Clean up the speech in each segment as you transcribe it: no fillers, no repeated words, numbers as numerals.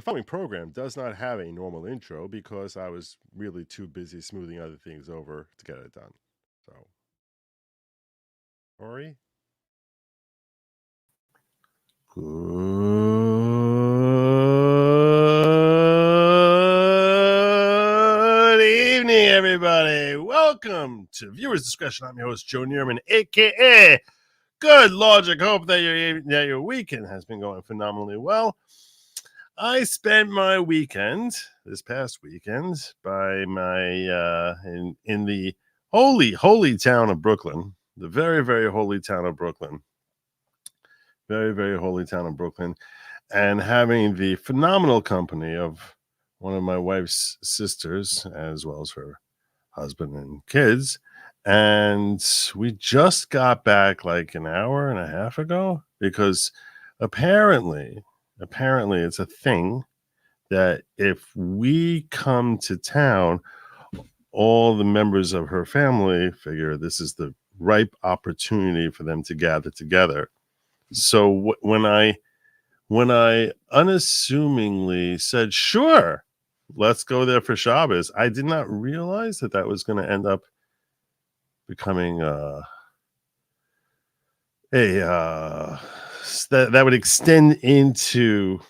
The following program does not have a normal intro because I was really too busy smoothing other things over to get it done. So, Ori? Good evening, everybody. Welcome to Viewers Discretion. I'm your host, Joe Neerman, a.k.a. Good Lawgic. Hope that your weekend has been going phenomenally well. I spent my weekend, this past weekend, by my in the holy town of Brooklyn, the very, very holy town of Brooklyn. Very, very holy town of Brooklyn, and having the phenomenal company of one of my wife's sisters, as well as her husband and kids. And we just got back like an hour and a half ago because apparently it's a thing that if we come to town, all the members of her family figure this is the ripe opportunity for them to gather together. So when I unassumingly said, sure, let's go there for Shabbos, I did not realize that was going to end up becoming that would extend into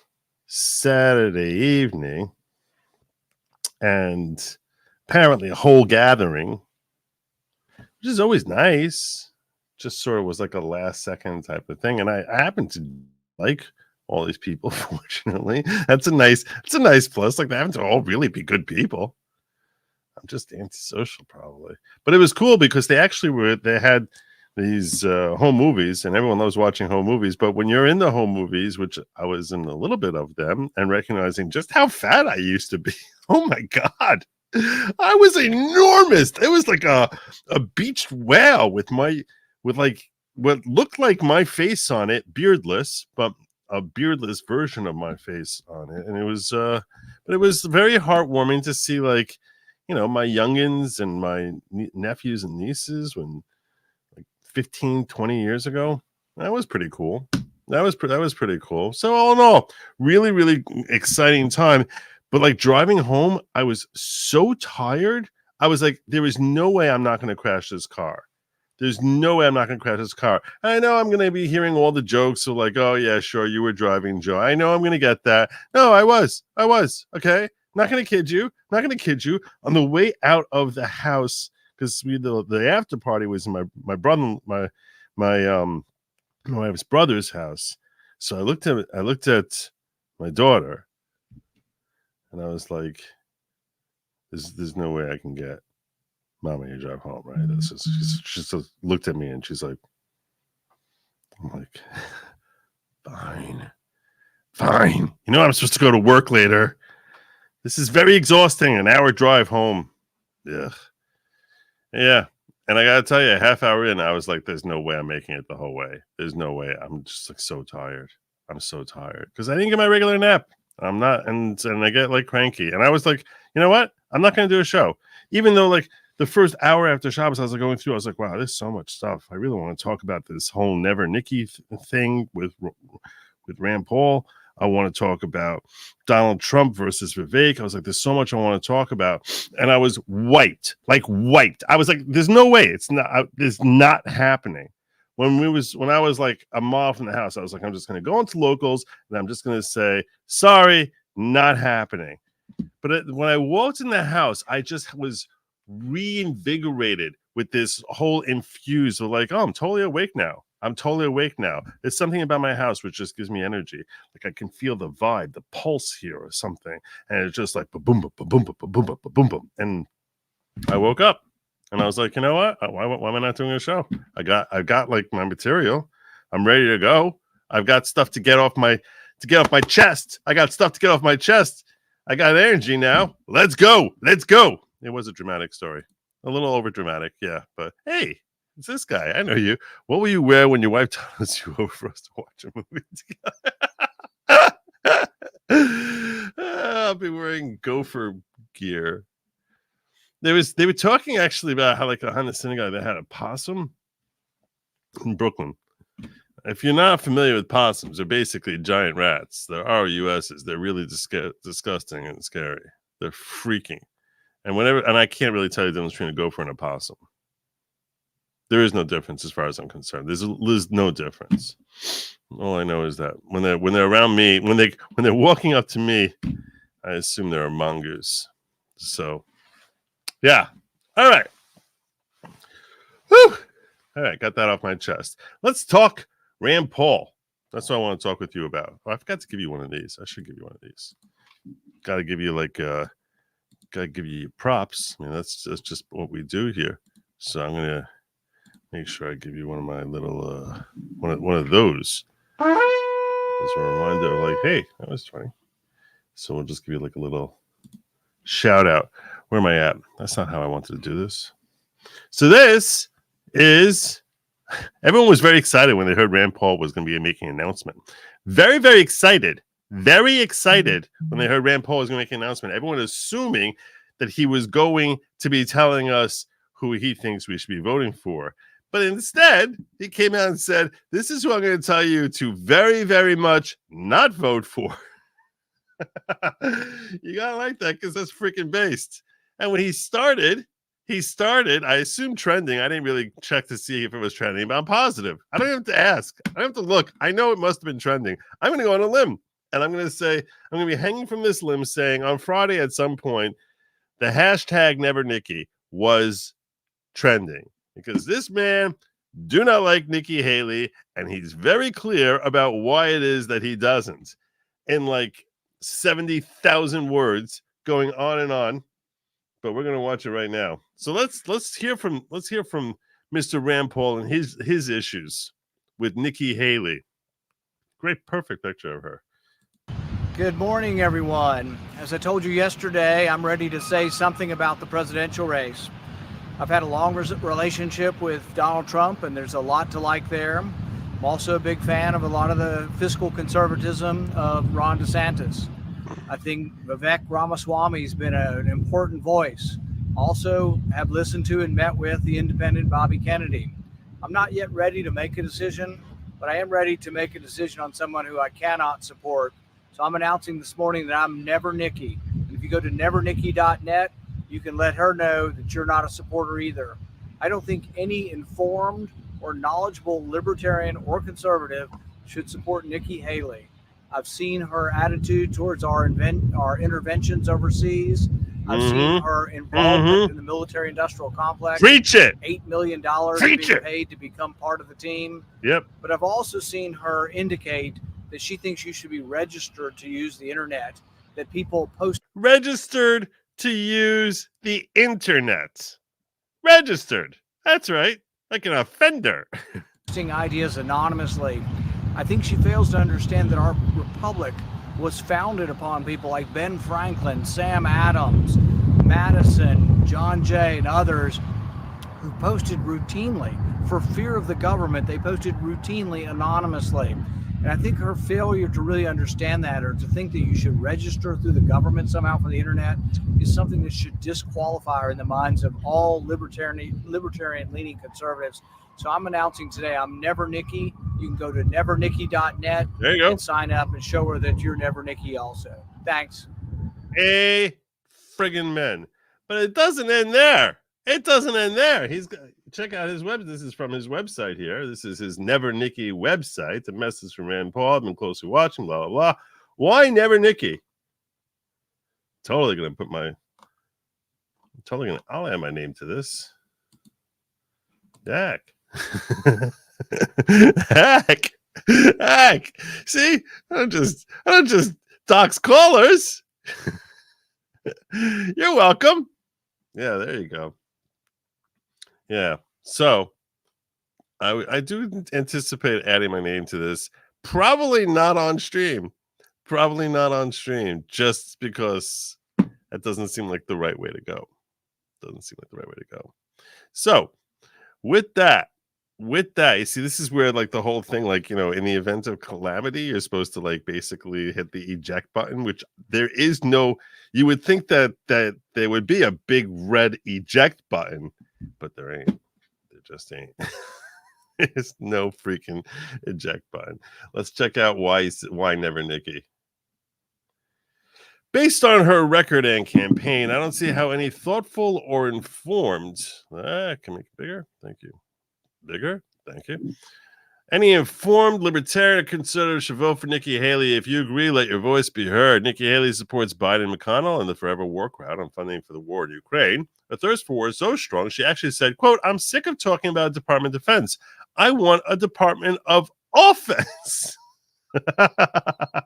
Saturday evening, and apparently a whole gathering, which is always nice. Just sort of was like a last second type of thing, and I happen to like all these people. Fortunately, that's a nice plus. Like, they happen to all really be good people. I'm just antisocial probably, but it was cool because they had these home movies, and everyone loves watching home movies. But when you're in the home movies, which I was in a little bit of them, and recognizing just how fat I used to be, oh my God, I was enormous. It was like a beached whale with like what looked like my face on it, beardless, but a beardless version of my face on it. And it was but it was very heartwarming to see, like, my youngins and my nephews and nieces when 15, 20 years ago. That was pretty cool. That was pretty cool. So all in all, really, really exciting time. But like driving home, I was so tired. I was like, there is no way I'm not going to crash this car. There's no way I'm not going to crash this car. I know I'm going to be hearing all the jokes of like, oh yeah, sure, you were driving, Joe. I know I'm going to get that. No, I was. Okay. Not going to kid you. On the way out of the house, because the after party was in my brother, my wife's brother's house. So I looked at my daughter, and I was like, there's no way I can get Mama to drive home, right? She just looked at me and she's like, I'm like, fine. I'm supposed to go to work later. This is very exhausting. An hour drive home. Ugh. Yeah. And I gotta tell you, a half hour in, I was like, there's no way I'm making it the whole way. There's no way. I'm just like so tired. I'm so tired because I didn't get my regular nap. I'm not, and I get like cranky. And I was like, you know what? I'm not going to do a show. Even though like the first hour after Shabbos, I was like going through, I was like, wow, there's so much stuff. I really want to talk about this whole Never Nikki thing with Rand Paul. I want to talk about Donald Trump versus Vivek. I was like, there's so much I want to talk about. And I was wiped. I was like, there's no way. It's not happening. When I was like a mile from the house, I was like, I'm just going to go into locals and I'm just going to say, sorry, not happening. But when I walked in the house, I just was reinvigorated with this whole infuse of like, oh, I'm totally awake now. There's something about my house which just gives me energy. Like I can feel the vibe, the pulse here or something. And it's just like boom, boom, boom, boom, boom, boom, boom, boom, boom. And I woke up and I was like, you know what? Why am I not doing a show? I got like my material. I'm ready to go. I've got stuff to get off my chest. I got stuff to get off my chest. I got energy now. Let's go. It was a dramatic story. A little over dramatic, yeah. But hey, it's this guy. I know you. What will you wear when your wife tells you over for us to watch a movie together? I'll be wearing gopher gear. They were talking actually about how like a Honda synagogue that had a possum in Brooklyn. If you're not familiar with possums, they're basically giant rats. They're RUSs. They're really disgusting and scary. They're freaking. And I can't really tell you the difference between a gopher and a possum. There is no difference as far as I'm concerned. There's no difference. All I know is that when they're around me, when they're walking up to me, I assume they're a mongoose. So, yeah. All right. Whew. All right, got that off my chest. Let's talk Rand Paul. That's what I want to talk with you about. Oh, I forgot to give you one of these. I should give you one of these. Got to give you gotta give you your props. I mean, that's just what we do here. So I'm gonna make sure I give you one of my little one of those as a reminder. Like, hey, that was funny. So we'll just give you like a little shout out. Where am I at? That's not how I wanted to do this. So this is. Everyone was very excited when they heard Rand Paul was going to be making an announcement. Very, very excited. Very excited when they heard Rand Paul was going to make an announcement. Everyone assuming that he was going to be telling us who he thinks we should be voting for. But instead, he came out and said, this is who I'm going to tell you to very, very much not vote for. You got to like that because that's freaking based. And when he started, I assume trending. I didn't really check to see if it was trending, but I'm positive. I don't have to ask. I don't have to look. I know it must have been trending. I'm going to go on a limb, and I'm going to say, I'm going to be hanging from this limb saying on Friday at some point, the hashtag Never Nikki was trending because this man do not like Nikki Haley, and he's very clear about why it is that he doesn't. In like 70,000 words going on and on. But we're gonna watch it right now. So let's hear from Mr. Rand Paul and his issues with Nikki Haley. Great, perfect picture of her. Good morning, everyone. As I told you yesterday, I'm ready to say something about the presidential race. I've had a long relationship with Donald Trump, and there's a lot to like there. I'm also a big fan of a lot of the fiscal conservatism of Ron DeSantis. I think Vivek Ramaswamy's been an important voice. Also have listened to and met with the independent Bobby Kennedy. I'm not yet ready to make a decision, but I am ready to make a decision on someone who I cannot support. So I'm announcing this morning that I'm Never Nikki. And if you go to nevernikki.net, you can let her know that you're not a supporter either. I don't think any informed or knowledgeable libertarian or conservative should support Nikki Haley. I've seen her attitude towards our interventions overseas. I've seen her involvement in the military-industrial complex. Preach it. $8 million being paid to become part of the team. Yep. But I've also seen her indicate that she thinks you should be registered to use the internet, that people post. Registered to use the internet. Registered. That's right. Like an offender. Posting ideas anonymously. I think she fails to understand that our republic was founded upon people like Ben Franklin, Sam Adams, Madison, John Jay, and others who posted routinely. For fear of the government, they posted routinely anonymously. And I think her failure to really understand that, or to think that you should register through the government somehow for the internet, is something that should disqualify her in the minds of all libertarian-leaning conservatives. So I'm announcing today I'm Never Nikki. You can go to nevernikki.net and sign up and show her that you're Never Nikki also. Thanks. A friggin' men. But it doesn't end there. It doesn't end there. He's got, check out his web. This is from his website here. This is his Never Nikki website. A message from Rand Paul. I've been closely watching, blah, blah, blah. Why Never Nikki? Totally going to put I'll add my name to this. Dak. Heck. See, I don't just dox callers. You're welcome. Yeah, there you go. Yeah, so I do anticipate adding my name to this. Probably not on stream. Just because that doesn't seem like the right way to go. So with that, you see, this is where like the whole thing, like, you know, in the event of calamity, you're supposed to like basically hit the eject button, which there is no. You would think that there would be a big red eject button, but there ain't. There just ain't. There's no freaking eject button. Let's check out why never Nikki. Based on her record and campaign, I don't see how any thoughtful or informed. Can make it bigger. Thank you. Bigger. Thank you. Any informed libertarian or conservative should vote for Nikki Haley. If you agree, let your voice be heard. Nikki Haley supports Biden and McConnell and the forever war crowd on funding for the war in Ukraine. Her thirst for war is so strong, she actually said, quote, I'm sick of talking about Department of Defense. I want a Department of Offense.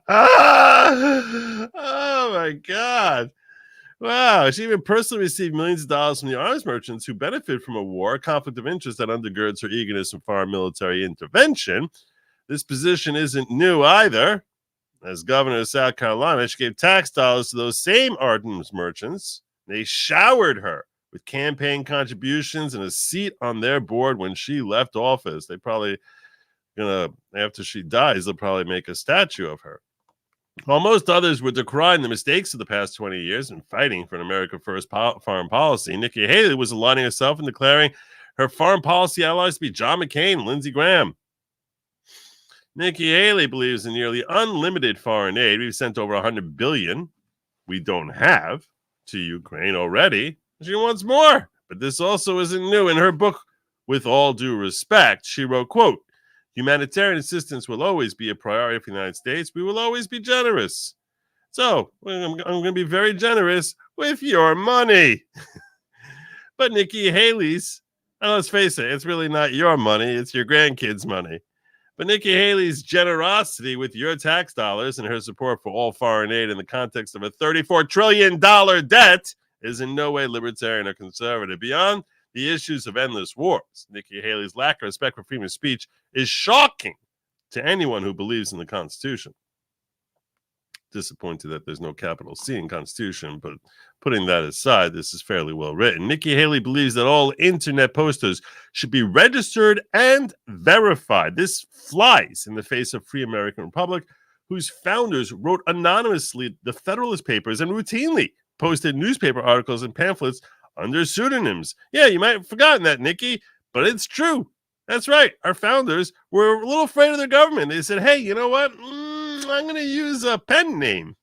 Oh, my God. Wow, she even personally received millions of dollars from the arms merchants who benefit from a war, a conflict of interest that undergirds her eagerness in foreign military intervention. This position isn't new either. As governor of South Carolina, she gave tax dollars to those same arms merchants. They showered her with campaign contributions and a seat on their board when she left office. They probably after she dies, they'll probably make a statue of her. While most others were decrying the mistakes of the past 20 years and fighting for an America First foreign policy, Nikki Haley was aligning herself and declaring her foreign policy allies to be John McCain and Lindsey Graham. Nikki Haley believes in nearly unlimited foreign aid. We've sent over $100 billion we don't have to Ukraine already. She wants more, but this also isn't new. In her book, With All Due Respect, she wrote, quote, humanitarian assistance will always be a priority for the United States. We will always be generous. So I'm going to be very generous with your money. But Nikki Haley's, and let's face it, it's really not your money. It's your grandkids' money. But Nikki Haley's generosity with your tax dollars and her support for all foreign aid in the context of a $34 trillion debt is in no way libertarian or conservative. Beyond the issues of endless wars, Nikki Haley's lack of respect for freedom of speech is shocking to anyone who believes in the Constitution. Disappointed that there's no capital C in Constitution, but putting that aside, this is fairly well written. Nikki Haley believes that all internet posters should be registered and verified. This flies in the face of free American Republic, whose founders wrote anonymously the Federalist Papers and routinely posted newspaper articles and pamphlets under pseudonyms. Yeah, you might have forgotten that, Nikki, but it's true. That's right. Our founders were a little afraid of their government. They said, hey, you know what? I'm going to use a pen name.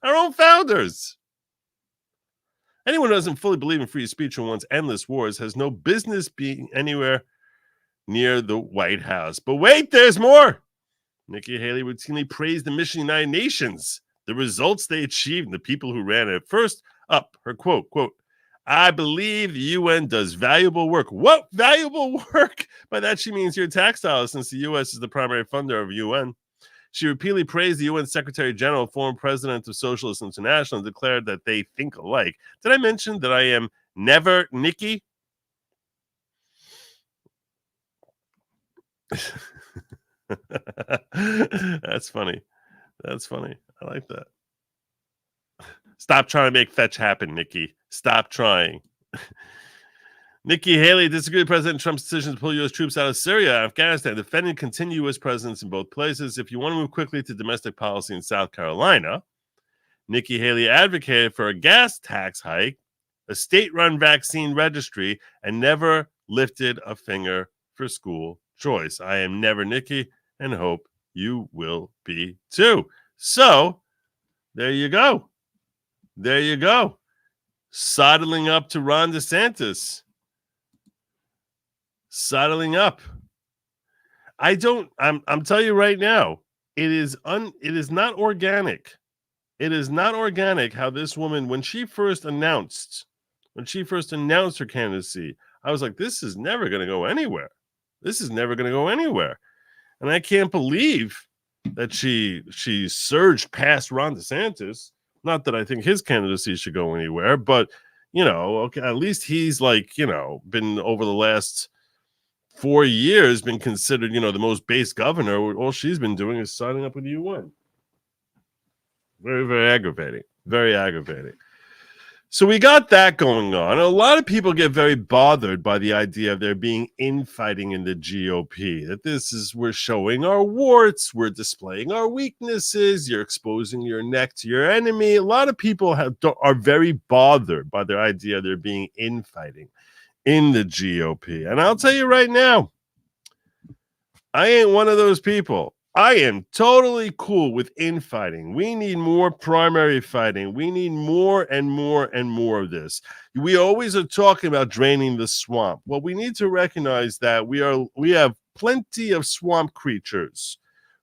Our own founders. Anyone who doesn't fully believe in free speech and wants endless wars has no business being anywhere near the White House. But wait, there's more. Nikki Haley routinely praised the mission of the United Nations, the results they achieved, and the people who ran it. First up, her quote, I believe the UN does valuable work. What valuable work? By that, she means your tax dollars, since the U.S. is the primary funder of UN. She repeatedly praised the UN Secretary General, former president of Socialist International, and declared that they think alike. Did I mention that I am never Nikki? That's funny. That's funny. I like that. Stop trying to make fetch happen, Nikki. Stop trying. Nikki Haley disagreed with President Trump's decision to pull U.S. troops out of Syria and Afghanistan, defending continued U.S. presence in both places. If you want to move quickly to domestic policy in South Carolina, Nikki Haley advocated for a gas tax hike, a state-run vaccine registry, and never lifted a finger for school choice. I am never Nikki and hope you will be too. So, there you go. There you go. Sidling up to Ron DeSantis. Sidling up. I'm telling you right now, it is not organic. It is not organic how this woman, when she first announced her candidacy, I was like, this is never going to go anywhere. This is never going to go anywhere. And I can't believe that she surged past Ron DeSantis. Not that I think his candidacy should go anywhere, but, okay, at least he's been over the last 4 years been considered, the most base governor. All she's been doing is signing up with the UN. Very, very aggravating. Very aggravating. So we got that going on. A lot of people get very bothered by the idea of there being infighting in the GOP. That we're showing our warts, we're displaying our weaknesses, you're exposing your neck to your enemy. A lot of people are very bothered by the idea of there being infighting in the GOP. And I'll tell you right now, I ain't one of those people. I am totally cool with infighting. We need more primary fighting. We need more and more and more of this. We always are talking about draining the swamp. Well, we need to recognize that we have plenty of swamp creatures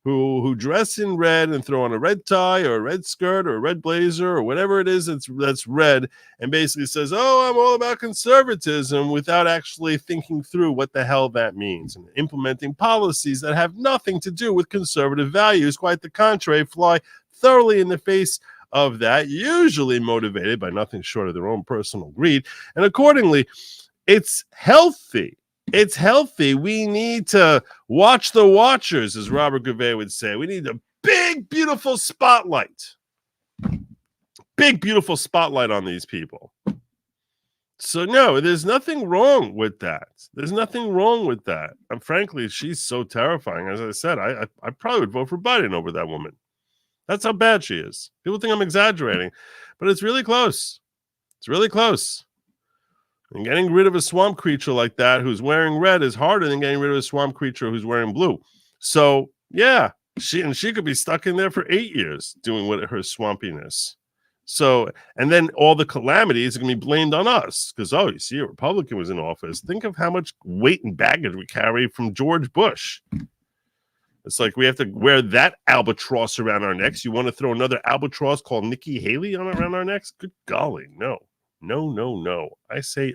who dress in red and throw on a red tie or a red skirt or a red blazer or whatever it is that's red, and basically says, oh, I'm all about conservatism, without actually thinking through what the hell that means and implementing policies that have nothing to do with conservative values. Quite the contrary, fly thoroughly in the face of that, usually motivated by nothing short of their own personal greed. And accordingly, it's healthy. It's healthy. We need to watch the watchers, as Robert Gouvet would say. We need a big, beautiful spotlight. Big, beautiful spotlight on these people. So, no, there's nothing wrong with that. There's nothing wrong with that. And frankly, she's so terrifying. As I said, I probably would vote for Biden over that woman. That's how bad she is. People think I'm exaggerating, but it's really close. It's really close. And getting rid of a swamp creature like that who's wearing red is harder than getting rid of a swamp creature who's wearing blue. So, yeah, she could be stuck in there for 8 years doing what her swampiness. So, and then all the calamities are going to be blamed on us because, oh, you see, a Republican was in office. Think of how much weight and baggage we carry from George Bush. It's like we have to wear that albatross around our necks. You want to throw another albatross called Nikki Haley around our necks? Good golly, no. No. I say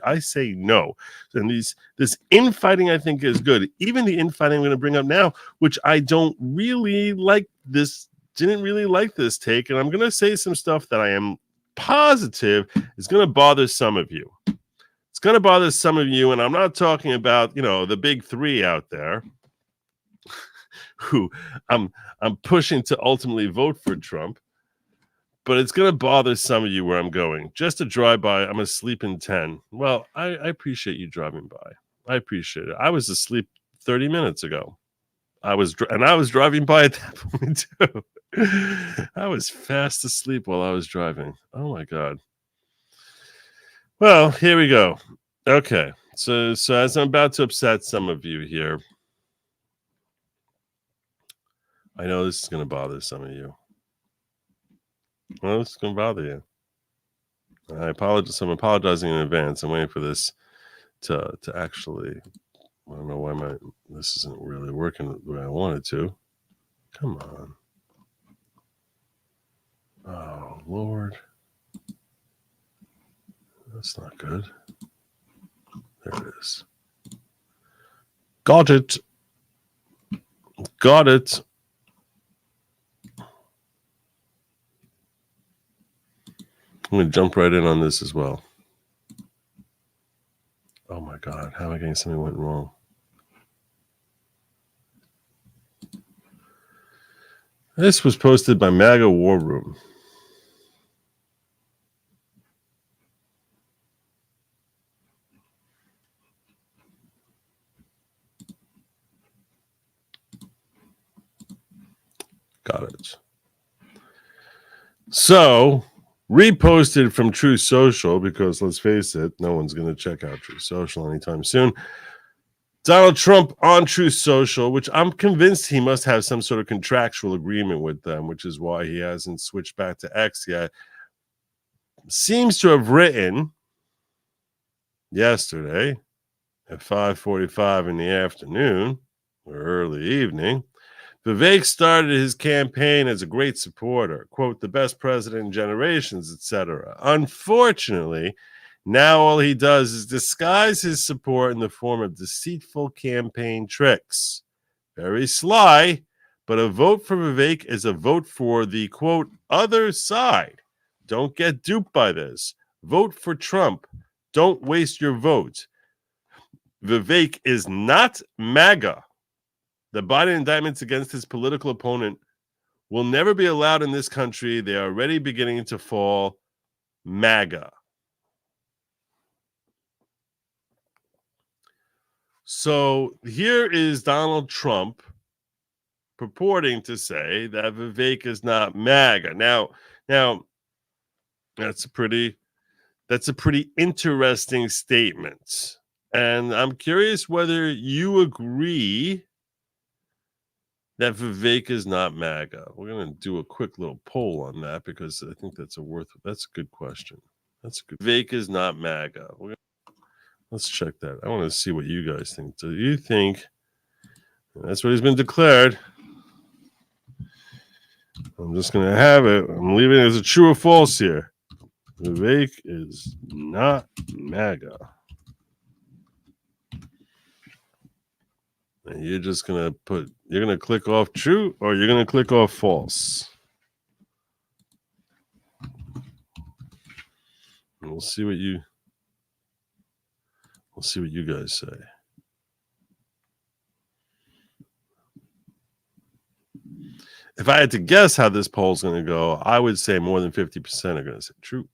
no. And this infighting, I think, is good. Even the infighting I'm going to bring up now, which I don't really like this, didn't really like this take. And I'm going to say some stuff that I am positive is going to bother some of you. It's going to bother some of you. And I'm not talking about, the big three out there who I'm pushing to ultimately vote for Trump. But it's going to bother some of you where I'm going. Just a drive-by, I'm asleep in 10. Well, I appreciate you driving by. I appreciate it. I was asleep 30 minutes ago. I was driving by at that point, too. I was fast asleep while I was driving. Oh, my God. Well, here we go. Okay. So as I'm about to upset some of you here, I know this is going to bother some of you. Well, it's going to bother you. I apologize. I'm apologizing in advance. I'm waiting for this to actually. I don't know why this isn't really working the way I want it to. Come on. Oh, Lord. That's not good. There it is. Got it. Got it. I'm going to jump right in on this as well. Oh my God, how am I getting something went wrong? This was posted by MAGA War Room. Got it. So, reposted from True Social, because let's face it, no one's going to check out True Social anytime soon. Donald Trump on True Social, which I'm convinced he must have some sort of contractual agreement with them, which is why he hasn't switched back to X yet, seems to have written yesterday at 5:45 in the afternoon or early evening. Vivek started his campaign as a great supporter, quote, the best president in generations, etc. Unfortunately, now all he does is disguise his support in the form of deceitful campaign tricks. Very sly, but a vote for Vivek is a vote for the, quote, other side. Don't get duped by this. Vote for Trump. Don't waste your vote. Vivek is not MAGA. The Biden indictments against his political opponent will never be allowed in this country. They are already beginning to fall. MAGA. So here is Donald Trump purporting to say that Vivek is not MAGA. Now that's a pretty interesting statement. And I'm curious whether you agree that Vivek is not MAGA. We're going to do a quick little poll on that because I think that's a good question. That's good. Vivek is not MAGA. Let's check that. I want to see what you guys think. Do you think that's what he's been declared? I'm just going to have it. I'm leaving it as a true or false here. Vivek is not MAGA. And you're just going to click off true or you're going to click off false. And we'll see what you guys say. If I had to guess how this poll is going to go, I would say more than 50% are going to say true.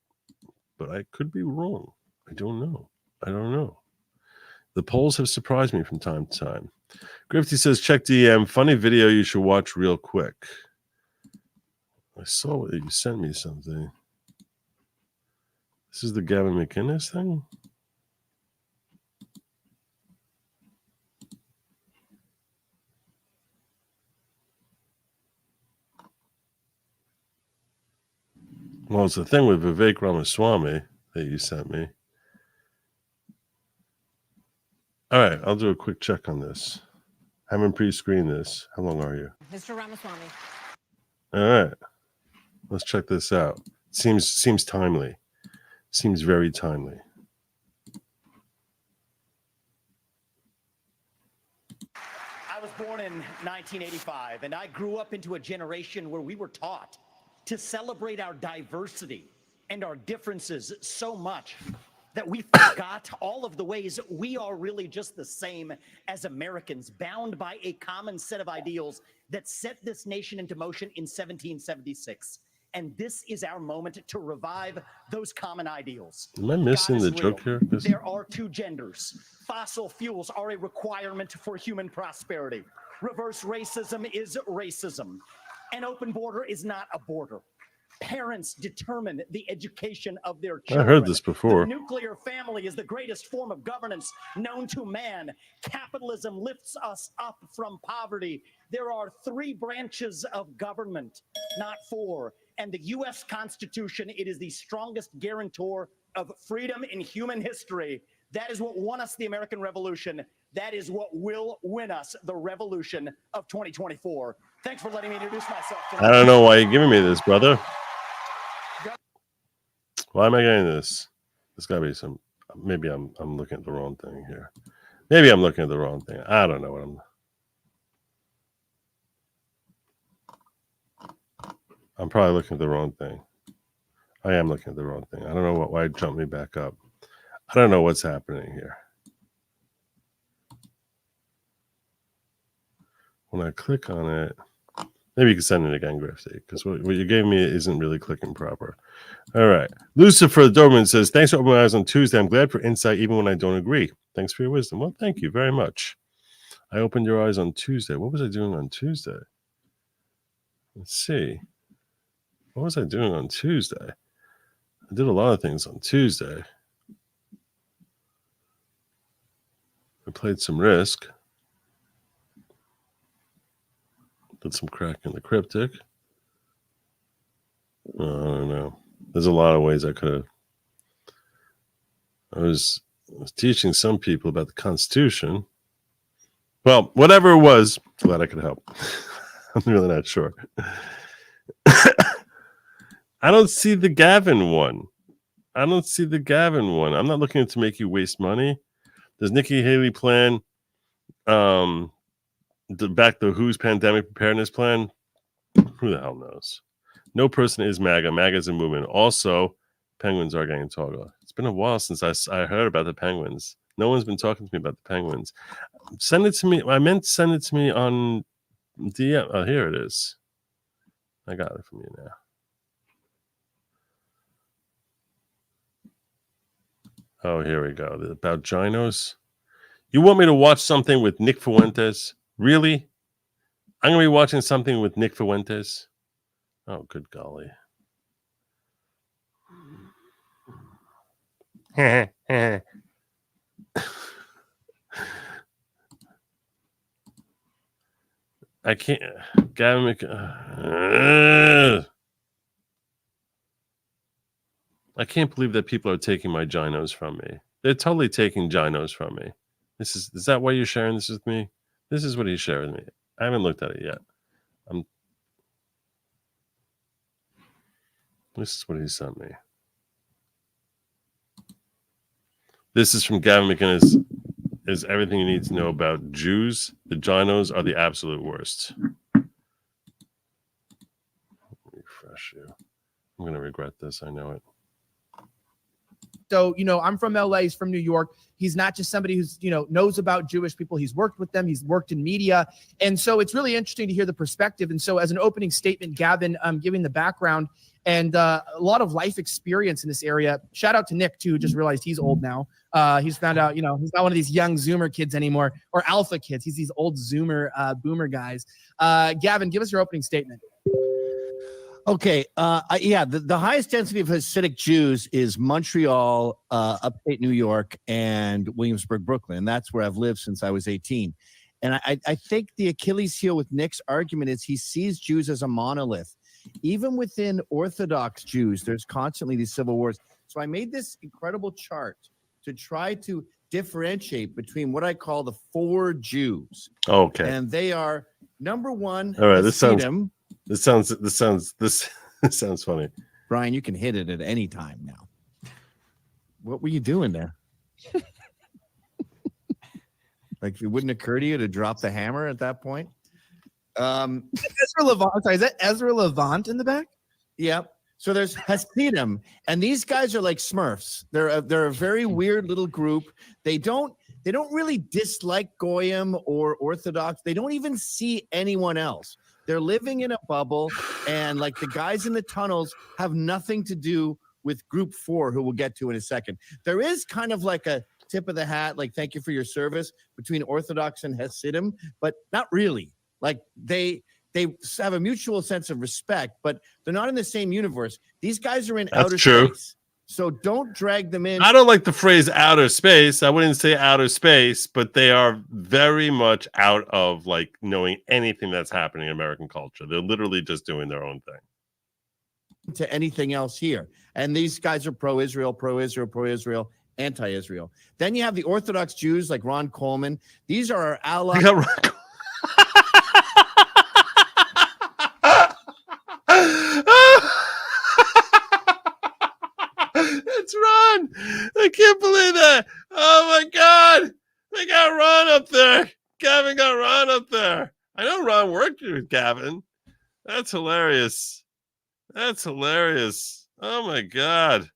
But I could be wrong. I don't know. The polls have surprised me from time to time. Grifty says, check DM. Funny video you should watch real quick. I saw it. You sent me something. This is the Gavin McInnes thing? Well, it's the thing with Vivek Ramaswamy that you sent me. All right, I'll do a quick check on this. Haven't pre-screened this. How long are you? Mr. Ramaswamy. All right. Let's check this out. Seems timely. Seems very timely. I was born in 1985, and I grew up into a generation where we were taught to celebrate our diversity and our differences so much that we forgot all of the ways we are really just the same as Americans, bound by a common set of ideals that set this nation into motion in 1776. And this is our moment to revive those common ideals. Am I missing the joke here? There are two genders. Fossil fuels are a requirement for human prosperity. Reverse racism is racism. An open border is not a border. Parents determine the education of their children. I heard this before. The nuclear family is the greatest form of governance known to man. Capitalism lifts us up from poverty. There are 3 branches of government, not 4. And the U.S. Constitution, it is the strongest guarantor of freedom in human history. That is what won us the American Revolution. That is what will win us the revolution of 2024. Thanks for letting me introduce myself tonight. I don't know why you're giving me this, brother. Why am I getting this? There's got to be some. Maybe I'm looking at the wrong thing here. Maybe I'm looking at the wrong thing. I don't know what I'm probably looking at the wrong thing. I am looking at the wrong thing. I don't know why it jumped me back up. I don't know what's happening here. When I click on it, maybe you can send it again, Grifty, because what you gave me isn't really clicking proper. All right. Lucifer Doberman says, thanks for opening my eyes on Tuesday. I'm glad for insight even when I don't agree. Thanks for your wisdom. Well, thank you very much. I opened your eyes on Tuesday. What was I doing on Tuesday? Let's see. What was I doing on Tuesday? I did a lot of things on Tuesday. I played some Risk. Did some crack in the cryptic. I don't know. There's a lot of ways I could have. I was teaching some people about the Constitution. Well, whatever it was, glad I could help. I'm really not sure. I don't see the Gavin one. I'm not looking to make you waste money. Does Nikki Haley plan back the WHO's pandemic preparedness plan? Who the hell knows? No person is MAGA. MAGA is a movement. Also, penguins are getting taller. It's been a while since I heard about the penguins. No one's been talking to me about the penguins. Send it to me. I meant send it to me on DM. Oh, here it is. I got it from you now. Oh, here we go. About Ginos. You want me to watch something with Nick Fuentes? Really? I'm going to be watching something with Nick Fuentes? Oh, good golly. I can't. Gavin I can't believe that people are taking my ginos from me. They're totally taking ginos from me. Is that why you're sharing this with me? This is what he shared with me. I haven't looked at it yet. This is what he sent me. This is from Gavin McInnes. Is everything you need to know about Jews. The ginos are the absolute worst. Refresh you. I'm going to regret this. I know it. So, I'm from LA. He's from New York. He's not just somebody who's, knows about Jewish people. He's worked with them. He's worked in media. And so it's really interesting to hear the perspective. And so as an opening statement, Gavin, giving the background and a lot of life experience in this area. Shout out to Nick, too, who just realized he's old now. He's found out, he's not one of these young Zoomer kids anymore or alpha kids. He's these old Zoomer boomer guys. Gavin, give us your opening statement. Okay. The highest density of Hasidic Jews is Montreal, upstate New York, and Williamsburg, Brooklyn. That's where I've lived since I was 18. And I think the Achilles heel with Nick's argument is he sees Jews as a monolith. Even within Orthodox Jews, there's constantly these civil wars. So I made this incredible chart to try to differentiate between what I call the four Jews. Okay. And they are, number one, all right. Hasidim. This sounds funny. Brian, you can hit it at any time now. What were you doing there? Like it wouldn't occur to you to drop the hammer at that point? Ezra Levant. Sorry, is that Ezra Levant in the back? Yep. So there's Hasidim, and these guys are like Smurfs. They're a very weird little group. They don't really dislike Goyim or Orthodox. They don't even see anyone else. They're living in a bubble, and like the guys in the tunnels have nothing to do with Group 4, who we'll get to in a second. There is kind of like a tip of the hat, like thank you for your service between Orthodox and Hasidim, but not really. Like they have a mutual sense of respect, but they're not in the same universe. These guys are in outer space. So don't drag them in. I don't like the phrase outer space. I wouldn't say outer space, but they are very much out of like knowing anything that's happening in American culture. They're literally just doing their own thing. To anything else here. And these guys are pro-Israel, anti-Israel. Then you have the Orthodox Jews like Ron Coleman. These are our allies. It's Ron. I can't believe that. Oh my God. They got Ron up there. Gavin got Ron up there. I know Ron worked with Gavin. That's hilarious. Oh my God.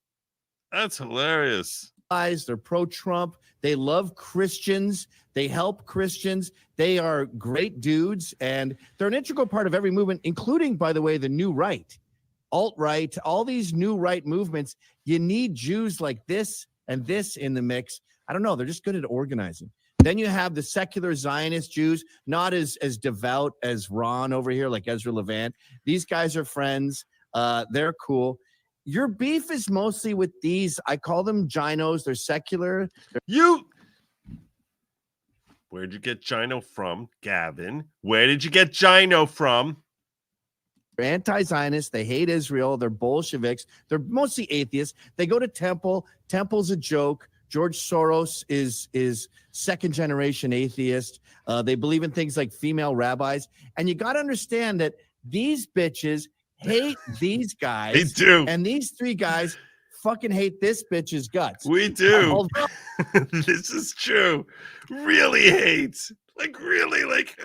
That's hilarious. They're pro-Trump. They love Christians. They help Christians. They are great dudes, and they're an integral part of every movement, including, by the way, the new right, alt-right, all these new right movements. You need Jews like this and this in the mix. I don't know. They're just good at organizing. Then you have the secular Zionist Jews, not as devout as Ron over here, like Ezra Levant. These guys are friends. They're cool. Your beef is mostly with these. I call them ginos. They're secular. Where'd you get Gino from, Gavin? Where did you get Gino from? They're anti-Zionist. They hate Israel. They're Bolsheviks. They're mostly atheists. They go to temple. Temple's a joke. George Soros is second-generation atheist. They believe in things like female rabbis. And you got to understand that these bitches hate these guys. They do. And these three guys fucking hate this bitch's guts. We do. This is true. Really hates. Like, really, like.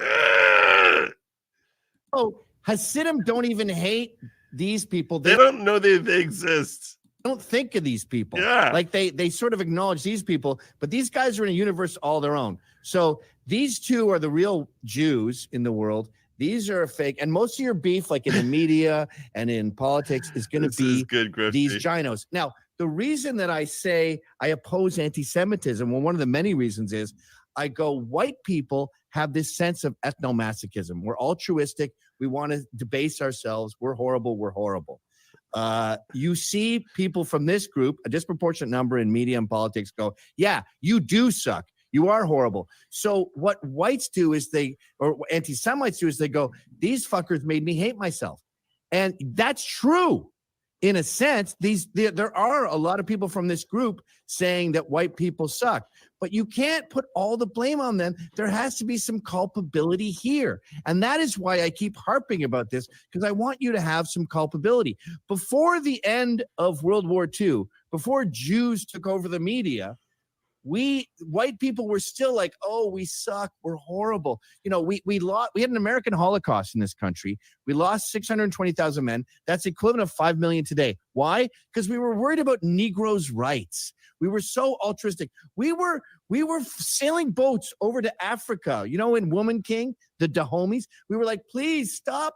Oh, Hasidim don't even hate these people. They don't know they exist. Don't think of these people. Yeah. Like they sort of acknowledge these people, but these guys are in a universe all their own. So these two are the real Jews in the world. These are fake. And most of your beef, like in the media and in politics, is going to be these ginos. Now, the reason that I say I oppose anti-Semitism, well, one of the many reasons is I go, white people have this sense of ethnomasochism. We're altruistic. We want to debase ourselves. We're horrible. We're horrible. You see people from this group, a disproportionate number in media and politics, go, yeah, you do suck. You are horrible. So what whites do is or anti-Semites do is they go, these fuckers made me hate myself. And that's true. In a sense, there are a lot of people from this group saying that white people suck, but you can't put all the blame on them. There has to be some culpability here. And that is why I keep harping about this, because I want you to have some culpability. Before the end of World War II, before Jews took over the media, white people were still like, oh, we suck, we're horrible. You know, we had an American Holocaust in this country. We lost 620,000 men. That's equivalent of 5 million today. Why? Because we were worried about Negroes' rights. We were so altruistic. We were sailing boats over to Africa, you know, in Woman King, the Dahomies. We were like, please stop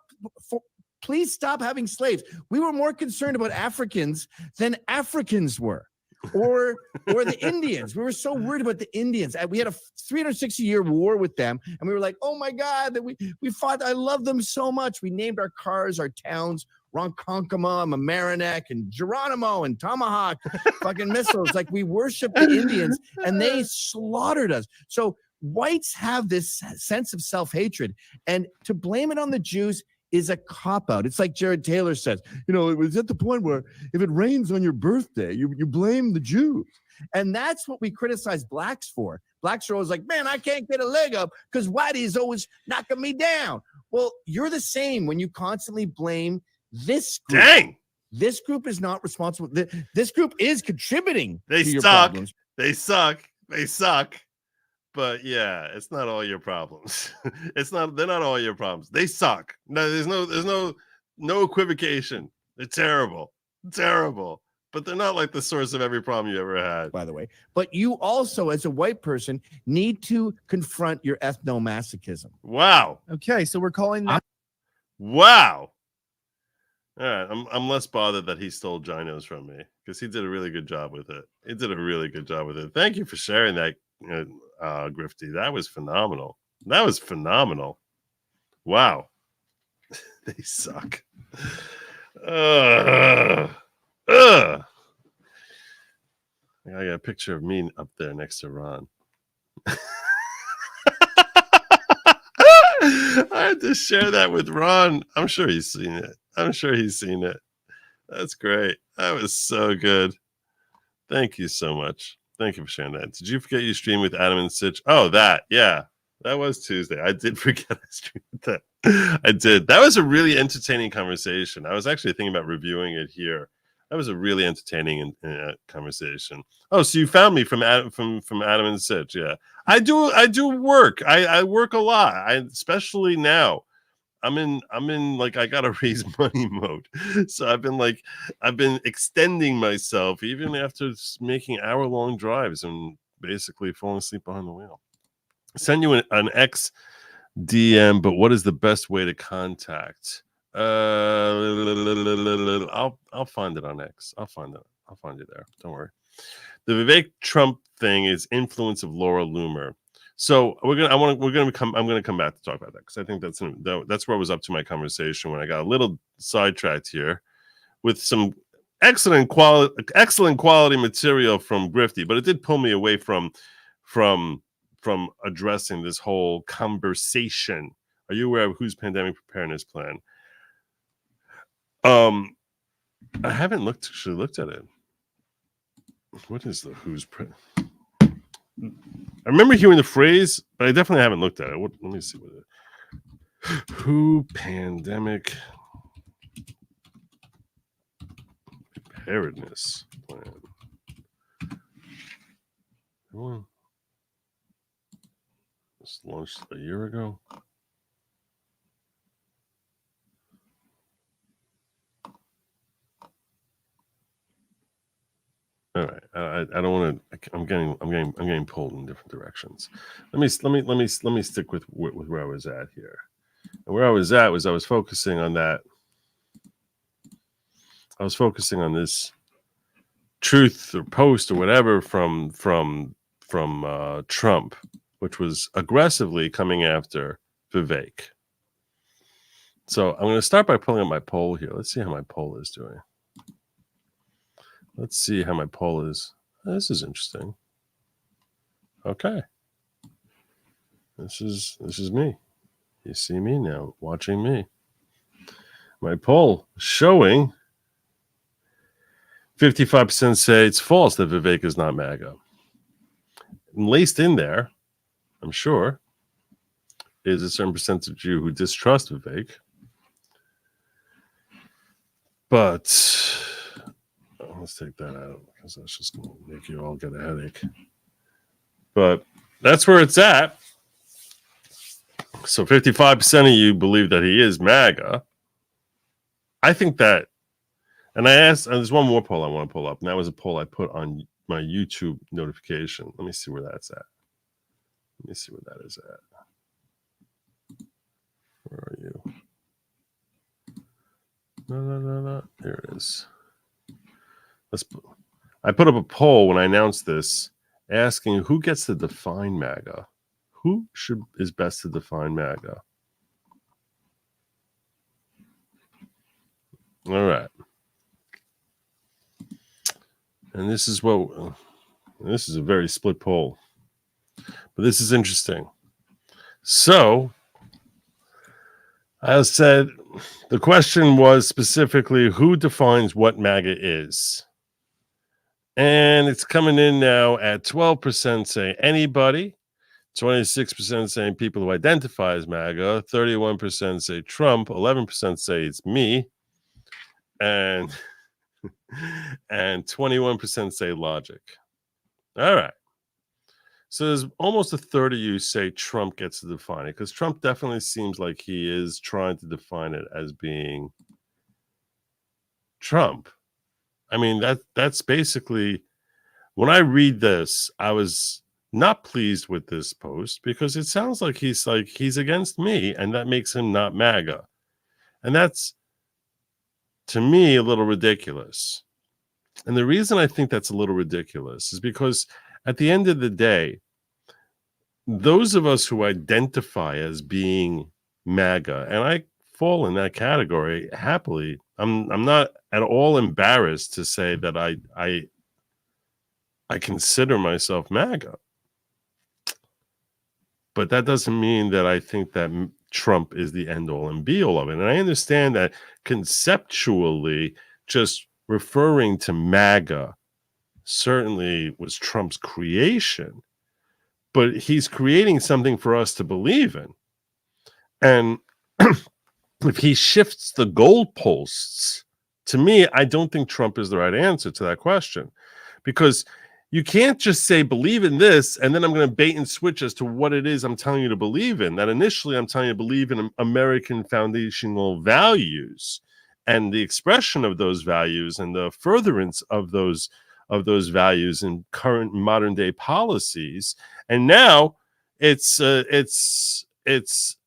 having slaves. We were more concerned about Africans than Africans were. Or the Indians. We were so worried about the Indians. We had a 360-year war with them, and we were like, oh my God, that we fought. I love them so much. We named our cars, our towns, Ronkonkoma, Mamaroneck, and Geronimo, and Tomahawk fucking missiles. Like, we worshiped the Indians, and they slaughtered us. So whites have this sense of self-hatred, and to blame it on the Jews is a cop-out. It's like Jared Taylor says, you know, it was at the point where if it rains on your birthday, you blame the Jews. And that's what we criticize blacks for. Blacks are always like, man, I can't get a leg up because Whitey's always knocking me down. Well, you're the same when you constantly blame this group. Dang. This group is not responsible. This group is contributing They to your suck. problems. They suck. They suck. But yeah, it's not all your problems. They're not all your problems. They suck. No, there's no equivocation. They're terrible. Terrible. But they're not like the source of every problem you ever had. By the way. But you also, as a white person, need to confront your ethnomasochism. Wow. Okay, so we're calling that. Wow. All right. I'm less bothered that he stole Ginos from me, because he did a really good job with it. He did a really good job with it. Thank you for sharing that, Grifty. That was phenomenal. That was phenomenal. Wow. They suck. I got a picture of me up there next to Ron. I had to share that with Ron. I'm sure he's seen it. That's great. That was so good. Thank you so much. Thank you for sharing that. Did you forget you streamed with Adam and Sitch? Oh, yeah. That was Tuesday. I did forget I streamed that. I did. That was a really entertaining conversation. I was actually thinking about reviewing it here. That was a really entertaining conversation. Oh, so you found me from Adam and Sitch? Yeah, I do work. I work a lot. Especially now. I'm in like I gotta raise money mode. So I've been extending myself even after making hour-long drives and basically falling asleep behind the wheel. Send you an X DM, but what is the best way to contact? I'll find it on X. I'll find you there. Don't worry. The Vivek Trump thing is influence of Laura Loomer. So I'm gonna come back to talk about that, because I think that's where I was up to my conversation when I got a little sidetracked here with some excellent quality material from Grifty, but it did pull me away from addressing this whole conversation. Are you aware of WHO's pandemic preparedness plan? I haven't actually looked at it. What is the WHO's I remember hearing the phrase, but I definitely haven't looked at it. Let me see what it is. WHO pandemic preparedness plan. This launched a year ago. All right, I don't want to. I'm getting pulled in different directions. Let me stick with where I was at here. And where I was at was I was focusing on that. I was focusing on this truth or post or whatever from Trump, which was aggressively coming after Vivek. So I'm going to start by pulling up my poll here. Let's see how my poll is doing. Let's see how my poll is. This is interesting. Okay. This is me. You see me now, watching me. My poll showing 55% say it's false that Vivek is not MAGA. And laced in there, I'm sure, is a certain percentage of you who distrust Vivek. But let's take that out because that's just going to make you all get a headache. But that's where it's at. So 55% of you believe that he is MAGA. I think that, and I asked, and there's one more poll I want to pull up, and that was a poll I put on my YouTube notification. Let me see where that's at. Let me see where that is at. Where are you? No. Here it is. I put up a poll when I announced this asking who gets to define MAGA. Who is best to define MAGA? All right. And this is a very split poll. But this is interesting. So, I said the question was specifically who defines what MAGA is. And it's coming in now at 12% say anybody, 26% saying people who identify as MAGA, 31% say Trump, 11% say it's me, and 21% say Lawgic. All right. So there's almost a third of you say Trump gets to define it, because Trump definitely seems like he is trying to define it as being Trump. I mean, that's basically, when I read this, I was not pleased with this post because it sounds like he's against me, and that makes him not MAGA. And that's, to me, a little ridiculous. And the reason I think that's a little ridiculous is because at the end of the day, those of us who identify as being MAGA, and I fall in that category happily, I'm not at all embarrassed to say that I consider myself MAGA. But that doesn't mean that I think that Trump is the end all and be all of it. And I understand that conceptually, just referring to MAGA certainly was Trump's creation, but he's creating something for us to believe in. And if he shifts the goalposts, to me, I don't think Trump is the right answer to that question, because you can't just say believe in this and then I'm going to bait and switch as to what it is I'm telling you to believe in. That initially I'm telling you to believe in American foundational values and the expression of those values and the furtherance of those values in current modern day policies. And now it's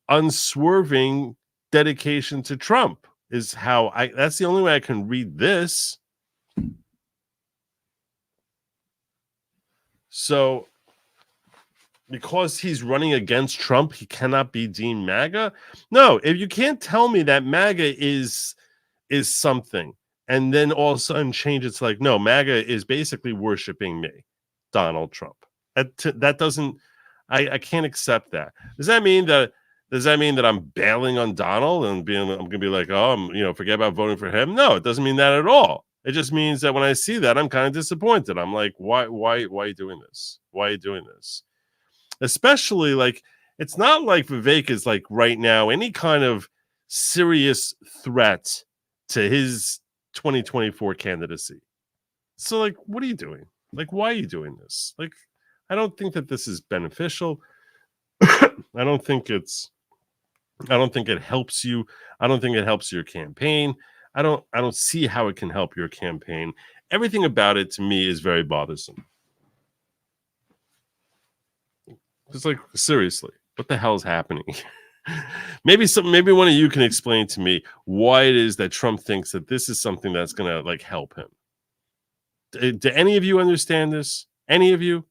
unswerving dedication to Trump is how that's the only way I can read this. So because he's running against Trump, he cannot be deemed MAGA? No, if you can't tell me that MAGA is something and then all of a sudden change it to like, no, MAGA is basically worshiping me, Donald Trump. That doesn't, I can't accept that. Does that mean that I'm bailing on Donald and I'm gonna be like, oh, forget about voting for him? No, it doesn't mean that at all. It just means that when I see that, I'm kind of disappointed. I'm like, why are you doing this? Why are you doing this? Especially like, it's not like Vivek is like right now any kind of serious threat to his 2024 candidacy. So like, what are you doing? Like, why are you doing this? Like, I don't think that this is beneficial. I don't think it helps you. I don't think it helps your campaign. I don't see how it can help your campaign. Everything about it to me is very bothersome. It's like, seriously, what the hell is happening? Maybe one of you can explain to me why it is that Trump thinks that this is something that's going to like help him. Do any of you understand this? Any of you?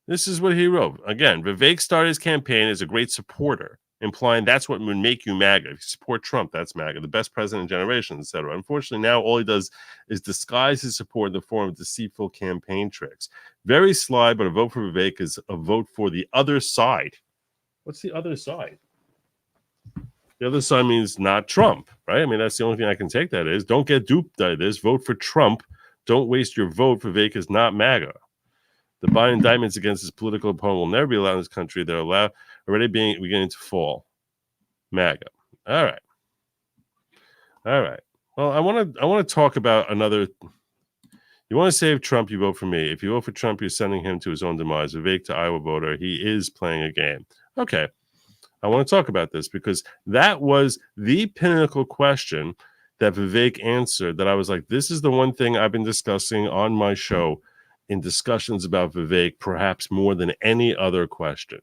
This is what he wrote. Again, Vivek started his campaign as a great supporter, implying that's what would make you MAGA. If you support Trump, that's MAGA, the best president in generations, etc. Unfortunately, now all he does is disguise his support in the form of deceitful campaign tricks. Very sly, but a vote for Vivek is a vote for the other side. What's the other side? The other side means not Trump, right? I mean, that's the only thing I can take that is. Don't get duped by this. Vote for Trump. Don't waste your vote. Vivek is not MAGA. The Biden indictments against his political opponent will never be allowed in this country. They're already beginning to fall. MAGA. All right. Well, I want to talk about another. You want to save Trump, you vote for me. If you vote for Trump, you're sending him to his own demise. Vivek to Iowa voter. He is playing a game. Okay. I want to talk about this because that was the pinnacle question that Vivek answered that I was like, this is the one thing I've been discussing on my show in discussions about Vivek, perhaps more than any other question.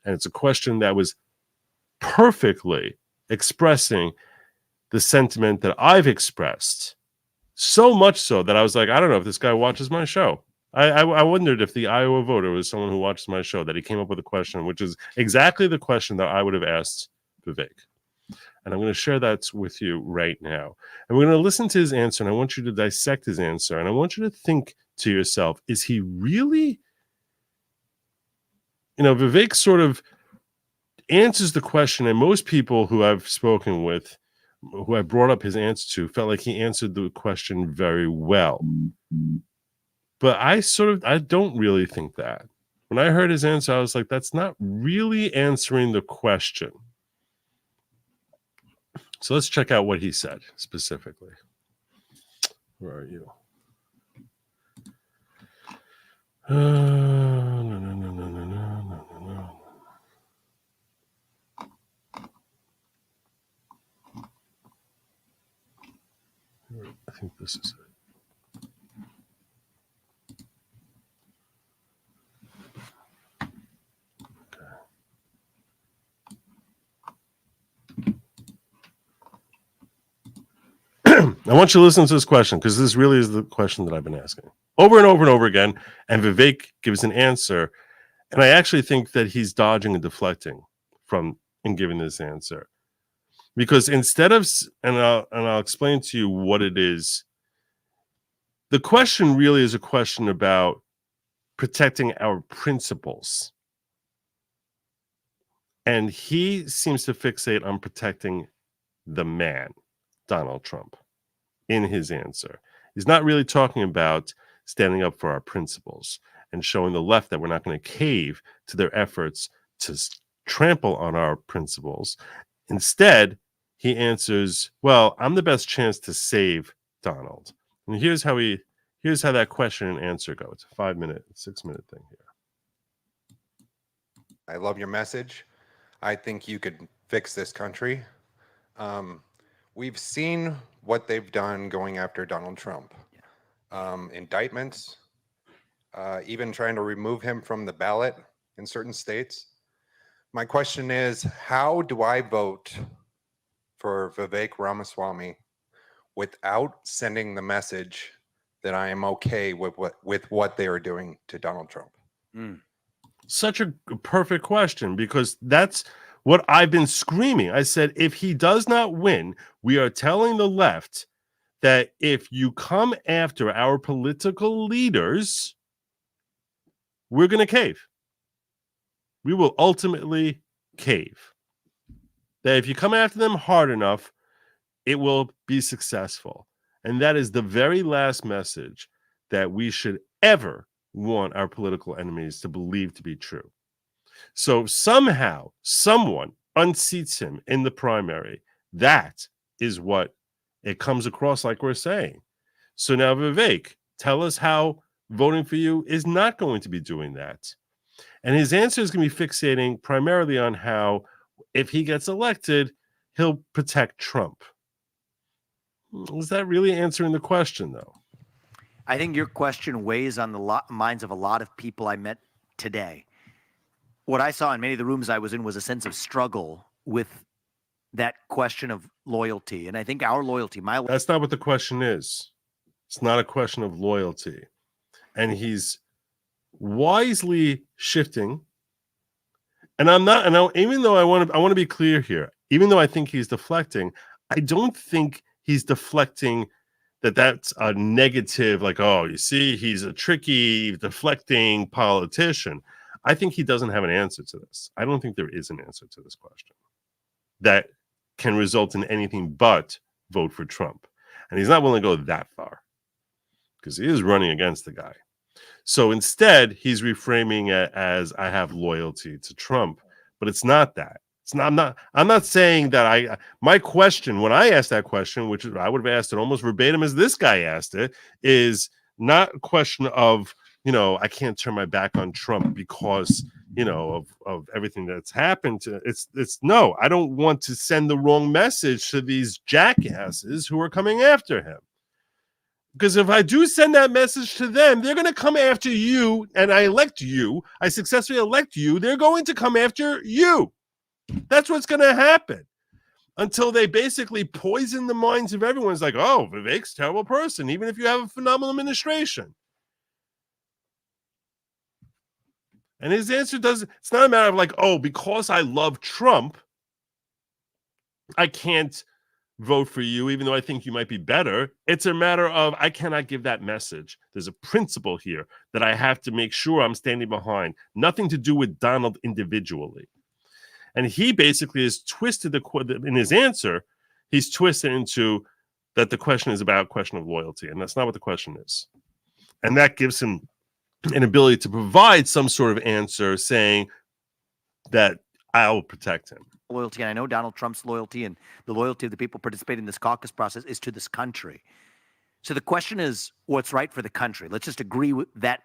And it's a question that was perfectly expressing the sentiment that I've expressed, so much so that I was like, I don't know if this guy watches my show. I wondered if the Iowa voter was someone who watches my show, that he came up with a question, which is exactly the question that I would have asked Vivek. And I'm going to share that with you right now. And we're going to listen to his answer, and I want you to dissect his answer. And I want you to think to yourself, is he really, Vivek sort of answers the question, and most people who I've spoken with, who I brought up his answer to, felt like he answered the question very well. But I don't really think that. When I heard his answer, I was like, that's not really answering the question. So let's check out what he said specifically. Where are you? No. I think this is it. I want you to listen to this question because this really is the question that I've been asking over and over and over again. And Vivek gives an answer. And I actually think that he's dodging and deflecting in giving this answer. Because instead of, and I'll explain to you what it is. The question really is a question about protecting our principles. And he seems to fixate on protecting the man, Donald Trump, in his answer. He's not really talking about standing up for our principles and showing the left that we're not going to cave to their efforts to trample on our principles. Instead, he answers, well, I'm the best chance to save Donald. And here's how that question and answer go. It's a 5-minute, 6-minute thing here. I love your message. I think you could fix this country. We've seen what they've done going after Donald Trump. Indictments, even trying to remove him from the ballot in certain states. My question is, how do I vote for Vivek Ramaswamy without sending the message that I am okay with what they are doing to Donald Trump? Such a perfect question, because that's what I've been screaming. I said, if he does not win, we are telling the left that if you come after our political leaders, we're going to cave. We will ultimately cave. That if you come after them hard enough, it will be successful. And that is the very last message that we should ever want our political enemies to believe to be true. So somehow, someone unseats him in the primary. That is what it comes across like we're saying. So now, Vivek, tell us how voting for you is not going to be doing that. And his answer is going to be fixating primarily on how, if he gets elected, he'll protect Trump. Is that really answering the question, though? I think your question weighs on the minds of a lot of people I met today. What I saw in many of the rooms I was in was a sense of struggle with that question of loyalty. And I think our loyalty, that's not what the question is. It's not a question of loyalty. And he's wisely shifting. And even though I want to be clear here, even though I think he's deflecting, I don't think he's deflecting that's a negative, like, oh, you see, he's a tricky, deflecting politician. I think he doesn't have an answer to this. I don't think there is an answer to this question that can result in anything but vote for Trump. And he's not willing to go that far because he is running against the guy. So instead, he's reframing it as I have loyalty to Trump, but it's not that. It's not. I'm not saying that my question when I asked that question, which I would have asked it almost verbatim as this guy asked it, is not a question of, I can't turn my back on Trump because, of everything that's happened to it's no, I don't want to send the wrong message to these jackasses who are coming after him. Because if I do send that message to them, they're going to come after you, and I successfully elect you, they're going to come after you. That's what's going to happen until they basically poison the minds of everyone. It's like, oh, Vivek's a terrible person, even if you have a phenomenal administration. And his answer it's not a matter of like, oh, because I love Trump, I can't vote for you, even though I think you might be better. It's a matter of I cannot give that message. There's a principle here that I have to make sure I'm standing behind. Nothing to do with Donald individually. And he basically has twisted in his answer, he's twisted into that the question is about a question of loyalty. And that's not what the question is. And that gives him an ability to provide some sort of answer saying that I'll protect him. Loyalty, and I know Donald Trump's loyalty and the loyalty of the people participating in this caucus process is to this country. So the question is, what's right for the country? Let's just agree with that.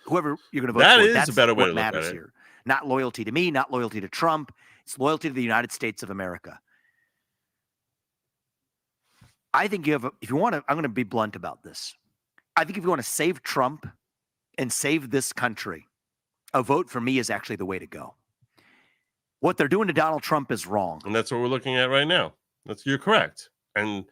Whoever you're going to vote for, that's a better way what to look matters at it. here. Not loyalty to me, not loyalty to Trump. It's loyalty to the United States of America. I think if you want to, I'm going to be blunt about this. I think if you want to save Trump and save this country, a vote for me is actually the way to go. What they're doing to Donald Trump is wrong. And that's what we're looking at right now. You're correct. And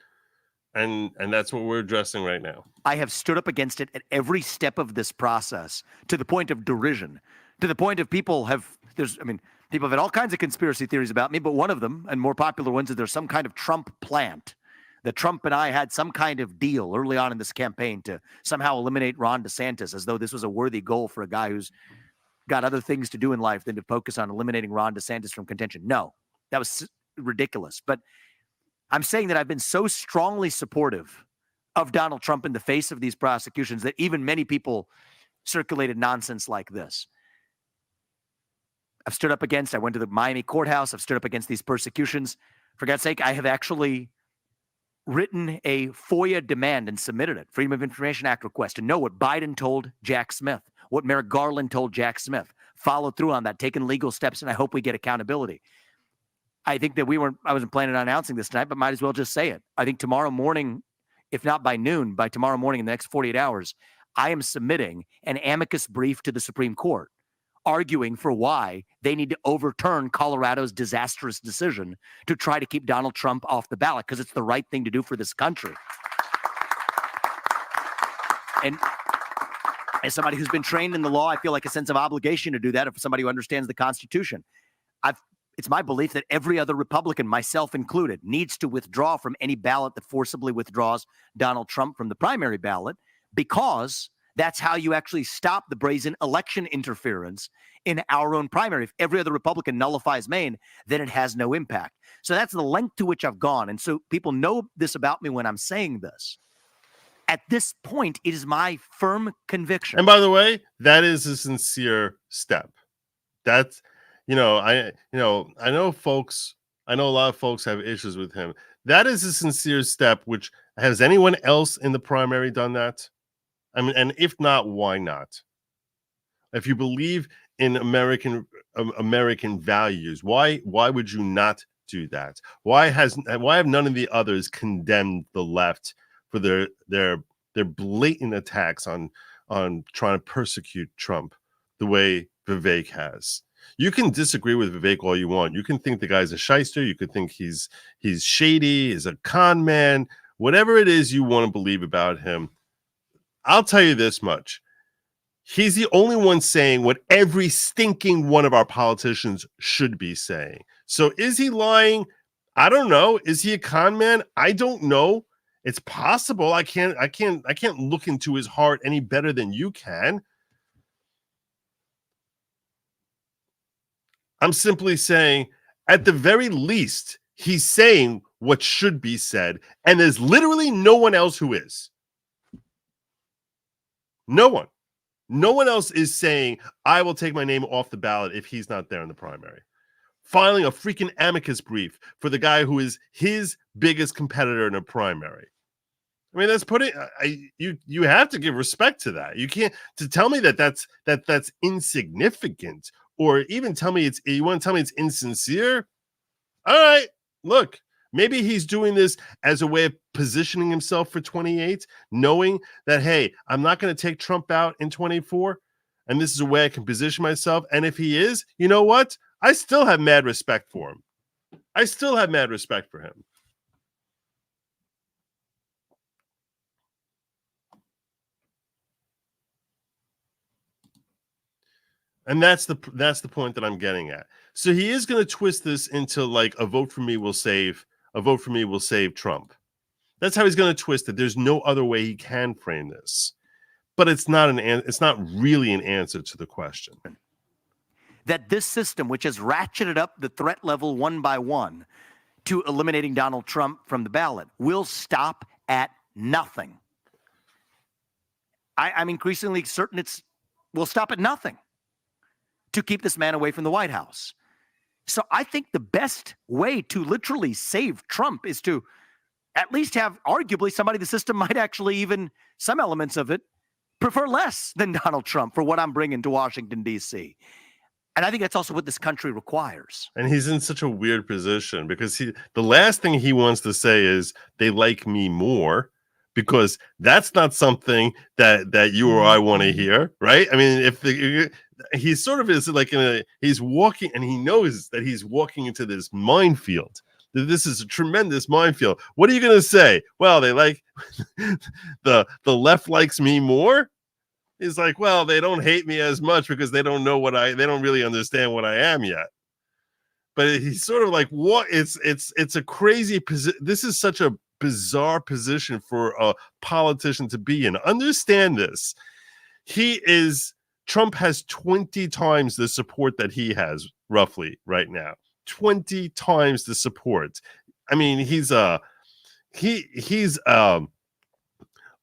that's what we're addressing right now. I have stood up against it at every step of this process, to the point of derision, to the point of people have had all kinds of conspiracy theories about me, but one of them, and more popular ones, is there's some kind of Trump plant, that Trump and I had some kind of deal early on in this campaign to somehow eliminate Ron DeSantis, as though this was a worthy goal for a guy who's got other things to do in life than to focus on eliminating Ron DeSantis from contention. No, that was ridiculous. But I'm saying that I've been so strongly supportive of Donald Trump in the face of these prosecutions that even many people circulated nonsense like this. I've stood up against, I went to the Miami courthouse, I've stood up against these persecutions. For God's sake, I have actually written a FOIA demand and submitted it, Freedom of Information Act request, to know what Biden told Jack Smith, what Merrick Garland told Jack Smith, followed through on that, taken legal steps, and I hope we get accountability. I think that I wasn't planning on announcing this tonight, but might as well just say it. I think tomorrow morning, if not by noon, by tomorrow morning in the next 48 hours, I am submitting an amicus brief to the Supreme Court, arguing for why they need to overturn Colorado's disastrous decision to try to keep Donald Trump off the ballot, because it's the right thing to do for this country. And as somebody who's been trained in the law, I feel like a sense of obligation to do that. If somebody who understands the Constitution, it's my belief that every other Republican, myself included, needs to withdraw from any ballot that forcibly withdraws Donald Trump from the primary ballot, because that's how you actually stop the brazen election interference in our own primary. If every other Republican nullifies Maine, then it has no impact. So that's the length to which I've gone. And so people know this about me when I'm saying this. At this point, it is my firm conviction. And by the way, that is a sincere step. That's, I know a lot of folks have issues with him. That is a sincere step. Which, has anyone else in the primary done that? I mean, and if not, why not? If you believe in American values, why would you not do that? Why have none of the others condemned the left for their blatant attacks on trying to persecute Trump the way Vivek has? You can disagree with Vivek all you want. You can think the guy's a shyster. You could think he's shady, he's a con man, whatever it is you want to believe about him. I'll tell you this much. He's the only one saying what every stinking one of our politicians should be saying. So is he lying? I don't know. Is he a con man? I don't know. It's possible. I can't look into his heart any better than you can. I'm simply saying, at the very least, he's saying what should be said, and there's literally no one else who is. No one. No one else is saying, I will take my name off the ballot if he's not there in the primary. Filing a freaking amicus brief for the guy who is his biggest competitor in a primary. I mean, that's putting you have to give respect to that. You can't to tell me that's insignificant, or even tell me you want to tell me it's insincere. All right, look, maybe he's doing this as a way of positioning himself for 28, knowing that, hey, I'm not going to take Trump out in 24, and this is a way I can position myself. And if he is, you know what? I still have mad respect for him. I still have mad respect for him. And that's the point that I'm getting at. So he is going to twist this into like a vote for me will save Trump. That's how he's going to twist it. There's no other way he can frame this. But it's not really an answer to the question. That this system, which has ratcheted up the threat level one by one to eliminating Donald Trump from the ballot, will stop at nothing. I'm increasingly certain will stop at nothing to keep this man away from the White House. So I think the best way to literally save Trump is to at least have arguably somebody the system might actually, even some elements of it, prefer less than Donald Trump for what I'm bringing to Washington, D.C. And I think that's also what this country requires. And he's in such a weird position because the last thing he wants to say is they like me more, because that's not something that you or I want to hear, right? I mean, he sort of is like he's walking, and he knows that he's walking into this minefield. This is a tremendous minefield. What are you going to say? Well, they like the left likes me more. He's like, well, they don't hate me as much because they don't really understand what I am yet. But he's sort of like, what? It's a crazy position. This is such a bizarre position for a politician to be in. Understand this. Trump has 20 times the support that he has roughly right now. 20 times the support. I mean, he's a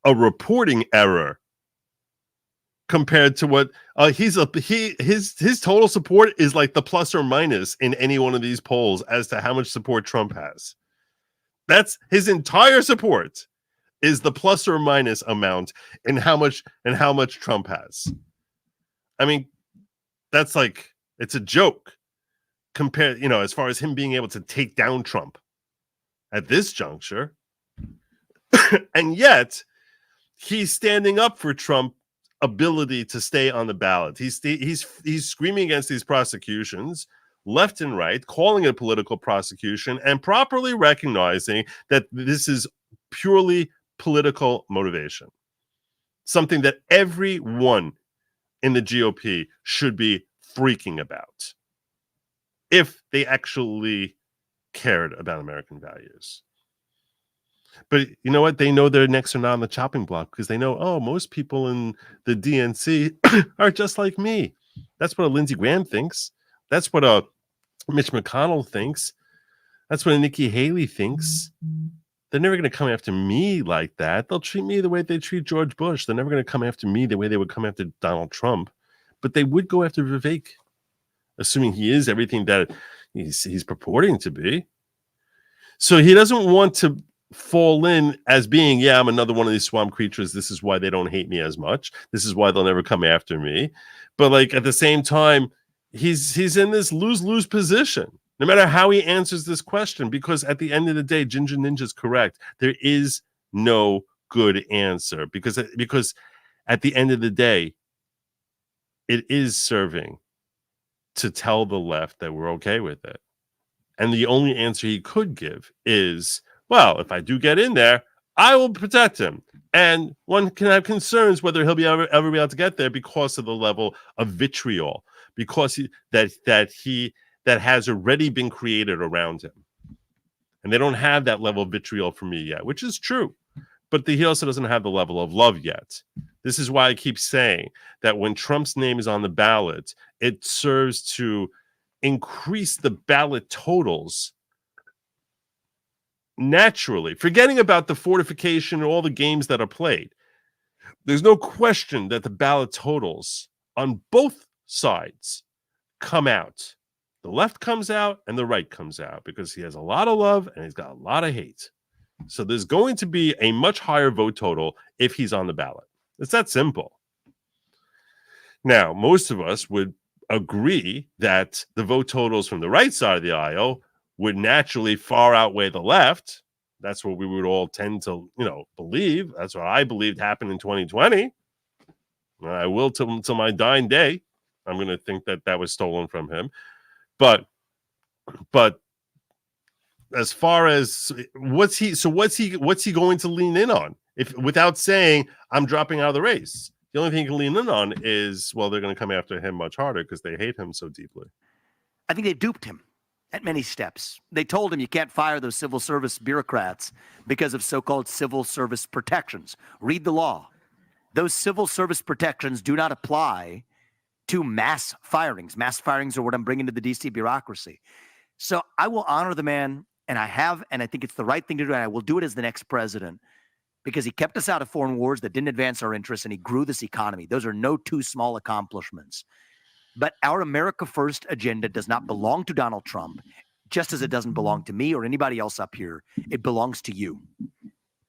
reporting error compared to what his total support is like the plus or minus in any one of these polls as to how much support Trump has. That's his entire support is the plus or minus amount in how much Trump has. I mean, that's like, it's a joke compared, as far as him being able to take down Trump at this juncture. And yet he's standing up for Trump's ability to stay on the ballot. He's screaming against these prosecutions left and right, calling it a political prosecution, and properly recognizing that this is purely political motivation. Something that everyone in the GOP should be freaking about if they actually cared about American values. But you know what? They know their necks are not on the chopping block because they know, most people in the DNC are just like me. That's what a Lindsey Graham thinks. That's what a Mitch McConnell thinks. That's what a Nikki Haley thinks. They're never going to come after me like that. They'll treat me the way they treat George Bush. They're never going to come after me the way they would come after Donald Trump. But they would go after Vivek, assuming he is everything that he's purporting to be. So he doesn't want to fall in as being, I'm another one of these swamp creatures. This is why they don't hate me as much. This is why they'll never come after me. But like at the same time, he's in this lose-lose position, no matter how he answers this question, because at the end of the day, Ginger Ninja's correct. There is no good answer because at the end of the day, it is serving to tell the left that we're okay with it. And the only answer he could give is, well, if I do get in there, I will protect him. And one can have concerns whether he'll be ever be able to get there because of the level of vitriol, because that has already been created around him. And they don't have that level of vitriol for me yet, which is true. But he also doesn't have the level of love yet. This is why I keep saying that when Trump's name is on the ballot, it serves to increase the ballot totals naturally, forgetting about the fortification and all the games that are played. There's no question that the ballot totals on both sides come out. The left comes out and the right comes out because he has a lot of love and he's got a lot of hate. So there's going to be a much higher vote total if he's on the ballot. It's that simple. Now, most of us would agree that the vote totals from the right side of the aisle would naturally far outweigh the left. That's what we would all tend to, believe. That's what I believed happened in 2020. I will till my dying day. I'm going to think that was stolen from him. But as far as what's he going to lean in on if without saying I'm dropping out of the race? The only thing he can lean in on is, well, they're going to come after him much harder because they hate him so deeply. I think they duped him at many steps. They told him you can't fire those civil service bureaucrats because of so-called civil service protections. Read the law. Those civil service protections do not apply to mass firings. Mass firings are what I'm bringing to the DC bureaucracy. So I will honor the man, and I have, and I think it's the right thing to do, and I will do it as the next president because he kept us out of foreign wars that didn't advance our interests, and he grew this economy. Those are no two small accomplishments. But our America First agenda does not belong to Donald Trump, just as it doesn't belong to me or anybody else up here. It belongs to you,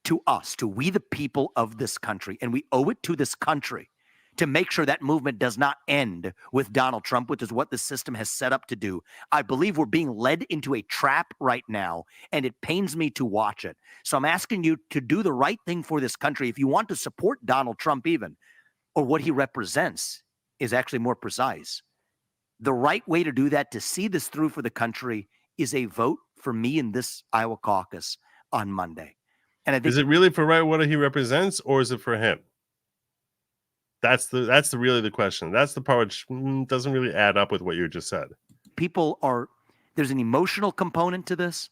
to us, to we the people of this country. And we owe it to this country to make sure that movement does not end with Donald Trump, which is what the system has set up to do. I believe we're being led into a trap right now, and it pains me to watch it. So I'm asking you to do the right thing for this country. If you want to support Donald Trump even, or what he represents is actually more precise, the right way to do that, to see this through for the country, is a vote for me in this Iowa caucus on Monday. And I think, is it really for right what he represents, or is it for him? That's really the question. That's the part which doesn't really add up with what you just said. There's an emotional component to this.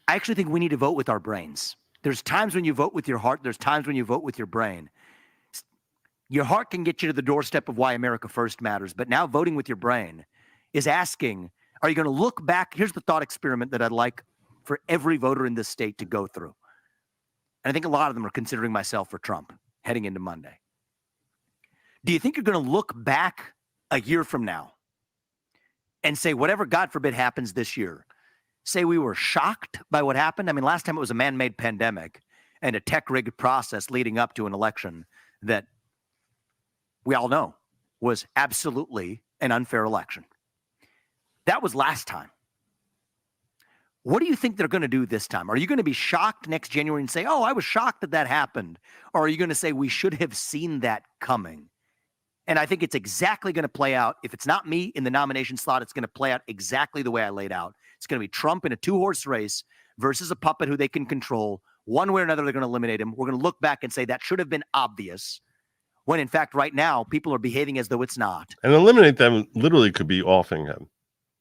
I actually think we need to vote with our brains. There's times when you vote with your heart. There's times when you vote with your brain. Your heart can get you to the doorstep of why America First matters. But now voting with your brain is asking, are you going to look back? Here's the thought experiment that I'd like for every voter in this state to go through. And I think a lot of them are considering myself for Trump heading into Monday. Do you think you're going to look back a year from now and say, whatever, God forbid, happens this year, say we were shocked by what happened? I mean, last time it was a man-made pandemic and a tech-rigged process leading up to an election that we all know was absolutely an unfair election. That was last time. What do you think they're going to do this time? Are you going to be shocked next January and say, oh, I was shocked that happened? Or are you going to say we should have seen that coming? And I think it's exactly going to play out. If it's not me in the nomination slot, it's going to play out exactly the way I laid out. It's going to be Trump in a two-horse race versus a puppet who they can control. One way or another, they're going to eliminate him. We're going to look back and say that should have been obvious, when in fact, right now, people are behaving as though it's not. And eliminate them literally could be offing him.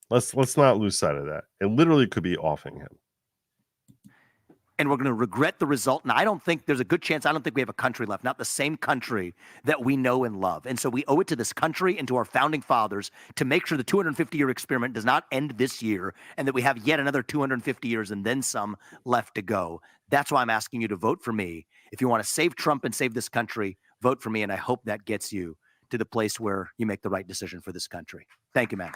Let's not lose sight of that. It literally could be offing him. And we're going to regret the result. And I don't think there's a good chance. I don't think we have a country left, not the same country that we know and love. And so we owe it to this country and to our founding fathers to make sure the 250-year experiment does not end this year and that we have yet another 250 years and then some left to go. That's why I'm asking you to vote for me. If you want to save Trump and save this country, vote for me. And I hope that gets you to the place where you make the right decision for this country. Thank you, man.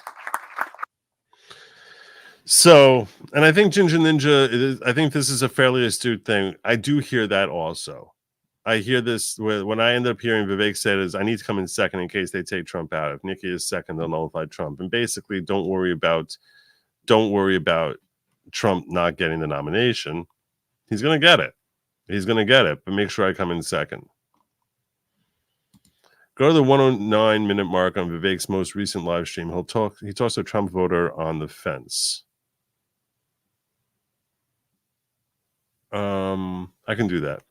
So, and I think Ginger Ninja, I think this is a fairly astute thing. I do hear that also. I hear this when I end up hearing Vivek said is I need to come in second in case they take Trump out. If Nikki is second, they'll nullify Trump. And basically, don't worry about Trump not getting the nomination. He's going to get it. He's going to get it, but make sure I come in second. Go to the 109-minute mark on Vivek's most recent live stream. He talks to a Trump voter on the fence. I can do that.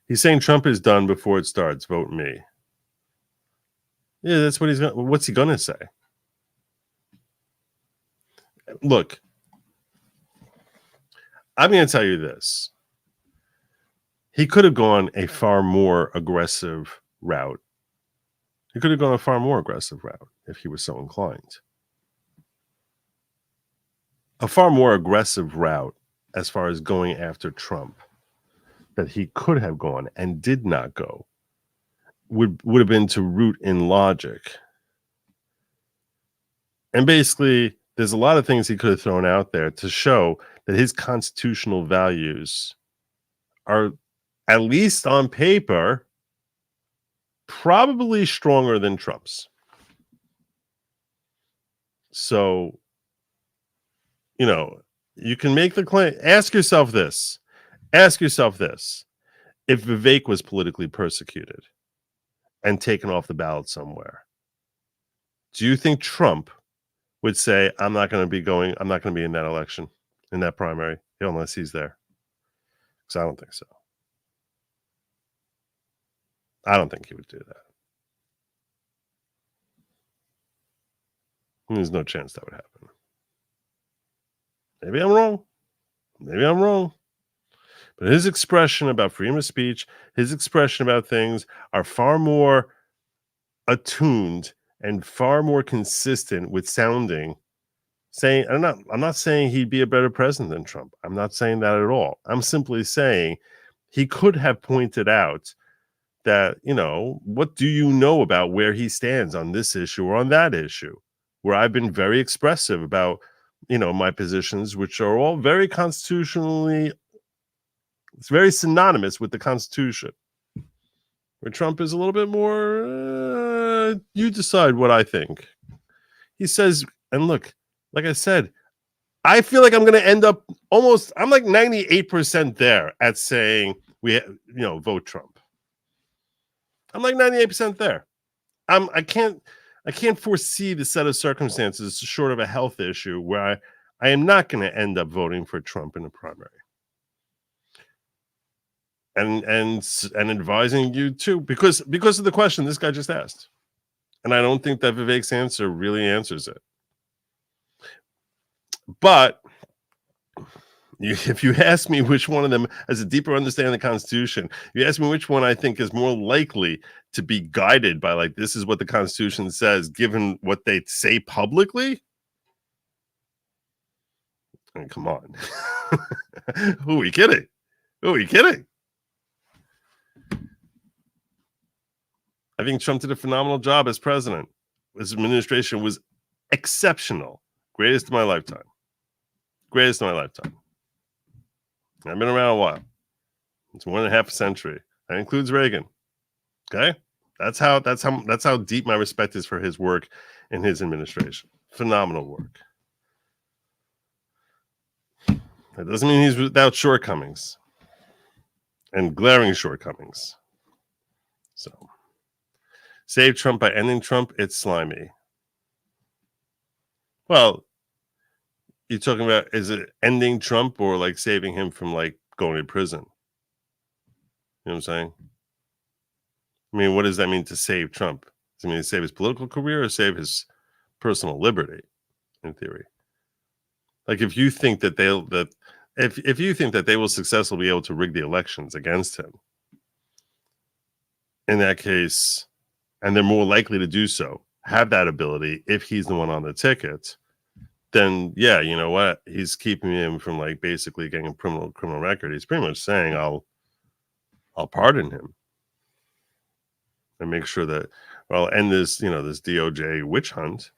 He's saying Trump is done before it starts. Vote me. Yeah, that's what what's he gonna say? Look, I'm gonna tell you this. He could have gone a far more aggressive route. He could have gone a far more aggressive route if he was so inclined. A far more aggressive route as far as going after Trump that he could have gone and did not go would have been to root in Lawgic. And basically, there's a lot of things he could have thrown out there to show that his constitutional values are, at least on paper, probably stronger than Trump's. So, you know, you can make the claim. Ask yourself this. If Vivek was politically persecuted and taken off the ballot somewhere, do you think Trump would say, I'm not going to be in that election, in that primary, unless he's there? Because I don't think so. I don't think he would do that. There's no chance that would happen. Maybe I'm wrong. But his expression about freedom of speech, his expression about things are far more attuned and far more consistent with saying, I'm not saying he'd be a better president than Trump. I'm not saying that at all. I'm simply saying he could have pointed out that, what do you know about where he stands on this issue or on that issue, where I've been very expressive about, my positions, which are all very constitutionally, it's very synonymous with the Constitution. Where Trump is a little bit more, you decide what I think. He says, and look, like I said, I feel like I'm going to end up I'm like 98% there at saying vote Trump. I'm like 98% there. I can't foresee the set of circumstances short of a health issue where I am not going to end up voting for Trump in the primary. And advising you too, because of the question this guy just asked. And I don't think that Vivek's answer really answers it. But if you ask me which one of them has a deeper understanding of the Constitution, you ask me which one I think is more likely to be guided by, like, this is what the Constitution says, given what they say publicly. I mean, come on. Who are you kidding? I think Trump did a phenomenal job as president. His administration was exceptional. Greatest of my lifetime. I've been around a while. It's more than half a century. That includes Reagan. Okay? That's how deep my respect is for his work in his administration. Phenomenal work. That doesn't mean he's without shortcomings. And glaring shortcomings. So, save Trump by ending Trump, it's slimy. Well, you're talking about, is it ending Trump or like saving him from like going to prison? You know what I'm saying? I mean, what does that mean to save Trump? Does it mean to save his political career or save his personal liberty, in theory? Like, if you think that if you think that they will successfully be able to rig the elections against him, in that case, and they're more likely to do so, have that ability if he's the one on the ticket, then yeah, you know what? He's keeping him from like basically getting a criminal record. He's pretty much saying, I'll pardon him and make sure that I'll end this, this DOJ witch hunt.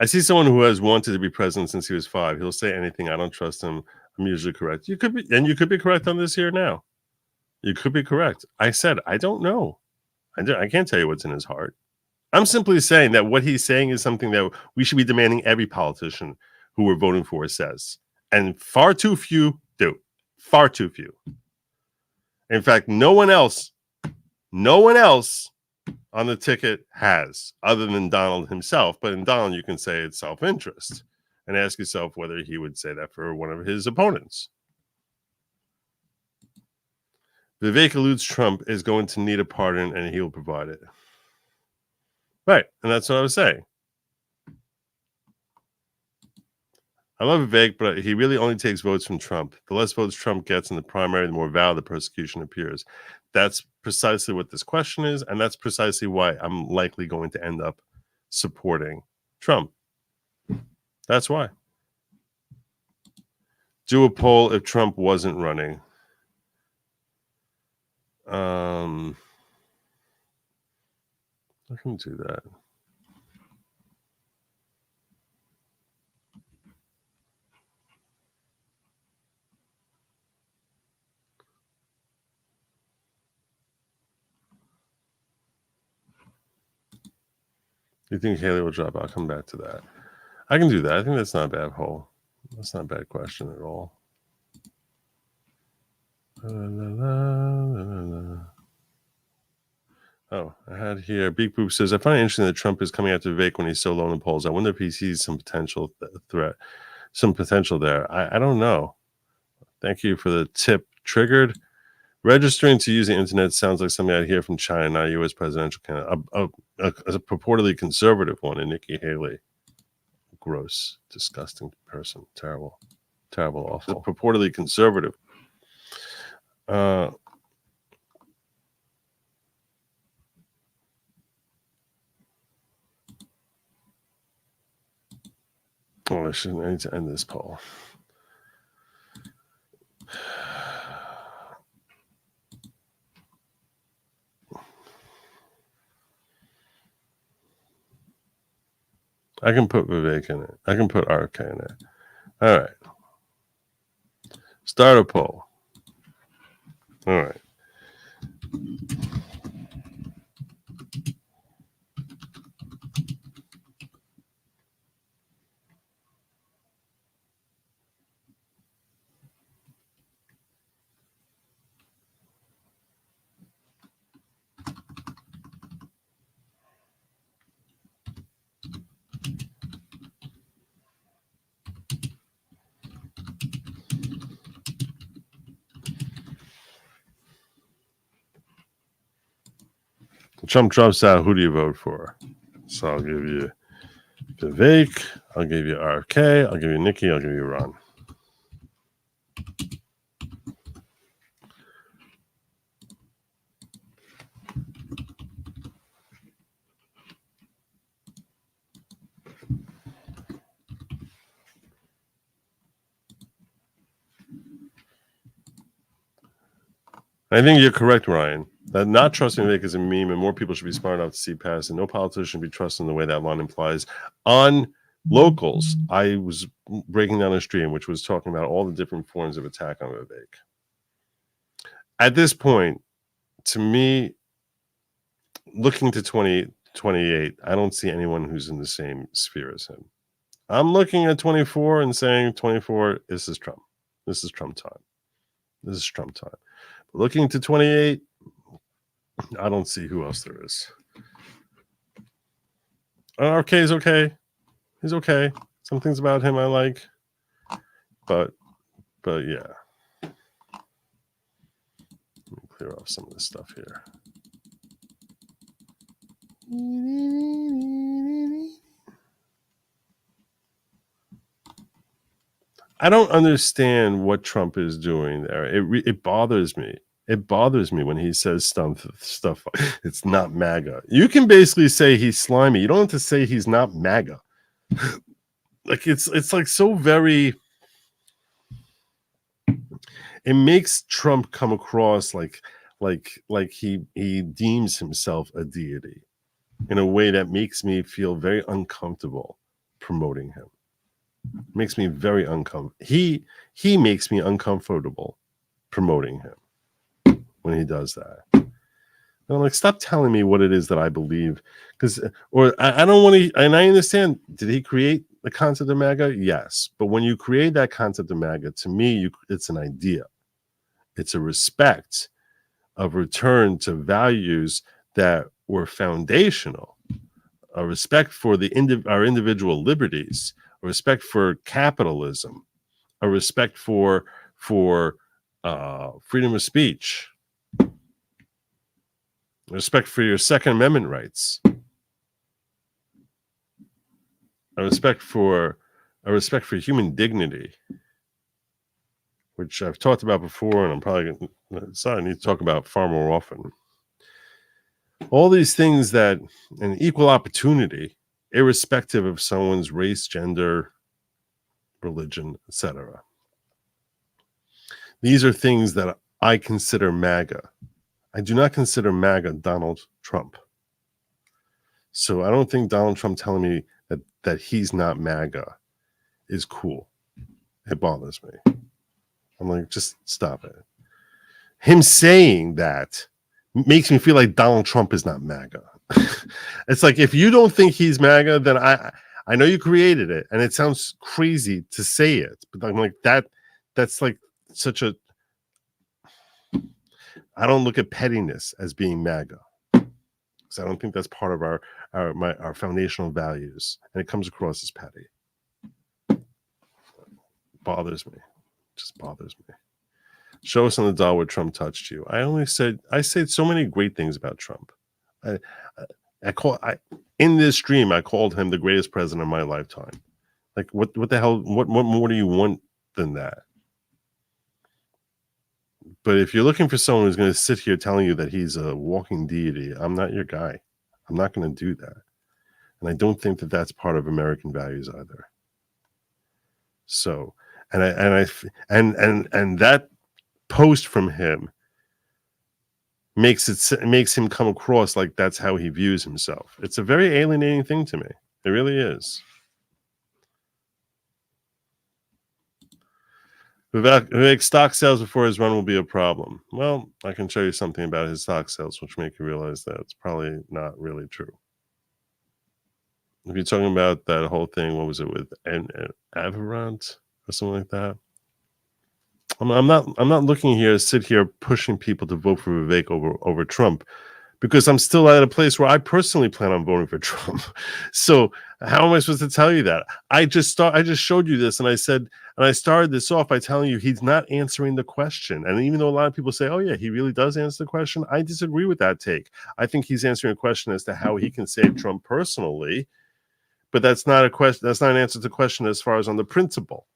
I see someone who has wanted to be president since he was 5. He'll say anything. I don't trust him. I'm usually correct. You could be correct on this here now. You could be correct. I said, I don't know. I can't tell you what's in his heart. I'm simply saying that what he's saying is something that we should be demanding every politician who we're voting for says. And far too few do. Far too few. In fact, no one else on the ticket has, other than Donald himself. But in Donald, you can say it's self-interest and ask yourself whether he would say that for one of his opponents. Vivek alludes Trump is going to need a pardon and he will provide it. Right. And that's what I was saying. I love Vivek, but he really only takes votes from Trump. The less votes Trump gets in the primary, the more valid the persecution appears. That's precisely what this question is, and that's precisely why I'm likely going to end up supporting Trump. That's why. Do a poll if Trump wasn't running. I can do that. You think Haley will drop? I'll come back to that. I can do that. I think that's not a bad poll. That's not a bad question at all. Oh, I had here. Big Boop says, I find it interesting that Trump is coming after Vivek when he's so low in the polls. I wonder if he sees some potential threat, some potential there. I don't know. Thank you for the tip. Triggered. Registering to use the internet sounds like something I'd hear from China, not a U.S. presidential candidate. A purportedly conservative one in Nikki Haley. Gross, disgusting person. Terrible, terrible, awful. A purportedly conservative. Oh, I need to end this poll. I can put Vivek in it. I can put RK in it. All right. Start a poll. All right. Trump drops out. Who do you vote for? So I'll give you Vivek. I'll give you RK. I'll give you Nikki. I'll give you Ron. I think you're correct, Ryan. That not trusting Vivek is a meme, and more people should be smart enough to see past it. No politician should be trusted in the way that line implies. On locals, I was breaking down a stream which was talking about all the different forms of attack on Vivek. At this point, to me, looking to 2028, I don't see anyone who's in the same sphere as him. I'm looking at 24 and saying 24, this is Trump. This is Trump time. This is Trump time. But looking to 28, I don't see who else there is. RK is okay. He's okay. Some things about him I like. But yeah. Let me clear off some of this stuff here. I don't understand what Trump is doing there. It bothers me. It bothers me when he says stuff. It's not MAGA. You can basically say he's slimy. You don't have to say he's not MAGA. Like it's like so very. It makes Trump come across like he deems himself a deity in a way that makes me feel very uncomfortable promoting him. It makes me very uncomfortable. He makes me uncomfortable promoting him when he does that. And I'm like, stop telling me what it is that I believe, I don't want to. And I understand. Did he create the concept of MAGA? Yes, but when you create that concept of MAGA, to me, it's an idea. It's a respect of return to values that were foundational, a respect for our individual liberties, a respect for capitalism, a respect for freedom of speech, respect for your Second Amendment rights, a respect for a respect for human dignity, which I've talked about before, and I'm probably going to I need to talk about far more often. All these things that an equal opportunity, irrespective of someone's race, gender, religion, etc. These are things that I consider MAGA. I do not consider MAGA Donald Trump. So I don't think Donald Trump telling me that he's not MAGA is cool. It bothers me. I'm like, just stop it. Him saying that makes me feel like Donald Trump is not MAGA. It's like, if you don't think he's MAGA, then I know you created it, and it sounds crazy to say it, but I'm like, that's like such a, I don't look at pettiness as being MAGA, because I don't think that's part of our foundational values, and it comes across as petty. Bothers me. Just bothers me. Show us on the doll where Trump touched you. I said so many great things about Trump. In this stream, I called him the greatest president of my lifetime. Like, what the hell? What more do you want than that? But if you're looking for someone who's going to sit here telling you that he's a walking deity, I'm not your guy. I'm not going to do that, and I don't think that that's part of American values either. So, and that post from him makes him come across like that's how he views himself. It's a very alienating thing to me. It really is. Vivek, stock sales before his run will be a problem. Well, I can show you something about his stock sales, which make you realize that it's probably not really true. If you're talking about that whole thing, what was it with Avirant or something like that? I'm not looking here to sit here pushing people to vote for Vivek over Trump, because I'm still at a place where I personally plan on voting for Trump. So how am I supposed to tell you that? I just showed you this, and I said, and I started this off by telling you he's not answering the question. And even though a lot of people say, oh yeah, he really does answer the question, I disagree with that take. I think he's answering a question as to how he can save Trump personally, but that's not a question. That's not an answer to the question as far as on the principle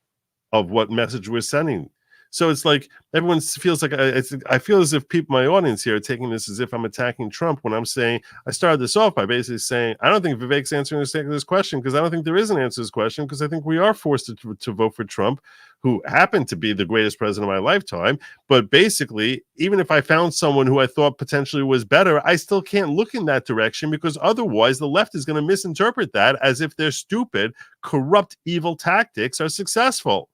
of what message we're sending. So it's like everyone feels like I feel as if people, my audience here, are taking this as if I'm attacking Trump, when I'm saying, I started this off by basically saying, I don't think Vivek's answering this question, because I don't think there is an answer to this question, because I think we are forced to vote for Trump, who happened to be the greatest president of my lifetime. But basically, even if I found someone who I thought potentially was better, I still can't look in that direction, because otherwise the left is going to misinterpret that as if their stupid, corrupt, evil tactics are successful.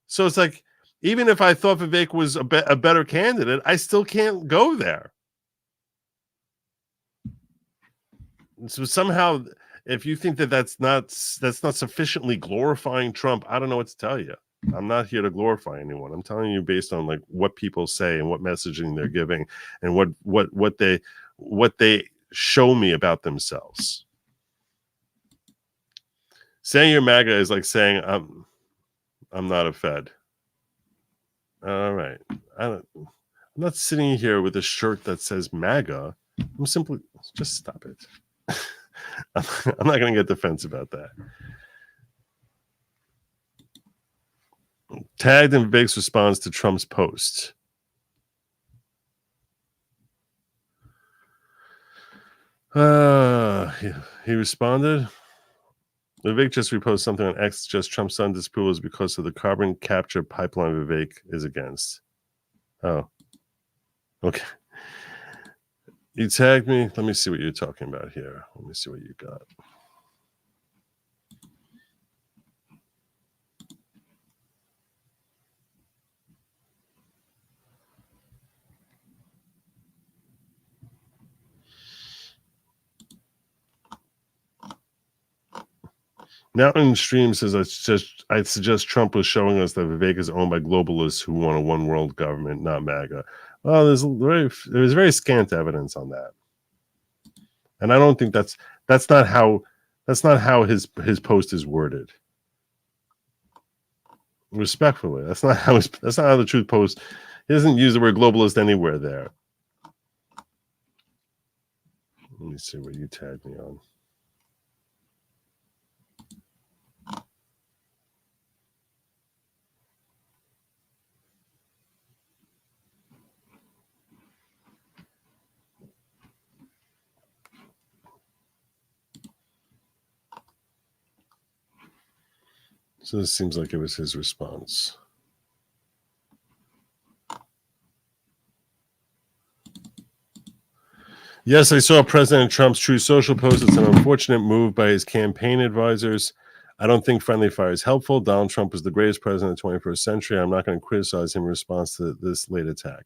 So it's like, even if I thought Vivek was a better candidate, I still can't go there. So somehow, if you think that that's not sufficiently glorifying Trump, I don't know what to tell you. I'm not here to glorify anyone. I'm telling you based on like what people say and what messaging they're giving, and what they show me about themselves. Saying you're MAGA is like saying I'm not a Fed. All right. I'm not sitting here with a shirt that says MAGA. I'm simply, just stop it. I'm not going to get defensive about that. Tagged in Vivek's response to Trump's post. He responded. Vivek just reposted something on X. Just Trump's son disapproval is because of the carbon capture pipeline Vivek is against. Oh, okay. You tagged me. Let me see what you're talking about here. Let me see what you got. Now in stream says I suggest Trump was showing us that Vivek is owned by globalists who want a one world government, not MAGA. Well, there's very scant evidence on that, and I don't think that's not how his post is worded. Respectfully, that's not how the truth post. He doesn't use the word globalist anywhere there. Let me see what you tagged me on. So this seems like it was his response. Yes, I saw President Trump's True Social post. It's an unfortunate move by his campaign advisors. I don't think friendly fire is helpful. Donald Trump was the greatest president of the 21st century. I'm not going to criticize him in response to this late attack.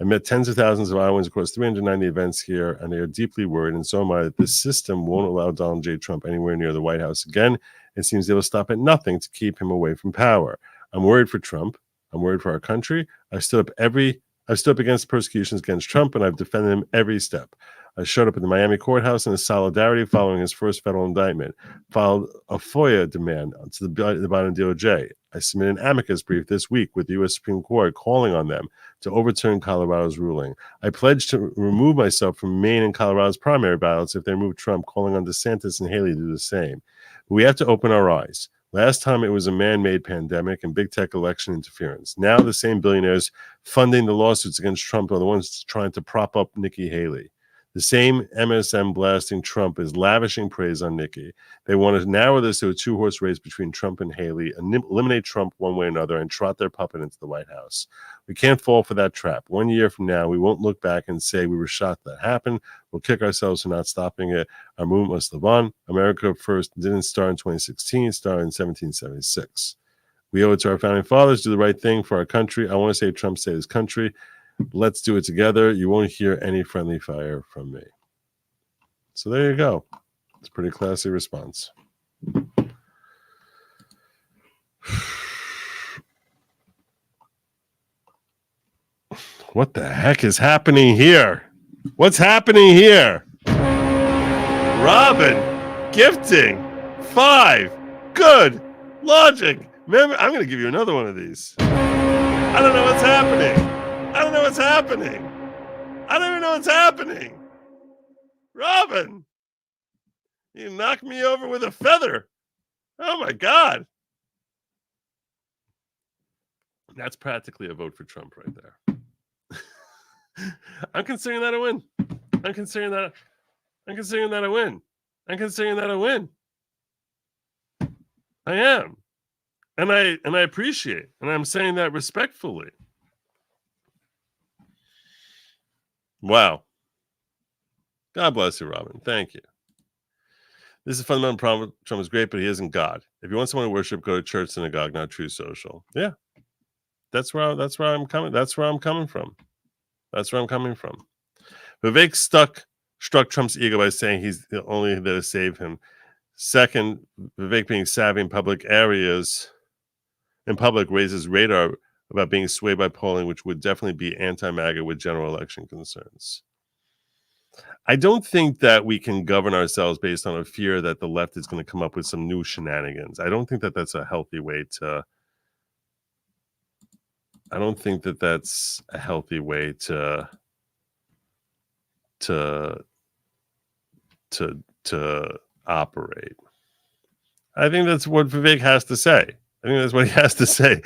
I met tens of thousands of Iowans across 390 events here, and they are deeply worried, and so am I, that this system won't allow Donald J. Trump anywhere near the White House again. It seems they will stop at nothing to keep him away from power. I'm worried for Trump. I'm worried for our country. I've stood up against persecutions against Trump, and I've defended him every step. I showed up at the Miami courthouse in solidarity following his first federal indictment, filed a FOIA demand to the Biden DOJ. I submitted an amicus brief this week with the U.S. Supreme Court calling on them to overturn Colorado's ruling. I pledged to remove myself from Maine and Colorado's primary ballots if they remove Trump, calling on DeSantis and Haley to do the same. But we have to open our eyes. Last time it was a man-made pandemic and big tech election interference. Now the same billionaires funding the lawsuits against Trump are the ones trying to prop up Nikki Haley. The same MSM blasting Trump is lavishing praise on Nikki. They want to narrow this to a two-horse race between Trump and Haley, eliminate Trump one way or another, and trot their puppet into the White House. We can't fall for that trap. 1 year from now, we won't look back and say we were shocked that happened. We'll kick ourselves for not stopping it. Our movement must live on. America First didn't start in 2016. It started in 1776. We owe it to our founding fathers to do the right thing for our country. I want to save Trump, save his country. Let's do it together. You won't hear any friendly fire from me. So there you go. It's a pretty classy response. What the heck is happening here? What's happening here? Robin, gifting, 5. Good. Lawgic. Remember, I'm going to give you another one of these. I don't know what's happening. I don't know what's happening. I don't even know what's happening. Robin, you knocked me over with a feather. Oh my God. That's practically a vote for Trump right there. I'm considering that a win. I'm considering that a win. I'm considering that a win. I am. And I appreciate, and I'm saying that respectfully. Wow. God bless you, Robin. Thank you. This is a fundamental problem. Trump is great, but he isn't God. If you want someone to worship, go to church, synagogue, not True Social. Yeah. That's where I'm coming from. Vivek struck Trump's ego by saying he's only there to save him. Second, Vivek being savvy in public raises radar about being swayed by polling, which would definitely be anti-MAGA with general election concerns. I don't think that we can govern ourselves based on a fear that the left is going to come up with some new shenanigans. I don't think that that's a healthy way to operate. I think that's what Vivek has to say. I think that's what he has to say.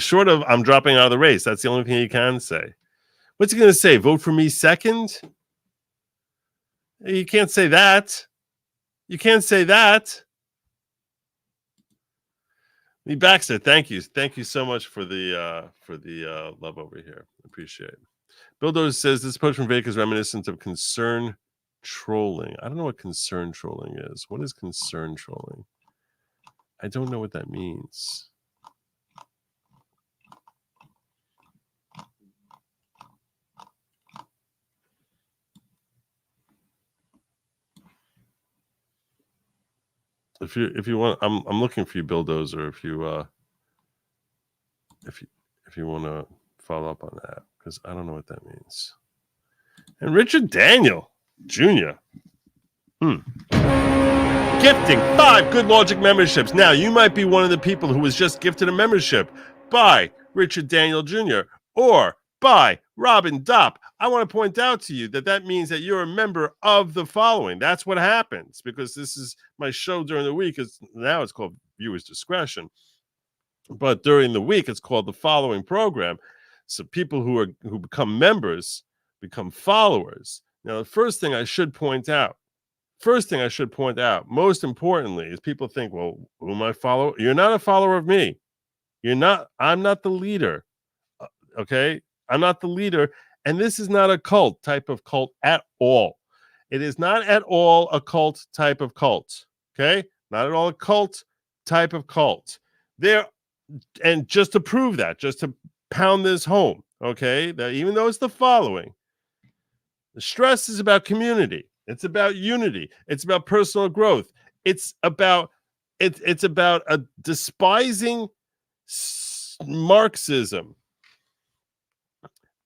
Short of I'm dropping out of the race, that's the only thing he can say. What's he going to say? Vote for me second? You can't say that. You can't say that. Lee Baxter, thank you. Thank you so much for the love over here. Appreciate it. Bill Doe says this post from Vivek is reminiscent of concern trolling. I don't know what concern trolling is. What is concern trolling? I don't know what that means. If you want, I'm looking for you, Bill Dozer. If you want to follow up on that, because I don't know what that means. And Richard Daniel Jr. Gifting 5 good Lawgic memberships. Now, you might be one of the people who was just gifted a membership by Richard Daniel Jr. or by Robin Dopp. I want to point out to you that means that you're a member of the following. That's what happens, because this is my show during the week. Now it's called Viewers Discretion. But during the week, it's called the following program. So people who become members become followers. Now, the first thing I should point out, first thing I should point out, most importantly, is people think, well, who am I following? You're not a follower of me. I'm not the leader. Okay? I'm not the leader. And this is not a cult type of cult at all. It is not at all a cult type of cult. Okay? Not at all a cult type of cult. And just to prove that, just to pound this home, okay, that even though it's the following, the stress is about community. It's about unity. It's about personal growth. It's about a despising Marxism.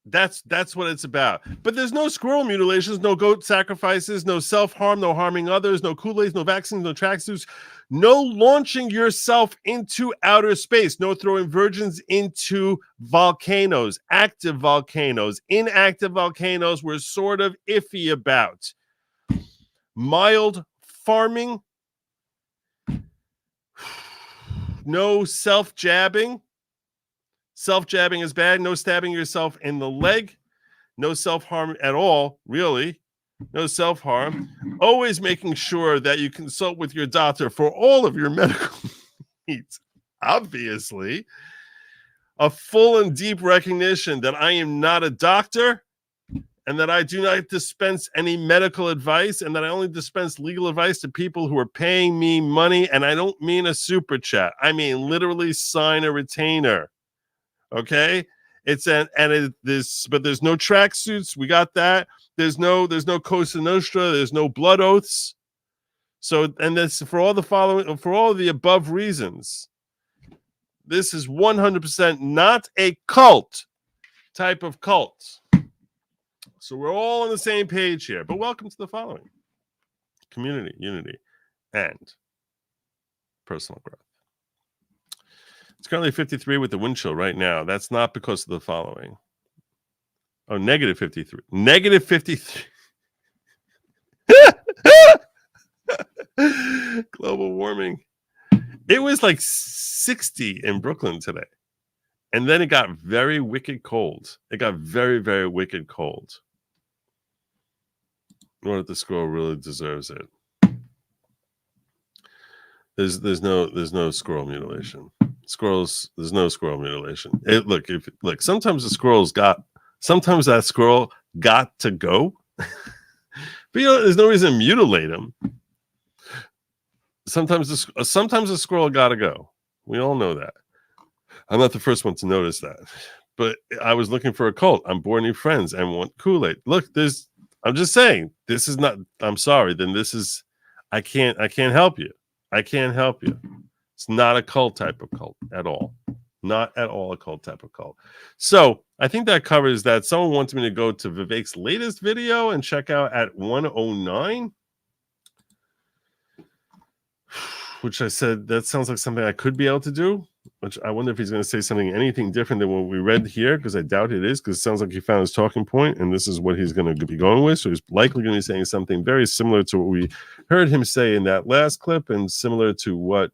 That's what it's about. But there's no squirrel mutilations, no goat sacrifices, no self-harm, no harming others, no Kool-Aids, no vaccines, no tracksuits, no launching yourself into outer space, no throwing virgins into volcanoes, active volcanoes. Inactive volcanoes we're sort of iffy about. Mild farming, no self-jabbing. Self-jabbing is bad. No stabbing yourself in the leg. No self-harm at all, really. No self-harm. Always making sure that you consult with your doctor for all of your medical needs. Obviously. A full and deep recognition that I am not a doctor and that I do not dispense any medical advice and that I only dispense legal advice to people who are paying me money. And I don't mean a super chat. I mean literally sign a retainer. Okay, but there's no tracksuits. We got that. There's no Cosa Nostra. There's no blood oaths. So, and this for all of the above reasons, this is 100% not a cult type of cult. So we're all on the same page here. But welcome to the following: community, unity, and personal growth. It's currently 53 with the wind chill right now. That's not because of the following. Oh, negative 53. Negative 53. Global warming. It was like 60 in Brooklyn today. And then it got very wicked cold. It got very, very wicked cold. Or the squirrel really deserves it. There's no squirrel mutilation. Squirrels, there's no squirrel mutilation. Sometimes that squirrel got to go. But there's no reason to mutilate him. Sometimes a squirrel gotta go. We all know that. I'm not the first one to notice that. But I was looking for a cult. I'm bored new friends and want Kool-Aid. Look, I'm just saying, this is not, I'm sorry, then this is, I can't help you. I can't help you. It's not a cult type of cult at all. Not at all a cult type of cult. So I think that covers that. Someone wants me to go to Vivek's latest video and check out at 109. Which I said, that sounds like something I could be able to do. Which I wonder if he's going to say anything different than what we read here, because I doubt it is, because it sounds like he found his talking point, and this is what he's going to be going with. So he's likely going to be saying something very similar to what we heard him say in that last clip, and similar to what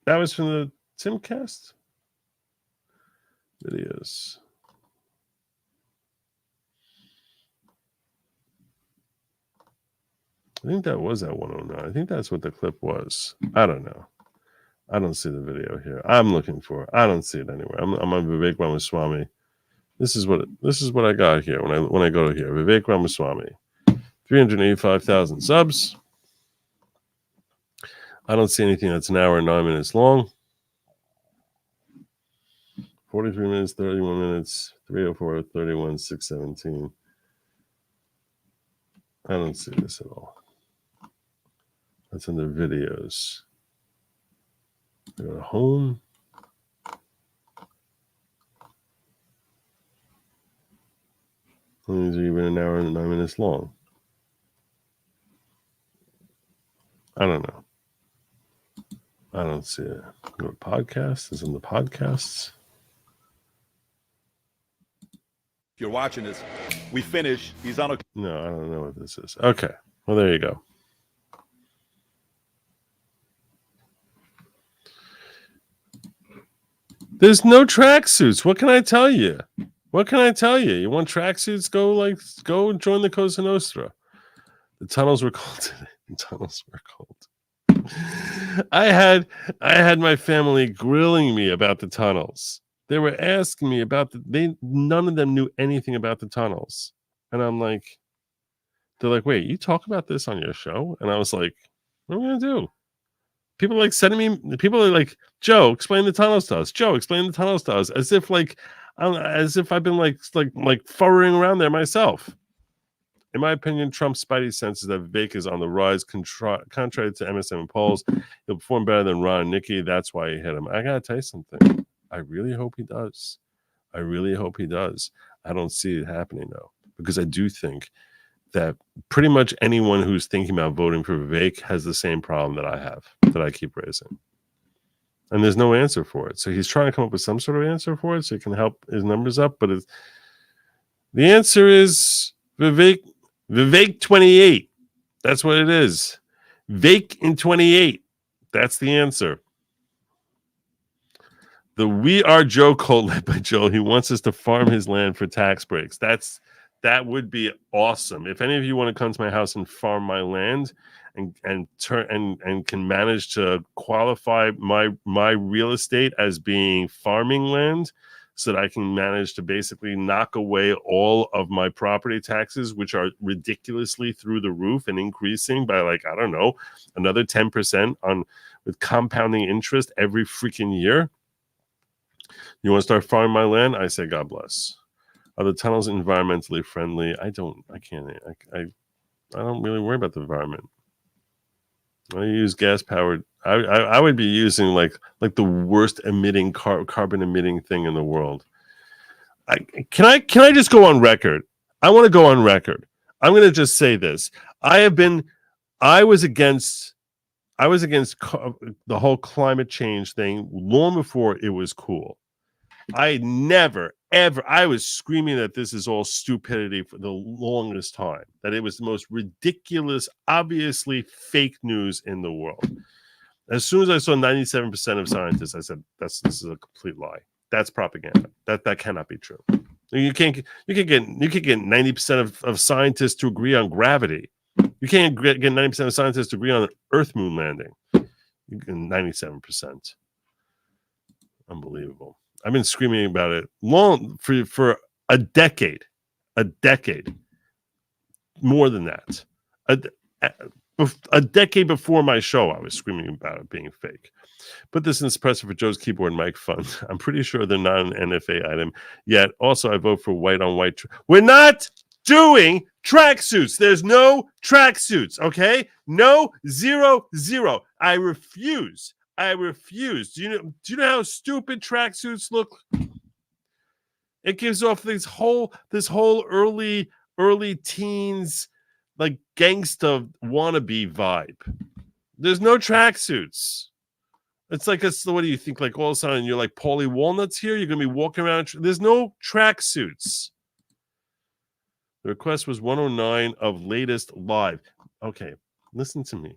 that was from the Timcast videos. I think that was at 109. I think that's what the clip was. I don't know. I don't see the video here. I'm looking for it. I don't see it anywhere. I'm on Vivek Ramaswamy. This is what I got here when I go here. Vivek Ramaswamy, 385,000 subs. I don't see anything that's an hour and 9 minutes long. 43 minutes, 31 minutes, 304, 31, 617. I don't see this at all. That's in the videos. Go to home. These are even an hour and 9 minutes long. I don't know. I don't see it. Go to podcasts. Is in the podcasts. If you're watching this, we finish. He's on a. No, I don't know what this is. Okay. Well, there you go. There's no tracksuits. What can I tell you? What can I tell you? You want tracksuits? Go and join the Cosa Nostra. The tunnels were cold today. The tunnels were cold. I had my family grilling me about the tunnels. They were asking me about none of them knew anything about the tunnels. And I'm like, they're like, wait, you talk about this on your show? And I was like, what am I gonna do? People like sending me. People are like, Joe, explain the tunnels to us. Joe, explain the tunnels to us. As if I've been like furrowing around there myself. In my opinion, Trump's spidey senses that Vivek is on the rise. Contrary to MSM polls, he'll perform better than Ron and Nikki. That's why he hit him. I gotta tell you something. I really hope he does. I really hope he does. I don't see it happening though, because I do think that pretty much anyone who's thinking about voting for Vivek has the same problem that I have, that I keep raising. And there's no answer for it. So he's trying to come up with some sort of answer for it so he can help his numbers up. But the answer is Vivek 28. That's what it is. Vivek in 28. That's the answer. The We Are Joe cult led by Joe. He wants us to farm his land for tax breaks. That would be awesome. If any of you want to come to my house and farm my land and can manage to qualify my real estate as being farming land so that I can manage to basically knock away all of my property taxes, which are ridiculously through the roof and increasing by another 10% with compounding interest every freaking year. You want to start farming my land? I say, God bless. Are the tunnels environmentally friendly? I don't really worry about the environment. I use gas powered. I would be using like the worst emitting carbon emitting thing in the world. Can I just go on record? I want to go on record. I'm going to just say this. I was against the whole climate change thing long before it was cool. I never, ever, I was screaming that this is all stupidity for the longest time, that it was the most ridiculous, obviously fake news in the world. As soon as I saw 97% of scientists, I said, this is a complete lie. That's propaganda. That cannot be true. You can get 90% of scientists to agree on gravity. You can't get 90% of scientists to agree on an Earth moon landing. You can 97%. Unbelievable. I've been screaming about it long for a decade, more than that. A decade before my show, I was screaming about it being fake. Put this in suppressor for Joe's keyboard and mic fund. I'm pretty sure they're not an NFA item yet. Also, I vote for white on white. We're not doing tracksuits. There's no tracksuits. Okay, no, 0, 0. I refuse. Do you know how stupid tracksuits look? It gives off this whole early teens like gangsta wannabe vibe. There's no tracksuits. It's like what do you think? Like all of a sudden you're like Paulie Walnuts here. You're gonna be walking around. There's no tracksuits. The request was 109 of latest live. Okay, listen to me.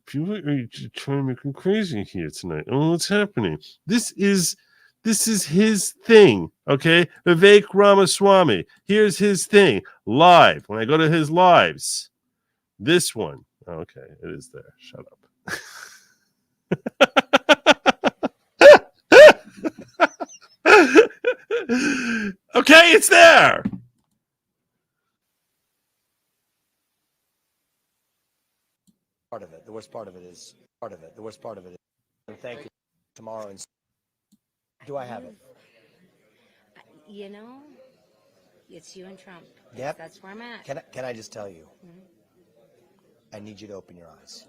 People are trying to make me crazy here tonight. Oh, what's happening? This is his thing. Okay, Vivek Ramaswamy. Here's his thing live. When I go to his lives, this one. Okay, it is there. Shut up. Okay, it's there. Part of it. The worst part of it is The worst part of it is. Thank you. Tomorrow. And do I have it? You know, it's you and Trump. Yep. That's where I'm at. Can I just tell you? Mm-hmm. I need you to open your eyes.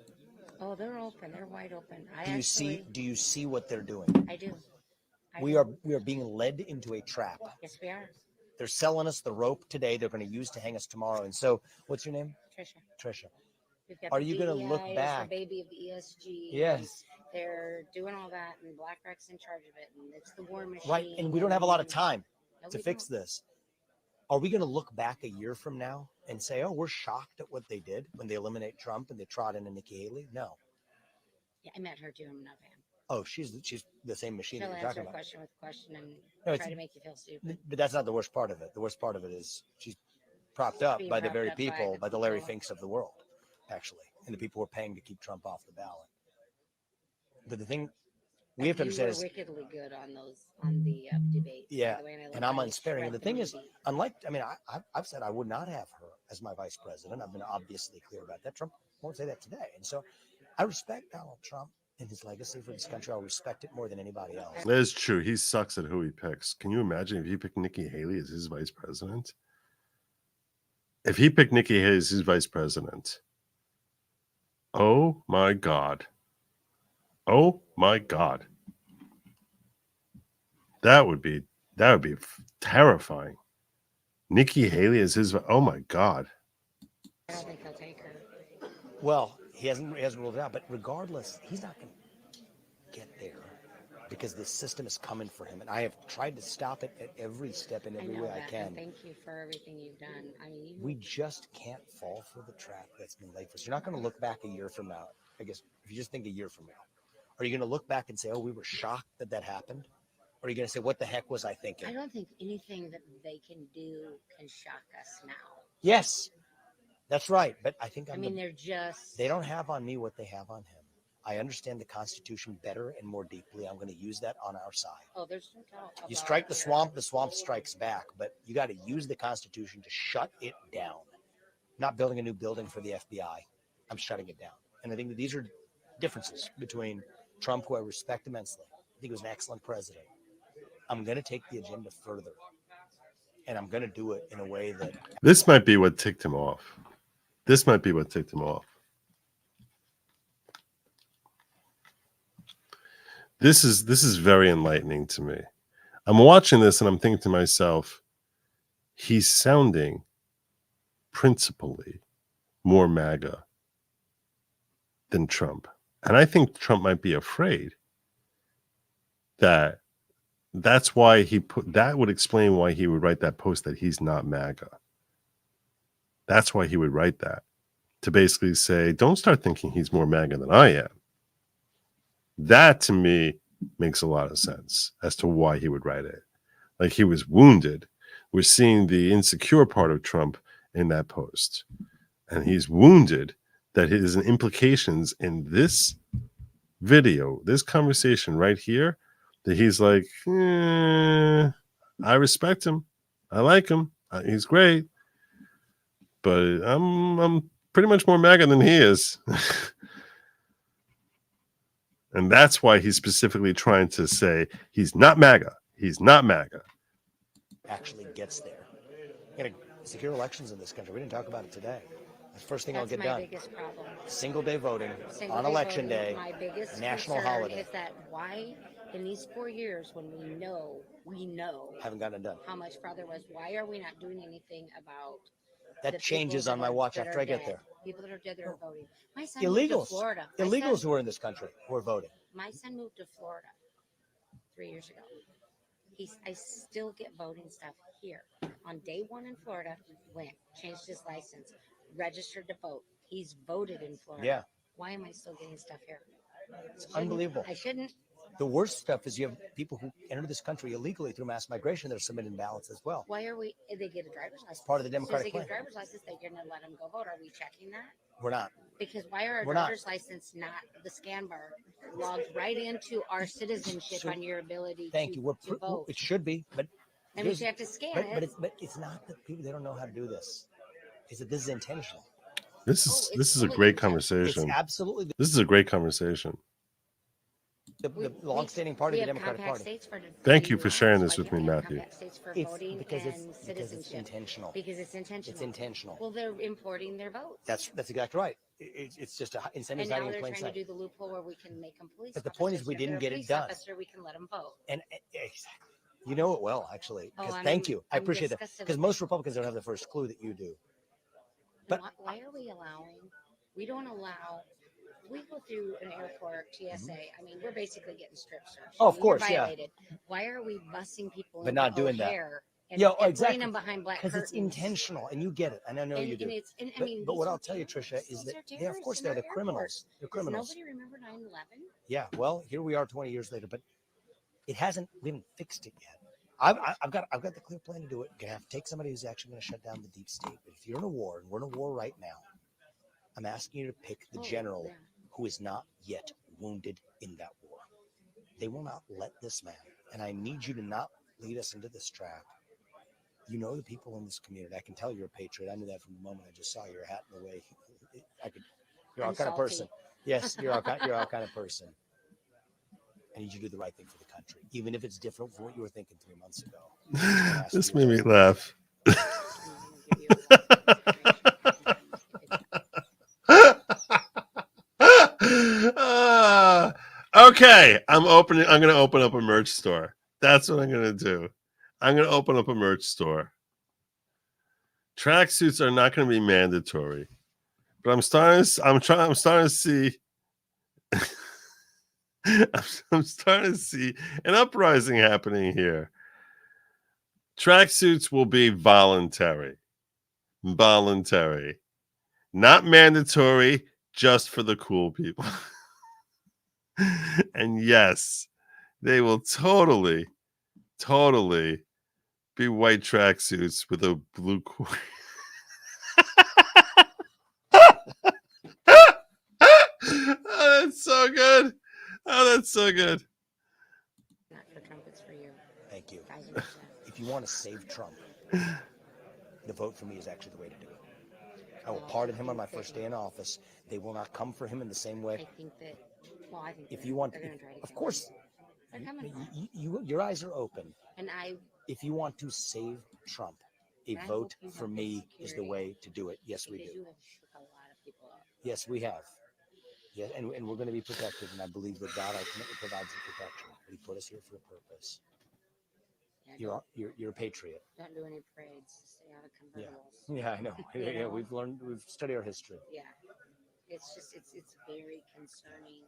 Oh, they're open. They're wide open. Do you see what they're doing? I do. We are being led into a trap. Yes, we are. They're selling us the rope today. They're going to use to hang us tomorrow. And so, what's your name? Trisha. Are you going to look back? The baby of the ESG. Yes. They're doing all that, and BlackRock's in charge of it, and it's the war machine. Right, and we don't have a lot of time to fix this. Are we going to look back a year from now and say, oh, we're shocked at what they did when they eliminate Trump and they trot in a Nikki Haley? No. Yeah, I met her too. I'm not a fan. Oh, she's the same machine She'll that you're answer talking a about. question with a question and No, it's- try to make you feel stupid. But that's not the worst part of it. The worst part of it is she's propped up Being by the propped very up by people, the by the Larry people. Finks of the world, actually, and the people who are paying to keep Trump off the ballot. But the thing we have to You understand were is, wickedly good on the debate. yeah, by the way, and I and love I'm how you unsparing. And the shred thing the is, movie. unlike, I mean, I've said I would not have her as my vice president. I've been obviously clear about that. Trump won't say that today. And so I respect Donald Trump and his legacy for this country. I'll respect it more than anybody else. That is true. He sucks at who he picks. Can you imagine if he picked Nikki Haley as his vice president? If he picked Nikki Haley as his vice president, oh my God. Oh my God. That would be terrifying. Nikki Haley is his. Oh my God. I don't think he'll take her. Well, he hasn't ruled it out, but regardless, he's not going to get there because the system is coming for him, and I have tried to stop it at every step and I every know way that. I can. And thank you for everything you've done. I mean, We just can't fall for the trap that's been laid for us. You're not going to look back a year from now. I guess if you just think a year from now, are you going to look back and say, "Oh, we were shocked that that happened," or are you going to say, "What the heck was I thinking?" I don't think anything that they can do can shock us now. Yes, that's right. But I think I mean, they don't have on me what they have on him. I understand the Constitution better and more deeply. I'm going to use that on our side. Oh, there's no doubt. You about strike the your- swamp strikes back, but you got to use the Constitution to shut it down. Not building a new building for the FBI. I'm shutting it down. And I think that these are differences between Trump, who I respect immensely. I think he was an excellent president. I'm going to take the agenda further. And I'm going to do it in a way that This might be what ticked him off. This might be what ticked him off. This is very enlightening to me. I'm watching this and I'm thinking to myself, he's sounding principally more MAGA than Trump. And I think Trump might be afraid that that's why that would explain why he would write that post that he's not MAGA. That's why he would write that, to basically say, don't start thinking he's more MAGA than I am. That to me makes a lot of sense as to why he would write it. Like he was wounded. We're seeing the insecure part of Trump in that post. And he's wounded that his implications in this video, this conversation right here, that he's like, I respect him. I like him. He's great. But I'm pretty much more MAGA than he is. And that's why he's specifically trying to say he's not MAGA. He's not MAGA. actually gets there. We're going to secure elections in this country. We didn't talk about it today. The first thing I'll That's get my done. biggest problem. Single day voting Single on day election voting, day, my biggest national concern holiday. is that why in these 4 years when we know Haven't gotten it done. how much farther was, why are we not doing anything about That the changes people on that my are- watch that after are I get dead? there. People that are dead that are voting. My son moved to Illegals. Florida. Illegals who are in this country who are voting. My son moved to Florida 3 years ago. I still get voting stuff here. On day one in Florida, went, changed his license, registered to vote. He's voted in Florida. Yeah. Why am I still getting stuff here? It's unbelievable. I shouldn't. The worst stuff is you have people who enter this country illegally through mass migration that are submitting ballots as well. Why are we? They get a driver's license. Part of the As soon as Democratic they get plan. a driver's license, they're going to let them go vote. Are we checking that? We're not. Because why are a We're not. driver's license not the scan bar logged right into our citizenship So- on your ability Thank to, you. to vote? It should be, but That here's- means you have to scan but it. it's not that people, they don't know how to do this. Is that this is intentional. This is a great conversation. It's absolutely This is a great conversation. the longstanding party we of the have Democratic compact Party. states for Thank you for DUIs. sharing this Why with can't me, we have Matthew. compact states for It's voting because and it's citizenship. intentional. Because it's intentional. It's intentional. Well, they're importing their votes. That's exactly right. It's just incentives and now hiding in they're plain trying to sight. do the loophole where we can make them police But the point is officers. we If they're didn't a get it police done. Officer, we can let them vote. And exactly, you know it well, actually. Oh, and Thank I'm- you. I I'm appreciate that. disgusted Because with most Republicans don't have the first clue that you do. But why are we allowing? We don't allow. We go through an airport TSA. I mean, we're basically getting strip searched. Oh, of You're course, yeah. violated. Why are we busing people But into not doing that. O'Hare And, Yeah, and exactly. putting them behind black Because curtains. it's intentional, and you get it, and I know you do. I mean, But these what are I'll tell you, Tricia, is these that are yeah, of course terrorists in they're our the criminals. airport. They're Does criminals. nobody remember 9/11? Yeah. Well, here we are 20 years later, but it hasn't been fixed it yet. I've got the clear plan to do it. You're gonna have to take somebody who's actually going to shut down the deep state. But if you're in a war, and we're in a war right now, I'm asking you to pick the general who is not yet wounded in that war. They will not let this man, and I need you to not lead us into this trap. You know the people in this community. I can tell you're a patriot. I knew that from the moment I just saw your hat and the way I could. You're our kind of person. Yes, you're our kind of person. I need you to do the right thing for the country, even if it's different from what you were thinking 3 months ago. This made me laugh. Okay, I'm going to open up a merch store. That's what I'm going to do. I'm going to open up a merch store. Tracksuits are not going to be mandatory, but I'm starting to see. I'm starting to see an uprising happening here. Tracksuits will be voluntary, not mandatory, just for the cool people. And yes, they will totally be white tracksuits with a blue cord. Oh, that's so good. Oh, that's so good. Not for Trump, it's for you. Thank you. 1000%. If you want to save Trump, the vote for me is actually the way to do it. I will pardon him on my first day in office. They will not come for him in the same way. I think that. Well, I think If you want, they're going to try to. of course, they're coming. your eyes are open. And if you want to save Trump, a vote for me is the way to do it. Yes, we do. You have shook a lot of people up. Yes, we have. Yeah, and we're going to be protected, and I believe that God ultimately provides the protection. But He put us here for a purpose. Yeah, You're a patriot. Don't do any parades. Stay out of convertibles. Yeah, I know. Yeah, we've studied our history. Yeah, it's just it's very concerning.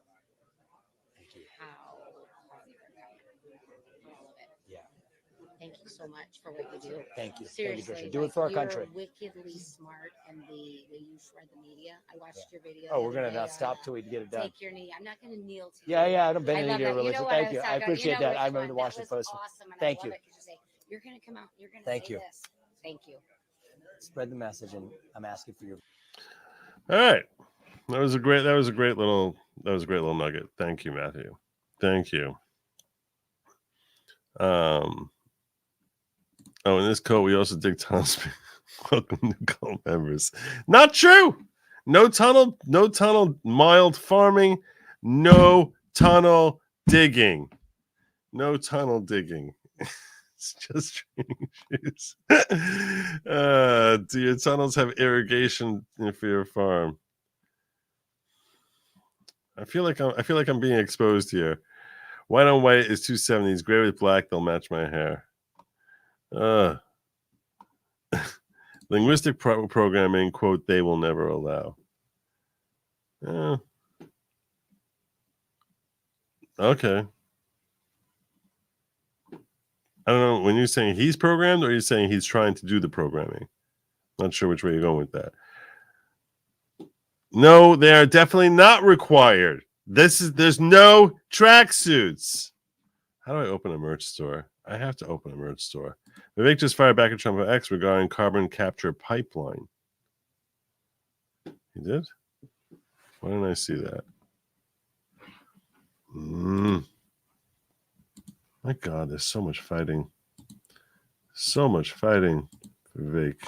Thank you. How all of it. Yeah. Thank you so much for what you do. Thank you. Seriously, Thank you, do it for our country. You're wickedly smart, and the way you shred the media. I watched your video. Oh, we're gonna not stop till we get it done. Take your knee. I'm not gonna kneel to Yeah, you. I don't bend any to your that. religion. Thank you. I appreciate that. I remember the Washington Post. Awesome, and Thank I you. love it 'cause you say, you're gonna come out. You're gonna Thank say you. this. Thank you. Spread the message, and I'm asking for your. All right, that was a great little nugget. Thank you, Matthew. Thank you. Oh, in this code, we also dig tunnels. Welcome new cult members. Not true. No tunnel, mild farming, no tunnel digging. No tunnel digging. It's just training shoes. Do your tunnels have irrigation for your farm? I feel like I'm being exposed here. White on white is 270s. Gray with black, they'll match my hair. Linguistic programming, quote, they will never allow. Okay. I don't know. When you're saying he's programmed or you're saying he's trying to do the programming. Not sure which way you're going with that. No, they are definitely not required. There's no tracksuits. How do I open a merch store? I have to open a merch store. Vivek just fired back at Trump on X regarding carbon capture pipeline. He did? Why didn't I see that? My God, there's so much fighting. So much fighting, Vivek.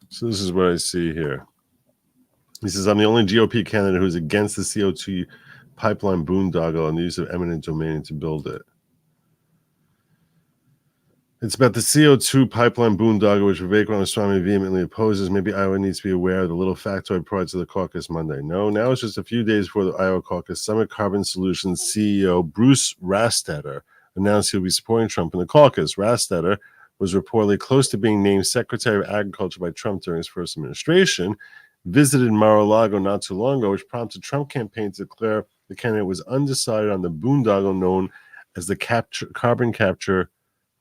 So this is what I see here. He says, I'm the only GOP candidate who is against the CO2 pipeline boondoggle and the use of eminent domain to build it. It's about the CO2 pipeline boondoggle, which Vivek Ramaswamy vehemently opposes. Maybe Iowa needs to be aware of the little factoid provided to the caucus Monday. No, now it's just a few days before the Iowa caucus. Summit Carbon Solutions CEO Bruce Rastetter announced he'll be supporting Trump in the caucus. Rastetter was reportedly close to being named Secretary of Agriculture by Trump during his first administration, visited Mar-a-Lago not too long ago, which prompted Trump campaign to declare the candidate was undecided on the boondoggle known as the carbon capture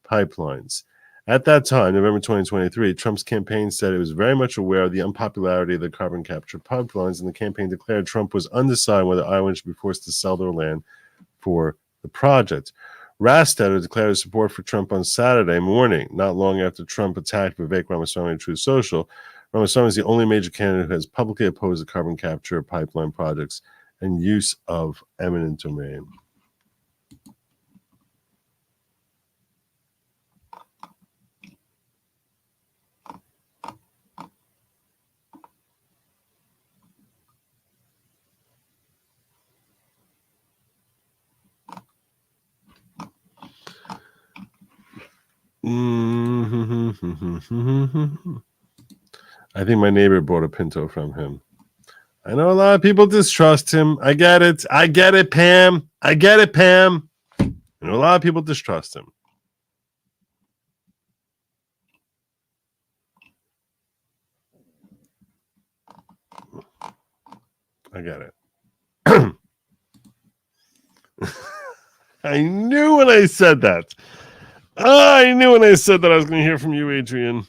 pipelines. At that time, November 2023, Trump's campaign said it was very much aware of the unpopularity of the carbon capture pipelines, and the campaign declared Trump was undecided whether Iowans should be forced to sell their land for the project. Rastetter declared his support for Trump on Saturday morning, not long after Trump attacked Vivek Ramaswamy on Truth Social. Ramaswamy is the only major candidate who has publicly opposed the carbon capture pipeline projects and use of eminent domain. I think my neighbor bought a Pinto from him. I know a lot of people distrust him. I get it. I get it, Pam. I get it, Pam. I know a lot of people distrust him. I get it. I knew when I said that. I knew when I said that I was going to hear from you, Adrian.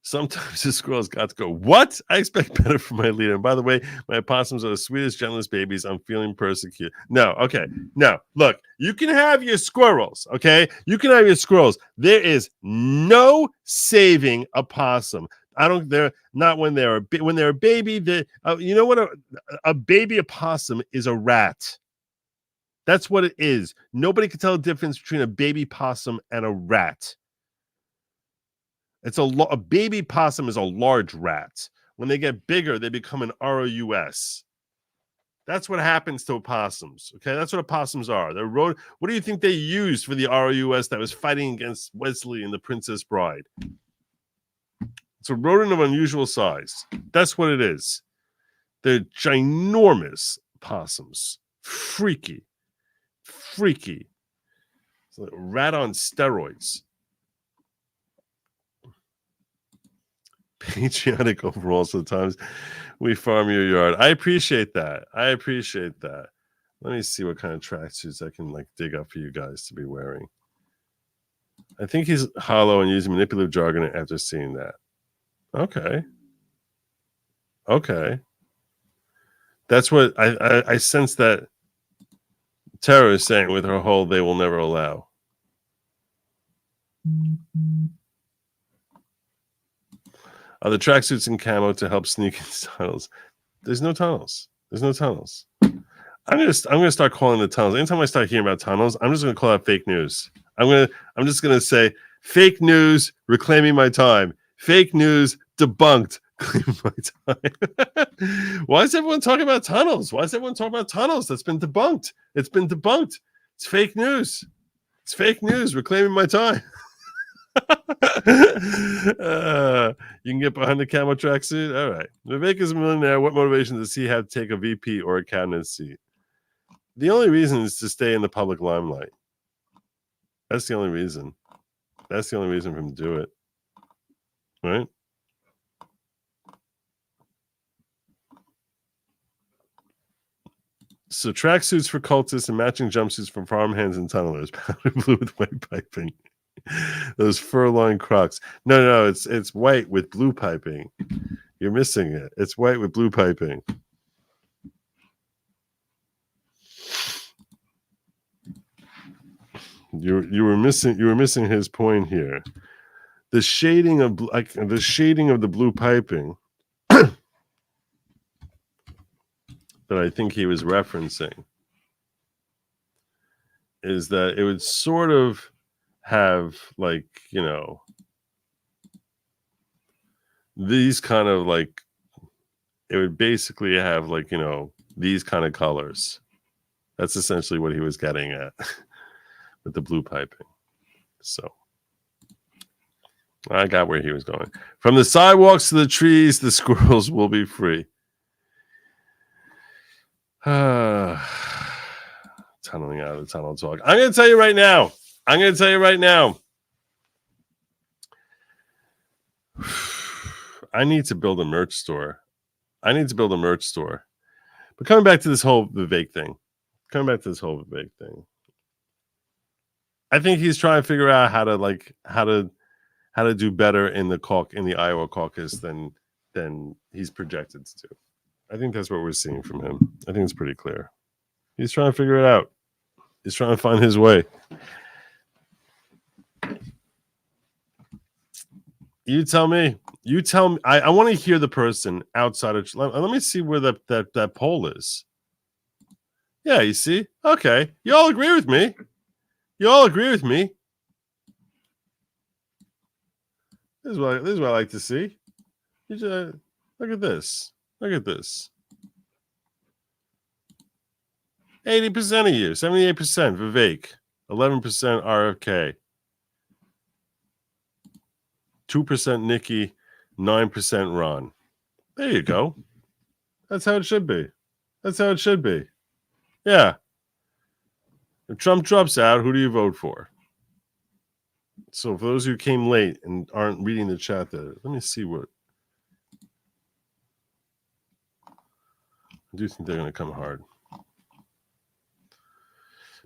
Sometimes the squirrels got to go, what? I expect better from my leader. And by the way, my opossums are the sweetest, gentlest babies. I'm feeling persecuted. No, okay. No, look, you can have your squirrels, okay? You can have your squirrels. There is no saving a possum. They're not when they're a baby. You know what? A baby opossum is a rat. That's what it is. Nobody can tell the difference between a baby possum and a rat. A baby possum is a large rat. When they get bigger, they become an ROUS. That's what happens to opossums. Okay, that's what opossums are. What do you think they used for the ROUS that was fighting against Wesley and the Princess Bride? It's a rodent of unusual size. That's what it is. They're ginormous possums. Freaky. It's like a rat on steroids. Patriotic overall. Sometimes we farm your yard. I appreciate that. Let me see what kind of tracksuits I can dig up for you guys to be wearing. I think he's hollow and using manipulative jargon after seeing that. Okay. That's what I sense that Tara is saying with her whole "they will never allow." Are the tracksuits in camo to help sneak in tunnels? There's no tunnels. I'm gonna start calling the tunnels. Anytime I start hearing about tunnels, I'm just gonna call out fake news. I'm just gonna say fake news reclaiming my time. Fake news debunked. Claiming my time. Why is everyone talking about tunnels? That's been debunked. It's been debunked. It's fake news. Reclaiming my time. You can get behind the camo tracksuit. All right. Vivek is a millionaire. What motivation does he have to take a VP or a cabinet seat? The only reason is to stay in the public limelight. That's the only reason. For him to do it. Right? So tracksuits for cultists and matching jumpsuits for farmhands and tunnelers. Powder blue with white piping. Those fur-lined Crocs. No, it's white with blue piping. You're missing it. It's white with blue piping. You were missing his point here. The shading of the blue piping that I think he was referencing is that it would sort of have these kind of it would basically have these kind of colors. That's essentially what he was getting at with the blue piping. So I got where he was going. From the sidewalks to the trees, the squirrels will be free. Tunneling out of the tunnel talk. I'm going to tell you right now. I need to build a merch store. But coming back to this whole Vivek thing. I think he's trying to figure out how to do better in the Iowa caucus than he's projected to. I think that's what we're seeing from him. I think it's pretty clear. He's trying to figure it out. He's trying to find his way. You tell me. I want to hear the person outside of. Let me see where that poll is. Yeah, you see? Okay. You all agree with me. This is what I like to see. You just, look at this. 80% of you, 78% Vivek, 11% RFK, 2% Nikki, 9% Ron. There you go. That's how it should be. Yeah. If Trump drops out, who do you vote for? So for those who came late and aren't reading the chat there, let me see what. I do think they're going to come hard.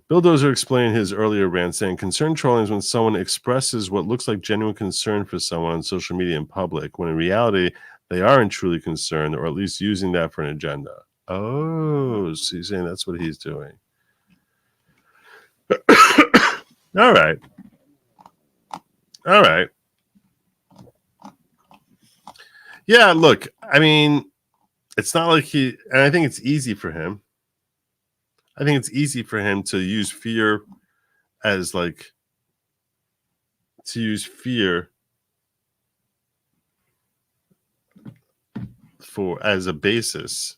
Bulldozer explained his earlier rant, saying concern trolling is when someone expresses what looks like genuine concern for someone on social media in public, when in reality they aren't truly concerned, or at least using that for an agenda. Oh, so he's saying that's what he's doing. All right. Yeah, look, I mean, it's not like and I think it's easy for him. To use fear as as a basis.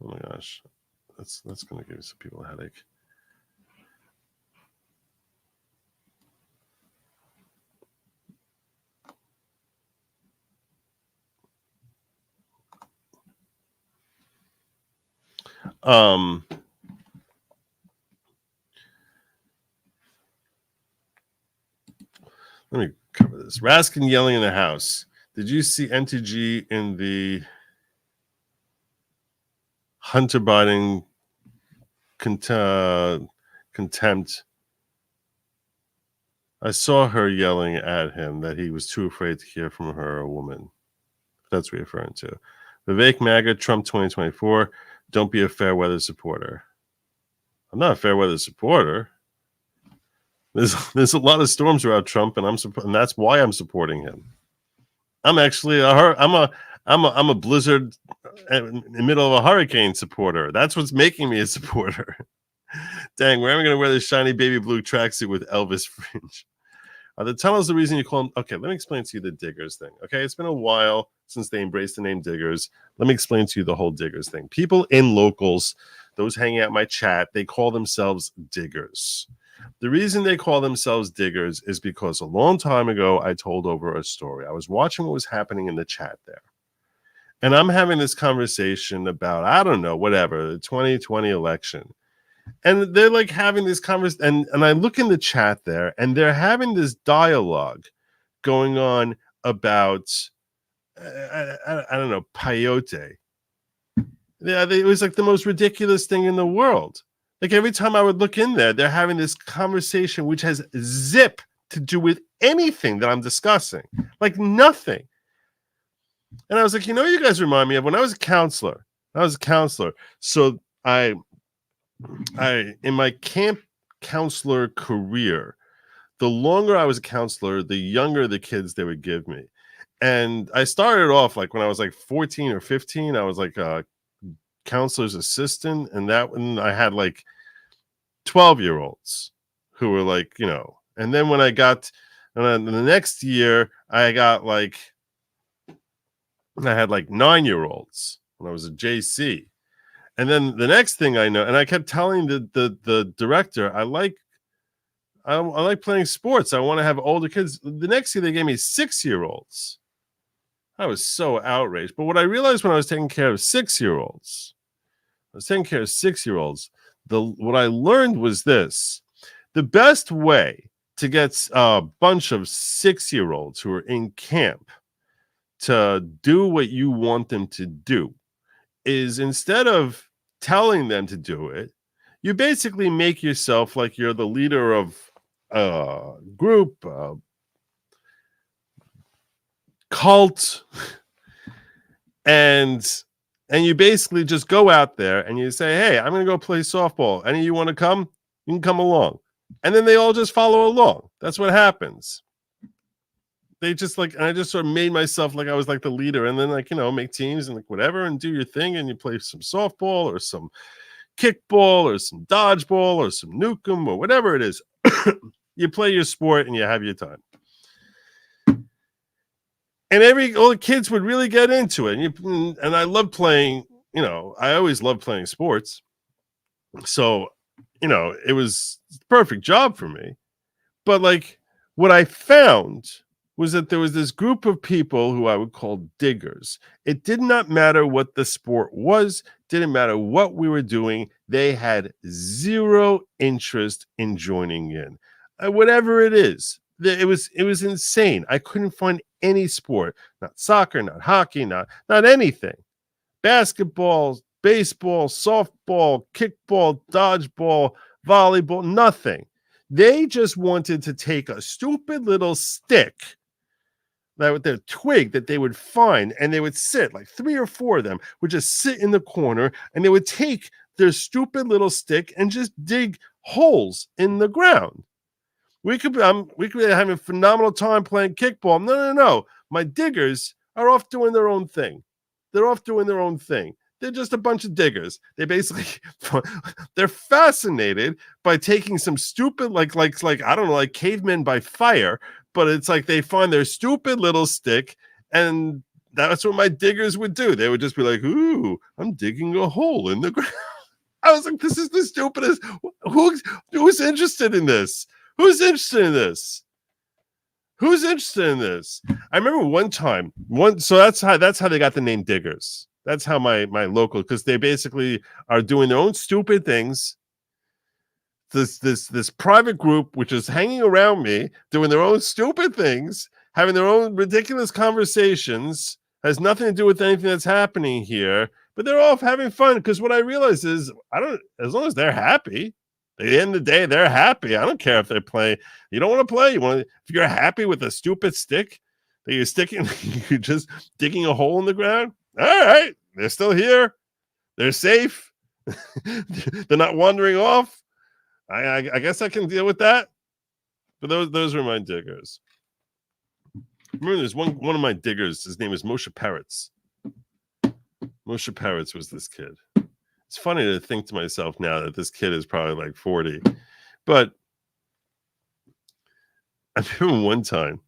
Oh my gosh, that's going to give some people a headache. Let me cover this. Raskin yelling in the house. Did you see NTG in the Hunter Biden contempt? I saw her yelling at him that he was too afraid to hear from her, a woman. That's what you're referring to. Vivek, MAGA, Trump 2024. Don't be a fair weather supporter. I'm not a fair weather supporter. There's a lot of storms around Trump, and that's why I'm supporting him. I'm actually I'm a blizzard in the middle of a hurricane supporter. That's what's making me a supporter. Dang, where am I going to wear this shiny baby blue tracksuit with Elvis fringe? Are the tunnels the reason you call them? Okay, let me explain to you the diggers thing. Okay, it's been a while since they embraced the name diggers. Let me explain to you the whole diggers thing. People in locals, those hanging out in my chat, they call themselves diggers. The reason they call themselves diggers is because a long time ago, I told over a story. I was watching what was happening in the chat there. And I'm having this conversation about, I don't know, whatever, the 2020 election. And they're like having this conversation. And I look in the chat there, and they're having this dialogue going on about, I don't know, peyote. Yeah, it was like the most ridiculous thing in the world. Like every time I would look in there, they're having this conversation which has zip to do with anything that I'm discussing. Like nothing. And I was like, you know what you guys remind me of? When I was a counselor. So I in my camp counselor career, the longer I was a counselor, the younger the kids they would give me. And I started off like when I was like 14 or 15, I was like a counselor's assistant, and that when I had like 12-year-olds who were like, you know, and then when I got, and then the next year I had like 9-year-olds when I was a JC. And then the next thing I know, and I kept telling the director, I like I like playing sports. I want to have older kids. The next year they gave me 6-year-olds. I was so outraged. But what I realized when I was taking care of 6-year-olds, what I learned was this: the best way to get a bunch of 6-year-olds who are in camp to do what you want them to do is, instead of telling them to do it, you basically make yourself like you're the leader of a group, cult, and you basically just go out there and you say, hey, I'm going to go play softball. Any of you want to come? You can come along. And then they all just follow along. That's what happens. They just and I just sort of made myself like I was like the leader, and then make teams and like whatever and do your thing, and you play some softball or some kickball or some dodgeball or some nukem or whatever it is. You play your sport and you have your time. And all the kids would really get into it. And I love playing, I always loved playing sports. So, it was the perfect job for me. But what I found was that there was this group of people who I would call diggers. It did not matter what the sport was, didn't matter what we were doing. They had zero interest in joining in. Whatever it is, it was insane. I couldn't find any sport, not soccer, not hockey, not anything. Basketball, baseball, softball, kickball, dodgeball, volleyball, nothing. They just wanted to take a stupid little stick, that their twig that they would find, and they would sit, like 3 or 4 of them would just sit in the corner, and they would take their stupid little stick and just dig holes in the ground. We could be having a phenomenal time playing kickball. No. My diggers are off doing their own thing. They're just a bunch of diggers. They basically, they're fascinated by taking some stupid, like I don't know, like cavemen by fire. But it's like they find their stupid little stick, and that's what my diggers would do. They would just be like, ooh, I'm digging a hole in the ground. I was like, this is the stupidest. Who's interested in this? Who's interested in this? I remember one time, so that's how they got the name Diggers. That's how my local, because they basically are doing their own stupid things. This private group, which is hanging around me, doing their own stupid things, having their own ridiculous conversations, has nothing to do with anything that's happening here. But they're all having fun, because what I realize is, as long as they're happy. At the end of the day, they're happy. I don't care if they play. You don't want to play. If you're happy with a stupid stick that you're just digging a hole in the ground. All right, they're still here. They're safe. They're not wandering off. I guess I can deal with that. But those were my diggers. Remember, there's one of my diggers. His name is Moshe Peretz. Moshe Peretz was this kid. It's funny to think to myself now that this kid is probably like 40. But I remember one time,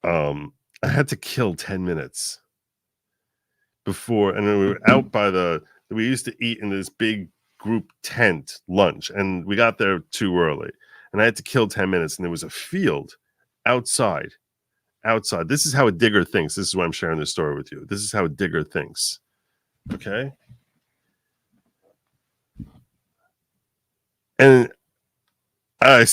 I had to kill 10 minutes before, and then we were out we used to eat in this big group tent lunch, and we got there too early, and I had to kill 10 minutes, and there was a field outside. This is how a digger thinks. This is why I'm sharing this story with you. This is how a digger thinks. Okay. And I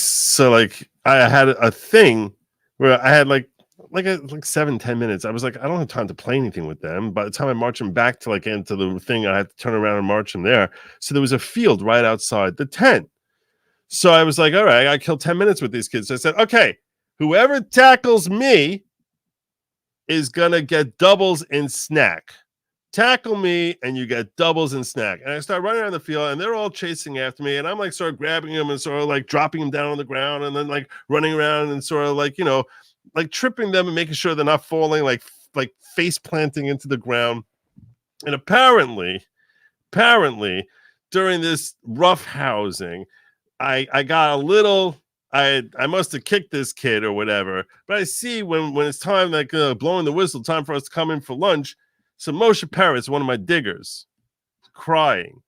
had a thing where I had like 7-10 minutes. I was like, I don't have time to play anything with them. By the time I march them back to into the thing, I had to turn around and march them there. So there was a field right outside the tent. So I was like, all right, I got to kill 10 minutes with these kids. So I said, okay, whoever tackles me is going to get doubles in snack. Tackle me and you get doubles in snack. And I start running around the field, and they're all chasing after me, and I'm like sort of grabbing them and sort of like dropping them down on the ground, and then like running around and sort of like tripping them and making sure they're not falling, like face planting into the ground. And apparently during this rough housing, I got a little, I must have kicked this kid or whatever. But I see when it's time, like blowing the whistle, time for us to come in for lunch. So Moshe Peretz, one of my diggers, crying.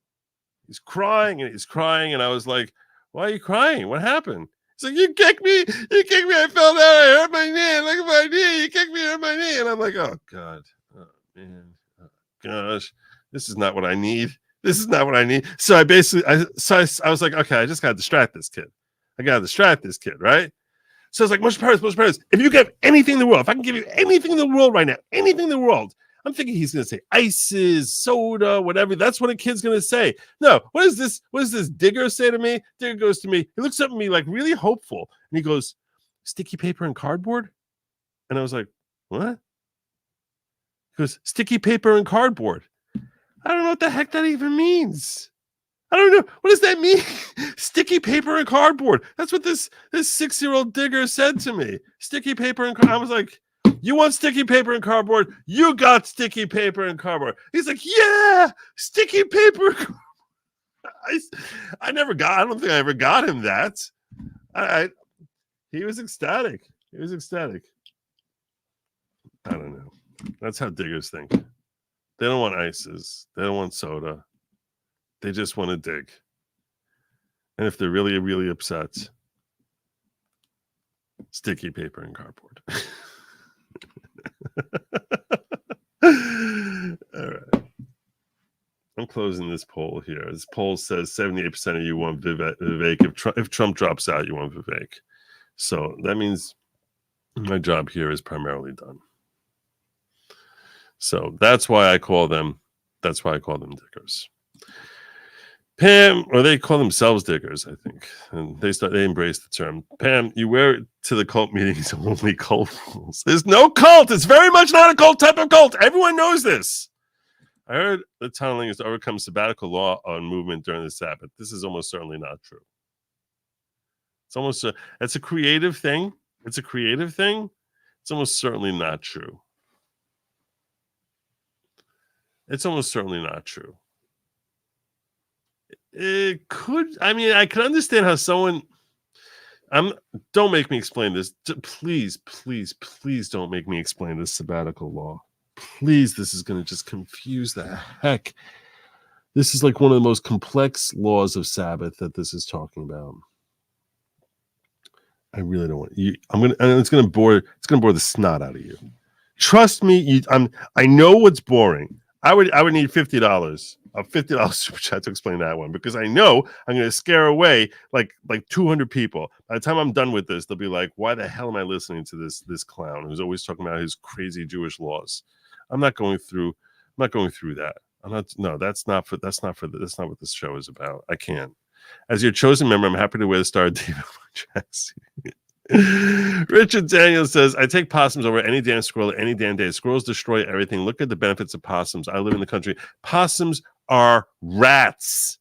He's crying. And I was like, Why are you crying? What happened? He's like, you kicked me. I fell down. I hurt my knee. Look at my knee. You kicked me, I hurt my knee. And I'm like, oh, God. Oh, man. Oh, gosh. This is not what I need. So I basically, I was like, okay, I just got to distract this kid. Right? So I was like, Moshe Peretz, if you get anything in the world, if I can give you anything in the world right now, anything in the world, I'm thinking he's going to say ices, soda, whatever. That's what a kid's going to say. No, what is this? What does this Digger say to me? Digger goes to me. He looks up at me like really hopeful. And he goes, sticky paper and cardboard? And I was like, what? He goes, sticky paper and cardboard. I don't know what the heck that even means. I don't know. What does that mean? Sticky paper and cardboard. That's what this 6-year-old Digger said to me. Sticky paper and cardboard. I was like, you want sticky paper and cardboard? You got sticky paper and cardboard. He's like, yeah, sticky paper. I don't think I ever got him that. He was ecstatic. I don't know. That's how Diggers think. They don't want ices. They don't want soda. They just want to dig. And if they're really, really upset, sticky paper and cardboard. All right. I'm closing this poll here. This poll says 78% of you want Vivek. If Trump drops out, you want Vivek. So that means my job here is primarily done. So that's why I call them diggers. Pam, or they call themselves diggers, I think. And they embrace the term. Pam, you wear it to the cult meetings only cult rules. There's no cult. It's very much not a cult type of cult. Everyone knows this. I heard the tunneling is to overcome sabbatical law on movement during the Sabbath. This is almost certainly not true. It's a creative thing. It's almost certainly not true. It could. I mean, I can understand how someone. Don't make me explain this. Please don't make me explain this sabbatical law. Please, this is going to just confuse the heck. This is like one of the most complex laws of Sabbath that this is talking about. I really don't want you. It's going to bore the snot out of you. Trust me. I know what's boring. I would need $50. A $50 super chat to explain that one, because I know I'm going to scare away like 200 people. By the time I'm done with this, they'll be like, "Why the hell am I listening to this clown who's always talking about his crazy Jewish laws?" I'm not going through that. That's not what this show is about. I can't. As your chosen member, I'm happy to wear the Star of David tracksuit. Richard Daniel says, I take possums over any damn squirrel any damn day. Squirrels destroy everything. Look at the benefits of possums. I live in the country. Possums are rats.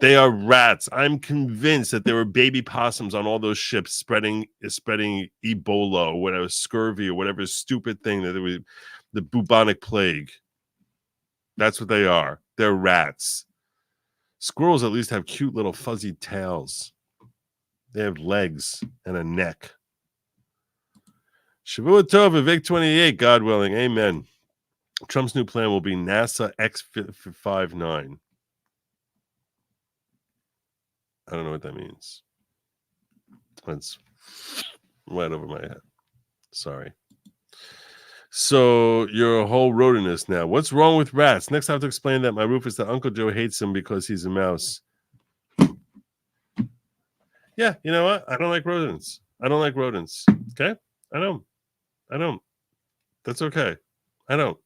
They are rats. I'm convinced that there were baby possums on all those ships spreading Ebola or whatever, scurvy or whatever stupid thing that it was, the bubonic plague. That's what they are. They're rats. Squirrels at least have cute little fuzzy tails. They have legs and a neck. Shavua Tov, Vivek 28, God willing. Amen. Trump's new plan will be NASA X-59. I don't know what that means. That's right over my head. Sorry. So you're a whole rodentist now. What's wrong with rats? Next, I have to explain that my roof is that Uncle Joe hates him because he's a mouse. Yeah, you know what? I don't like rodents. Okay? I don't. That's okay. I don't.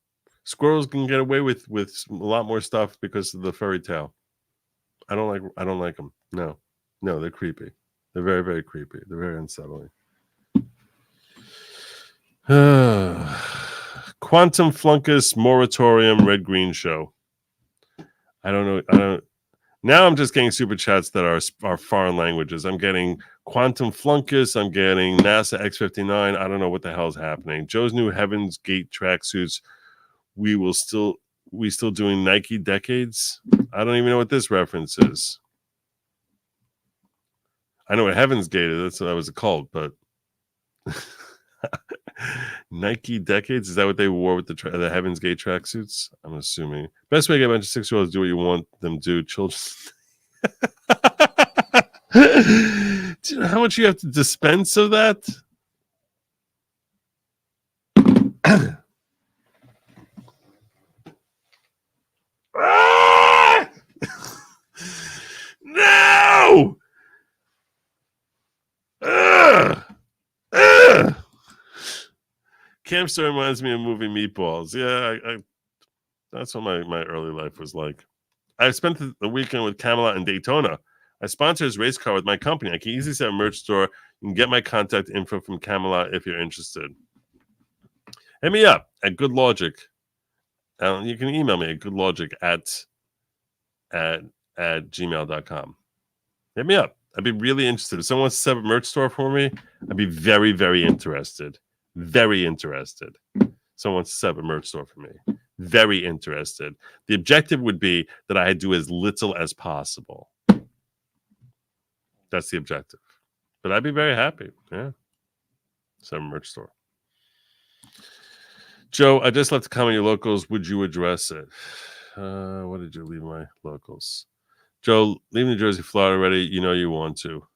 Squirrels can get away with a lot more stuff because of the furry tail. I don't like them. No, they're creepy. They're very, very creepy. They're very unsettling. Quantum Flunkus Moratorium Red Green Show. I don't know. Now I'm just getting super chats that are foreign languages. I'm getting Quantum Flunkus. I'm getting NASA X-59. I don't know what the hell is happening. Joe's new Heaven's Gate tracksuits. We still doing Nike decades. I don't even know what this reference is. I know what Heaven's Gate is. That was a cult, but Nike decades, is that what they wore with the Heaven's Gate tracksuits? I'm assuming. Best way to get a bunch of 6-year-olds to do what you want them to do. Children. Do you know how much you have to dispense of that? Ah! No! Camp Story reminds me of movie Meatballs. Yeah, that's what my early life was like. I spent the weekend with Camelot and Daytona. I sponsor his race car with my company. I can easily set a merch store. You can get my contact info from Camelot if you're interested. Hit me up at Good Lawgic. You can email me at goodlogic at gmail.com. Hit me up. I'd be really interested. If someone wants to set up a merch store for me, I'd be very, very interested. Very interested. Someone wants to set up a merch store for me. Very interested. The objective would be that I do as little as possible. That's the objective. But I'd be very happy. Yeah. Set a merch store. Joe, I just left a comment on your locals. Would you address it? What did you leave my locals? Joe, leave New Jersey, Florida already. You know you want to.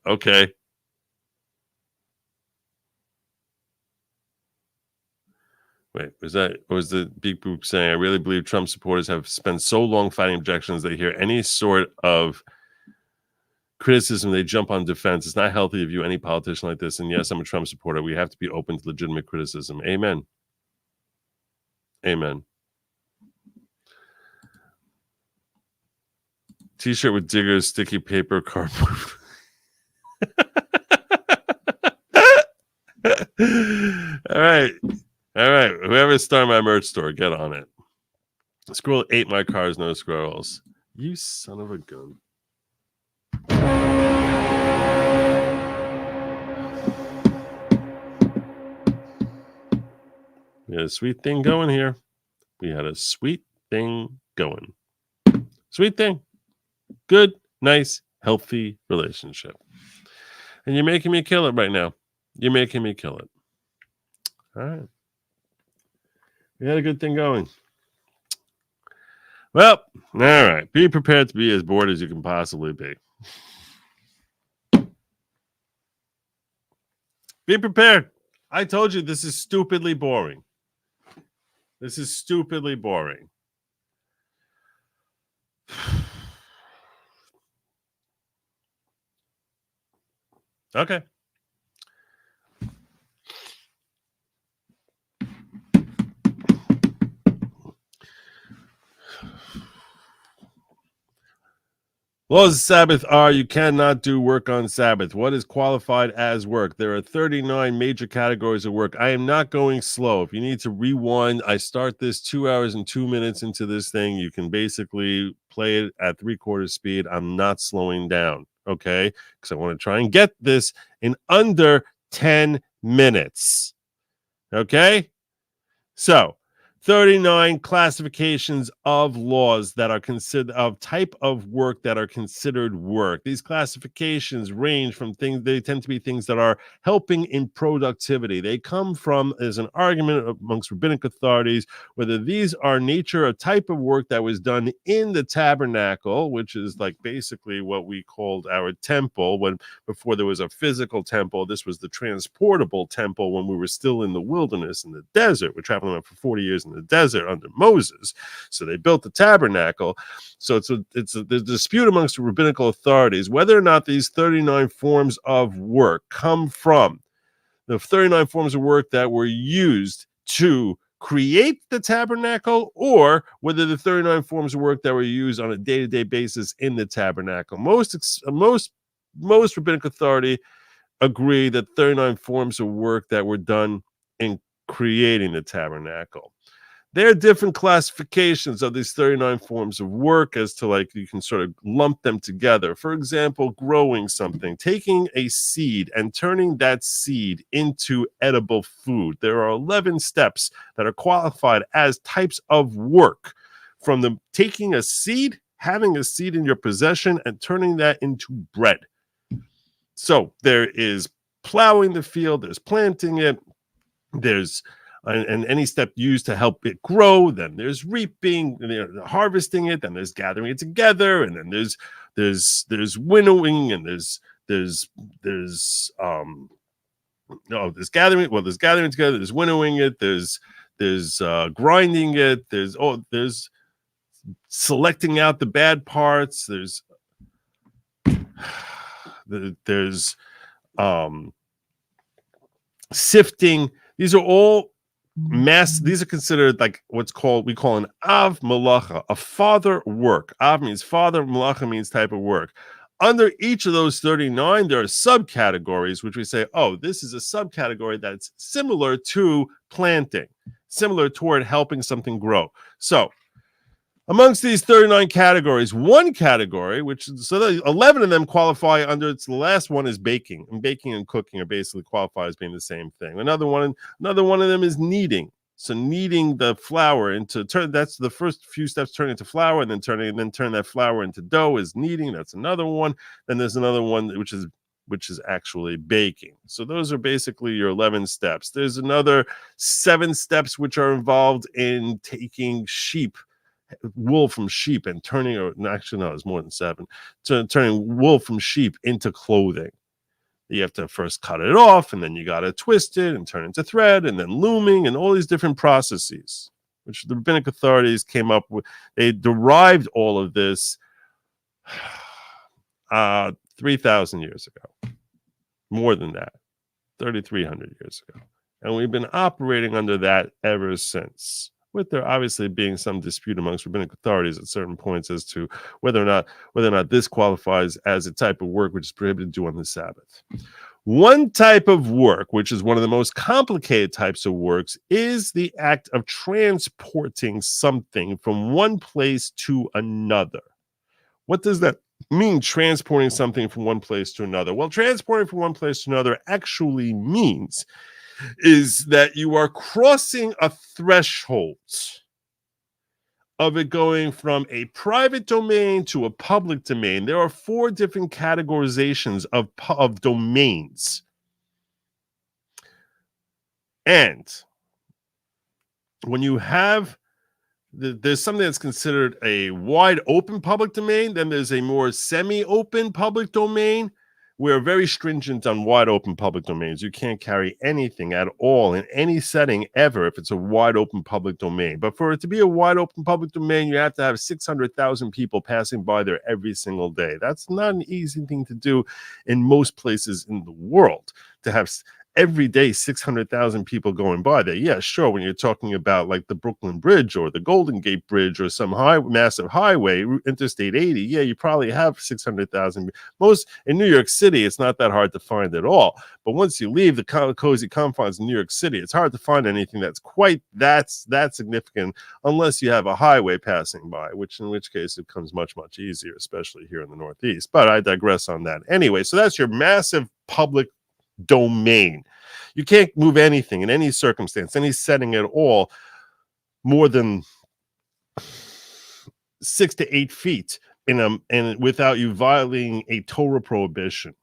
Okay. Wait, was the Big Boop saying, I really believe Trump supporters have spent so long fighting objections they hear any sort of criticism, they jump on defense. It's not healthy to view any politician like this. And yes, I'm a Trump supporter. We have to be open to legitimate criticism. Amen. Amen. T-shirt with diggers, sticky paper, cardboard. All right. Whoever's starting my merch store, get on it. Squirrel ate my cars, no squirrels. You son of a gun. We had a sweet thing going here. We had a sweet thing going. Sweet thing. Good, nice, healthy relationship. And you're making me kill it right now. You're making me kill it. All right. We had a good thing going. Well, all right. Be prepared to be as bored as you can possibly be. Be prepared. I told you this is stupidly boring. This is stupidly boring. Okay. Laws of Sabbath are you cannot do work on Sabbath. What is qualified as work? There are 39 major categories of work. I am not going slow. If you need to rewind, I start this 2 hours and 2 minutes into this thing. You can basically play it at 3/4 speed. I'm not slowing down, okay? Because I want to try and get this in under 10 minutes, okay? So, 39 classifications of laws that are considered of type of work that are considered work. These classifications range from things, they tend to be things that are helping in productivity. They come from, as an argument amongst rabbinic authorities, whether these are nature or type of work that was done in the tabernacle, which is like basically what we called our temple when before there was a physical temple. This was the transportable temple when we were still in the wilderness, in the desert. We're traveling around for 40 years in the desert under Moses. So they built the tabernacle. So it's a dispute amongst the rabbinical authorities whether or not these 39 forms of work come from the 39 forms of work that were used to create the tabernacle, or whether the 39 forms of work that were used on a day-to-day basis in the tabernacle. Most rabbinic authority agree that 39 forms of work that were done in creating the tabernacle. There are different classifications of these 39 forms of work as to, like, you can sort of lump them together. For example, growing something, taking a seed and turning that seed into edible food. There are 11 steps that are qualified as types of work, from the taking a seed, having a seed in your possession, and turning that into bread. So there is plowing the field, there's planting it, there's and any step used to help it grow, then there's reaping, harvesting it, then there's gathering it together, and then there's there's winnowing, and there's there's gathering. Well, there's gathering together. There's winnowing it. There's grinding it. There's selecting out the bad parts. There's sifting. These are all these are considered like we call an av malacha, a father work. Av means father, malacha means type of work. Under each of those 39, there are subcategories, which we say, oh, this is a subcategory that's similar to planting, similar toward helping something grow. So amongst these 39 categories, one category, so 11 of them qualify under, the last one is baking. And baking and cooking are basically qualify as being the same thing. Another one of them is kneading. So kneading the flour that's the first few steps, turn into flour, and then turn that flour into dough is kneading. That's another one. Then there's another one which is actually baking. So those are basically your 11 steps. There's another 7 steps which are involved in taking wool from sheep and turning, it's more than 7, turning wool from sheep into clothing. You have to first cut it off, and then you got to twist it and turn it into thread, and then looming, and all these different processes, which the rabbinic authorities came up with. They derived all of this 3,000 years ago, more than that, 3,300 years ago. And we've been operating under that ever since, with there obviously being some dispute amongst rabbinic authorities at certain points as to whether or not this qualifies as a type of work which is prohibited to do on the Sabbath. One type of work, which is one of the most complicated types of works, is the act of transporting something from one place to another. What does that mean, transporting something from one place to another? Well, transporting from one place to another actually means is that you are crossing a threshold of it going from a private domain to a public domain. There are 4 different categorizations of domains. And when you have, there's something that's considered a wide open public domain, then there's a more semi-open public domain. We're very stringent on wide open public domains. You can't carry anything at all in any setting ever if it's a wide open public domain. But for it to be a wide open public domain, you have to have 600,000 people passing by there every single day. That's not an easy thing to do in most places in the world, to have every day 600,000 people going by there. Yeah, sure, when you're talking about like the Brooklyn Bridge or the Golden Gate Bridge or some massive highway, Interstate 80, yeah, you probably have 600,000. Most in New York City, it's not that hard to find at all. But once you leave the cozy confines of New York City, it's hard to find anything that's quite that significant unless you have a highway passing by, in which case it becomes much, much easier, especially here in the Northeast. But I digress on that. Anyway, so that's your massive public domain. You can't move anything in any circumstance, any setting at all, more than 6 to 8 feet and without you violating a Torah prohibition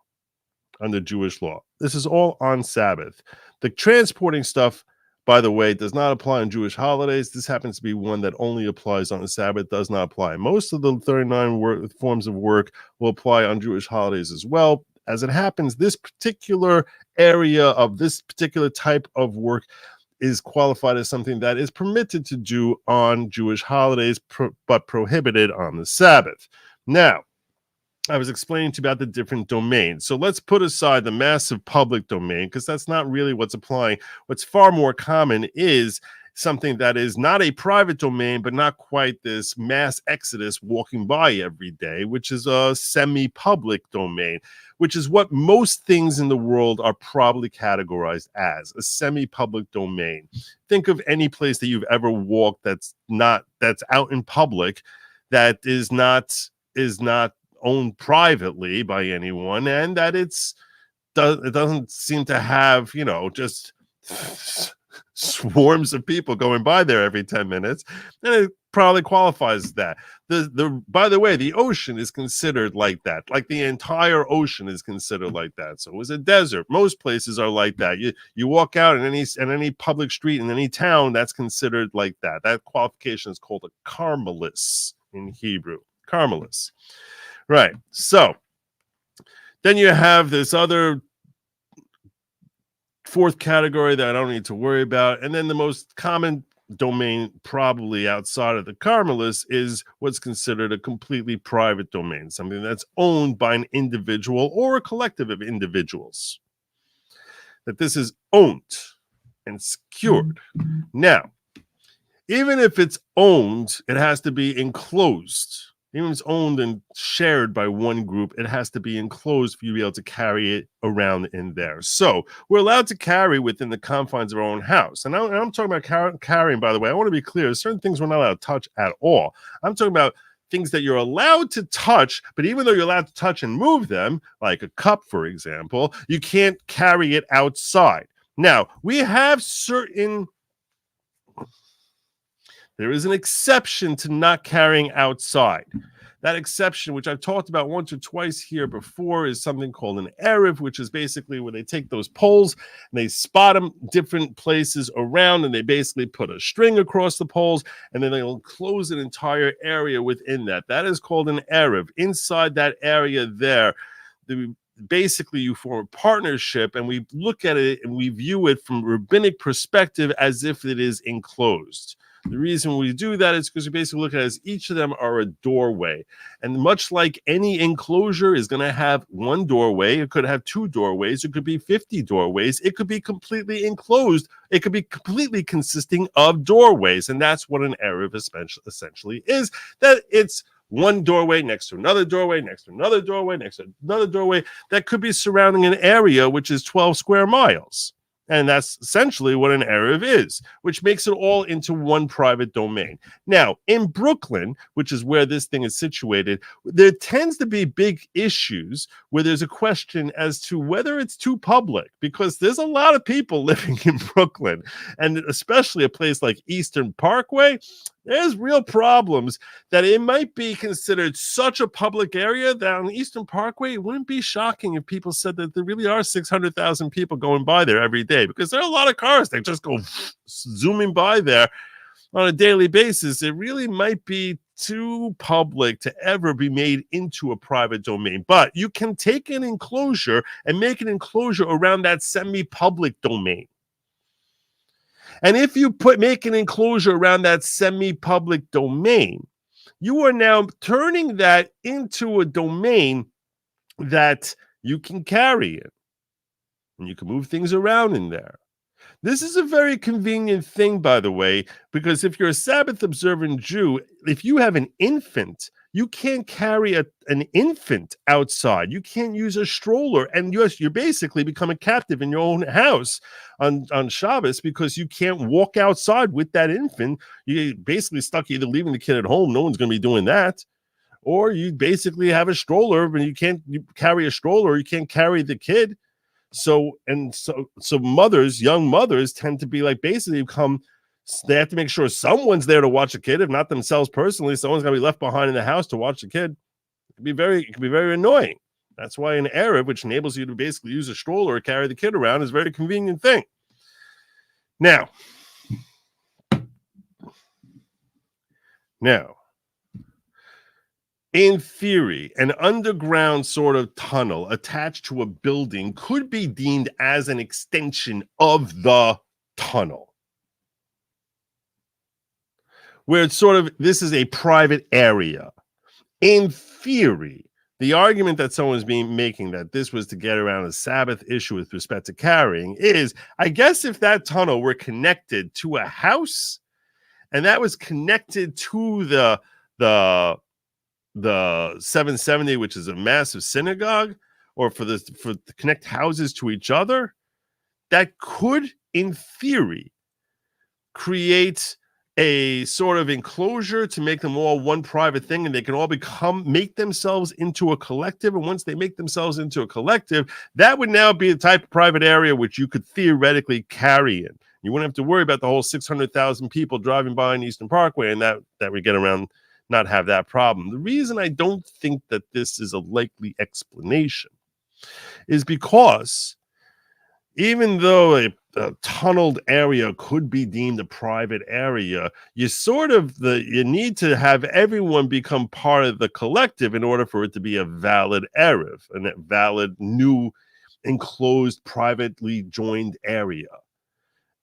under Jewish law. This is all on Sabbath. The transporting stuff, by the way, does not apply on Jewish holidays. This happens to be one that only applies on the Sabbath, does not apply. Most of the 39 forms of work will apply on Jewish holidays as well. As it happens, this particular area of this particular type of work is qualified as something that is permitted to do on Jewish holidays, but prohibited on the Sabbath. Now, I was explaining to you about the different domains. So let's put aside the massive public domain, because that's not really what's applying. What's far more common is something that is not a private domain, but not quite this mass exodus walking by every day, which is a semi-public domain, which is what most things in the world are probably categorized as, a semi-public domain. Think of any place that you've ever walked that's out in public, that is not owned privately by anyone, and that it doesn't seem to have, just swarms of people going by there every 10 minutes, and it probably qualifies that. By the way, the ocean is considered like that. Like the entire ocean is considered like that. So it was a desert. Most places are like that. You walk out in any public street in any town, that's considered like that. That qualification is called a carmelis in Hebrew. Carmelis. Right. So then you have this other fourth category that I don't need to worry about. And then the most common domain, probably outside of the Carmelists, is what's considered a completely private domain, something that's owned by an individual or a collective of individuals. That this is owned and secured. Now, even if it's owned, it has to be enclosed. Even if it's owned and shared by one group, it has to be enclosed for you to be able to carry it around in there. So we're allowed to carry within the confines of our own house. And I'm talking about carrying, by the way. I want to be clear. There's certain things we're not allowed to touch at all. I'm talking about things that you're allowed to touch, but even though you're allowed to touch and move them, like a cup, for example, you can't carry it outside. Now, we have certain... There is an exception to not carrying outside. That exception, which I've talked about once or twice here before, is something called an Erev, which is basically where they take those poles and they spot them different places around, and they basically put a string across the poles, and then they'll close an entire area within that. That is called an Erev. Inside that area there, basically you form a partnership, and we look at it and we view it from a rabbinic perspective as if it is enclosed. The reason we do that is because we basically look at it as each of them are a doorway. And much like any enclosure is going to have one doorway, it could have two doorways, it could be 50 doorways, it could be completely enclosed, it could be completely consisting of doorways. And that's what an Erev essentially is, that it's one doorway next to another doorway, next to another doorway, next to another doorway that could be surrounding an area which is 12 square miles. And that's essentially what an Erev is, which makes it all into one private domain. Now, in Brooklyn, which is where this thing is situated, there tends to be big issues where there's a question as to whether it's too public, because there's a lot of people living in Brooklyn, and especially a place like Eastern Parkway. There's real problems that it might be considered such a public area that on the Eastern Parkway, it wouldn't be shocking if people said that there really are 600,000 people going by there every day, because there are a lot of cars that just go zooming by there on a daily basis. It really might be too public to ever be made into a private domain. But you can take an enclosure and make an enclosure around that semi-public domain. And if you make an enclosure around that semi-public domain, you are now turning that into a domain that you can carry in. And you can move things around in there. This is a very convenient thing, by the way, because if you're a Sabbath observant Jew, if you have an infant, you can't carry an infant outside. You can't use a stroller, and you're basically become a captive in your own house on Shabbos, because you can't walk outside with that infant. You're basically stuck either leaving the kid at home. No one's going to be doing that. Or you basically have a stroller, and you carry a stroller, or you can't carry the kid. So mothers, young mothers, tend to be like basically they have to make sure someone's there to watch a kid, if not themselves personally. Someone's going to be left behind in the house to watch the kid. It can be very annoying. That's why an Erev, which enables you to basically use a stroller or carry the kid around, is a very convenient thing. Now, in theory, an underground sort of tunnel attached to a building could be deemed as an extension of the tunnel, where it's sort of, this is a private area. In theory, the argument that someone's making that this was to get around a Sabbath issue with respect to carrying is, I guess if that tunnel were connected to a house, and that was connected to the 770, which is a massive synagogue, or for to connect houses to each other, that could, in theory, create a sort of enclosure to make them all one private thing, and they can all make themselves into a collective. And once they make themselves into a collective, that would now be the type of private area which you could theoretically carry in. You wouldn't have to worry about the whole 600,000 people driving by on Eastern Parkway, and that we get around, not have that problem. The reason I don't think that this is a likely explanation is because even though tunneled area could be deemed a private area, you need to have everyone become part of the collective in order for it to be a valid eruv, a valid new enclosed privately joined area.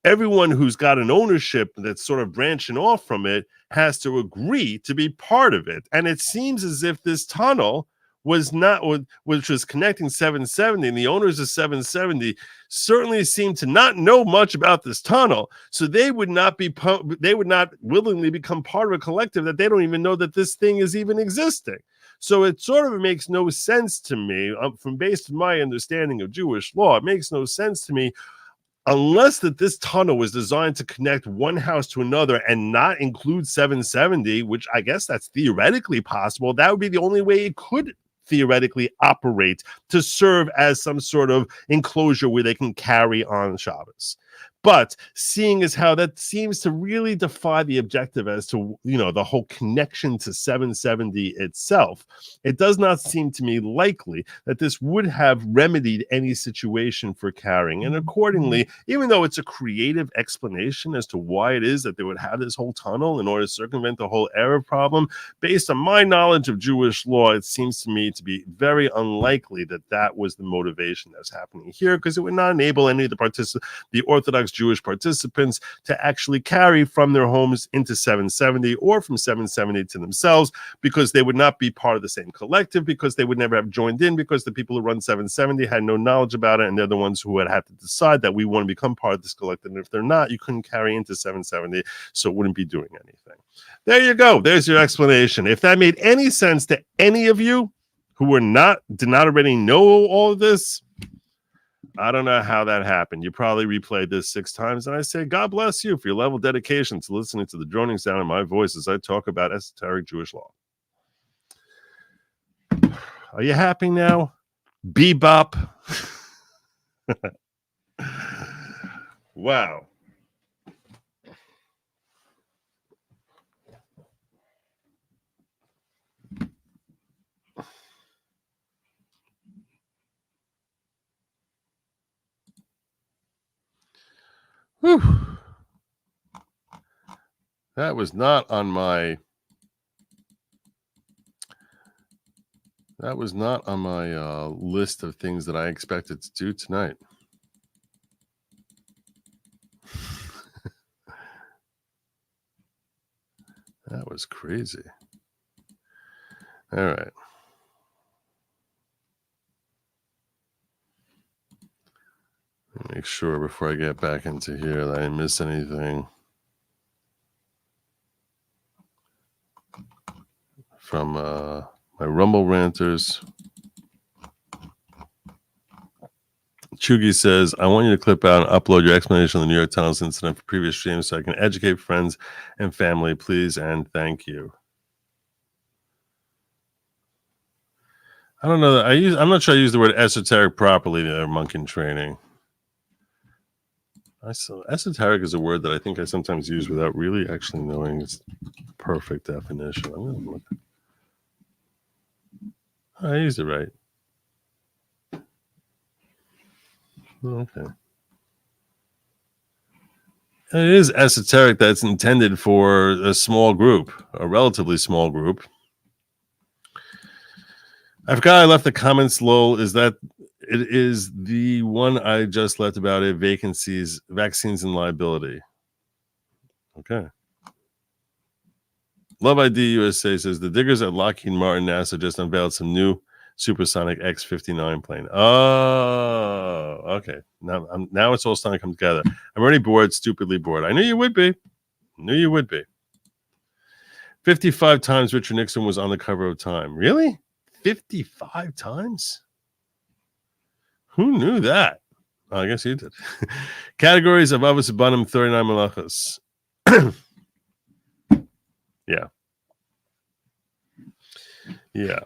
Everyone who's got an ownership that's sort of branching off from it has to agree to be part of it. And it seems as if this tunnel was not, which was connecting 770, and the owners of 770 certainly seem to not know much about this tunnel. So they would not willingly become part of a collective that they don't even know that this thing is even existing. So it sort of makes no sense to me, from based on my understanding of Jewish law, it makes no sense to me unless that this tunnel was designed to connect one house to another and not include 770, which I guess that's theoretically possible. That would be the only way it could theoretically operate to serve as some sort of enclosure where they can carry on Shabbos. But seeing as how that seems to really defy the objective as to, the whole connection to 770 itself, it does not seem to me likely that this would have remedied any situation for carrying. And accordingly, even though it's a creative explanation as to why it is that they would have this whole tunnel in order to circumvent the whole Arab problem, based on my knowledge of Jewish law, it seems to me to be very unlikely that that was the motivation that's happening here, because it would not enable any of the Orthodox Jewish participants to actually carry from their homes into 770 or from 770 to themselves, because they would not be part of the same collective, because they would never have joined in, because the people who run 770 had no knowledge about it, and they're the ones who would have to decide that we want to become part of this collective, and if they're not, you couldn't carry into 770, so it wouldn't be doing anything. There you go. There's your explanation. If that made any sense to any of you who did not already know all of this, I don't know how that happened. You probably replayed this 6 times, and I say, God bless you for your level of dedication to listening to the droning sound of my voice as I talk about esoteric Jewish law. Are you happy now? Bebop. Wow. Whew. That was not on my list of things that I expected to do tonight. That was crazy. All right. Make sure before I get back into here that I didn't miss anything from my Rumble ranters. Chugi says, I want you to clip out and upload your explanation of the New York Tunnels incident for previous streams so I can educate friends and family, please, and thank you. I don't know. I'm not sure I use the word esoteric properly there, Monk in Training. Esoteric is a word that I think I sometimes use without really actually knowing its perfect definition. I'm going to look. I used it right. Okay. It is esoteric that's intended for a small group, a relatively small group. I forgot I left the comments, lol. Is that it is the one I just left about it, vacancies, vaccines, and liability. Okay. Love ID USA says the diggers at Lockheed Martin NASA just unveiled some new supersonic X-59 plane. Oh, okay. Now it's all starting to come together. I'm already bored, stupidly bored. I knew you would be. 55 times Richard Nixon was on the cover of Time. Really? 55 times? Who knew that? Oh, I guess you did. Categories of Avos Abanim 39 Malachos. Yeah.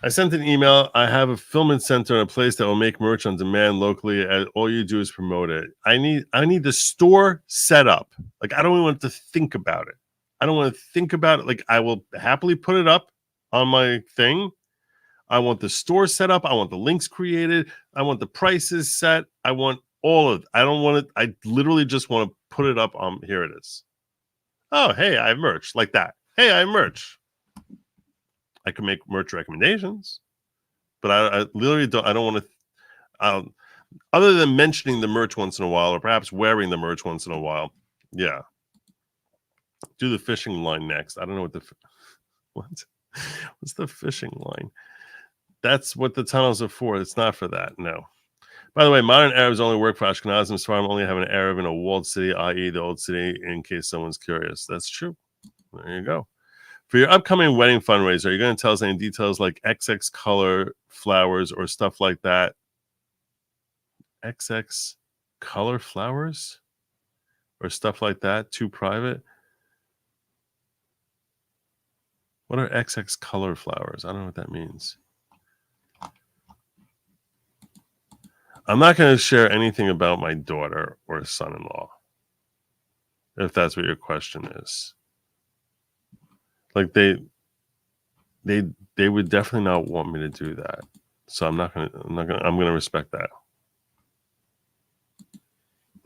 I sent an email. I have a fulfillment center and a place that will make merch on demand locally. And all you do is promote it. I need the store set up. Like, I don't even want to think about it. I don't want to think about it. Like, I will happily put it up on my thing. I want the store set up. I want the links created. I want the prices set. I want All of it. I don't want to. I literally just want to put it up. Here it is. Oh, hey, I have merch like that. Hey, I have merch. I can make merch recommendations, but I literally don't. I don't want to. Other than mentioning the merch once in a while, or perhaps wearing the merch once in a while. Yeah. Do the fishing line next. I don't know what what's the fishing line? That's what the tunnels are for. It's not for that. No. By the way, modern Arabs only work for Ashkenazim. So I'm only have an Arab in a walled city, i.e. the old city, in case someone's curious. That's true. There you go. For your upcoming wedding fundraiser, are you going to tell us any details like XX color flowers or stuff like that? XX color flowers or stuff like that? Too private? What are XX color flowers? I don't know what that means. I'm not going to share anything about my daughter or son-in-law, if that's what your question is. Like they would definitely not want me to do that. So I'm going to respect that.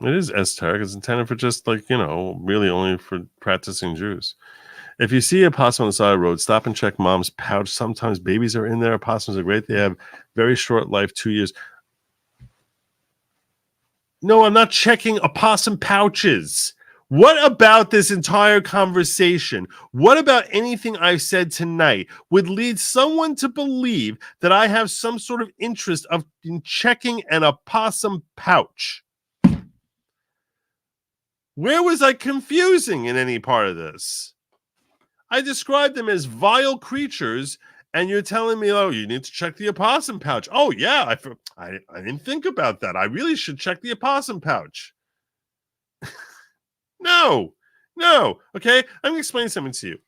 It is esoteric. It's intended for just really only for practicing Jews. If you see a possum on the side of the road, stop and check mom's pouch. Sometimes babies are in there. Possums are great. They have very short life, 2 years. No, I'm not checking opossum pouches. What about this entire conversation? What about anything I've said tonight would lead someone to believe that I have some sort of interest in checking an opossum pouch? Where was I confusing in any part of this? I described them as vile creatures, and you're telling me, oh, you need to check the opossum pouch. Oh, yeah, I didn't think about that. I really should check the opossum pouch. No. Okay, I'm going to explain something to you.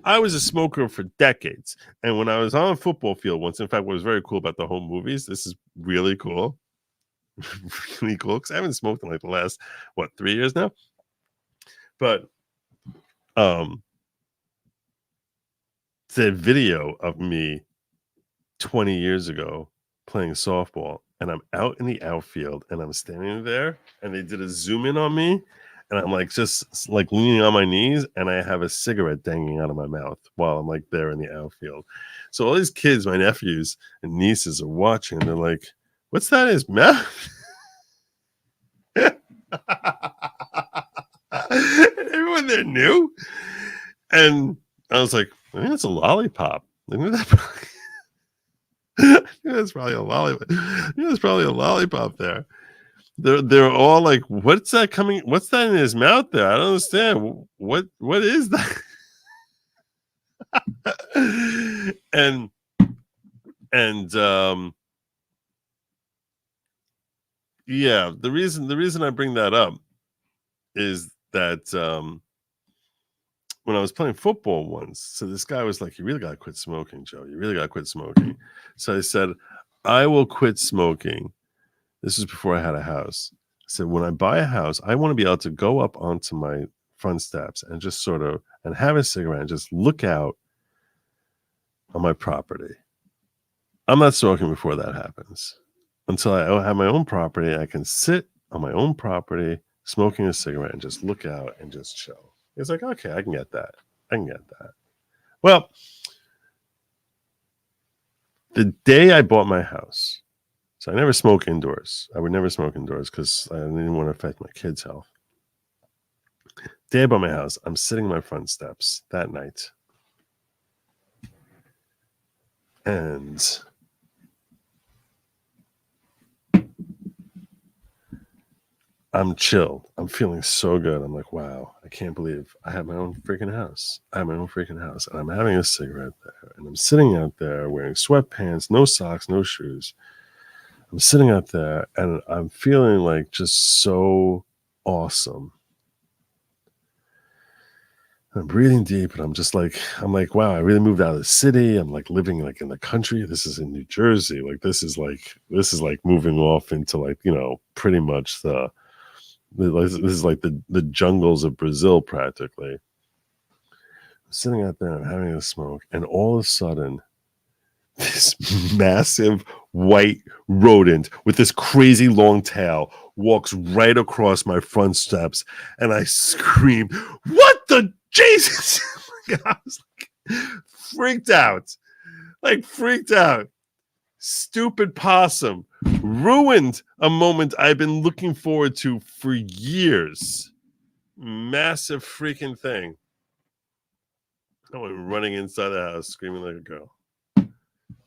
I was a smoker for decades, and when I was on a football field once, in fact, what was very cool about the home movies, this is really cool. Really cool, because I haven't smoked in like the last, 3 years now? But, the video of me 20 years ago playing softball, and I'm out in the outfield and I'm standing there and they did a zoom in on me and I'm like just like leaning on my knees and I have a cigarette dangling out of my mouth while I'm like there in the outfield. So all these kids, my nephews and nieces, are watching and they're like, what's that in his mouth? Everyone there knew. And I was like, I think that's a lollipop. I think that's probably a lollipop. I think that's probably a lollipop there. They're all like, what's that coming? What's that in his mouth there? I don't understand. What is that? and yeah, the reason I bring that up is that when I was playing football once, so this guy was like, you really got to quit smoking, Joe. You really got to quit smoking. So I said, I will quit smoking. This was before I had a house. I said, when I buy a house, I want to be able to go up onto my front steps and just sort of, and have a cigarette and just look out on my property. I'm not smoking before that happens. Until I have my own property, I can sit on my own property, smoking a cigarette and just look out and just chill. It's like, okay, I can get that. Well, the day I bought my house, so I never smoke indoors. I would never smoke indoors because I didn't want to affect my kids' health. The day I bought my house, I'm sitting on my front steps that night. And I'm chilled. I'm feeling so good. I'm like, wow, I can't believe I have my own freaking house. And I'm having a cigarette there. And I'm sitting out there wearing sweatpants, no socks, no shoes. I'm sitting out there and I'm feeling like just so awesome. I'm breathing deep and I'm like, wow, I really moved out of the city. I'm like living like in the country. This is in New Jersey. Like this is like moving off into like, pretty much this is like the jungles of Brazil practically. I'm sitting out there and I'm having a smoke, and all of a sudden, this massive white rodent with this crazy long tail walks right across my front steps, and I scream, "What the Jesus!" I was like, freaked out. Stupid possum ruined a moment I've been looking forward to for years. Massive freaking thing. I went running inside the house screaming like a girl.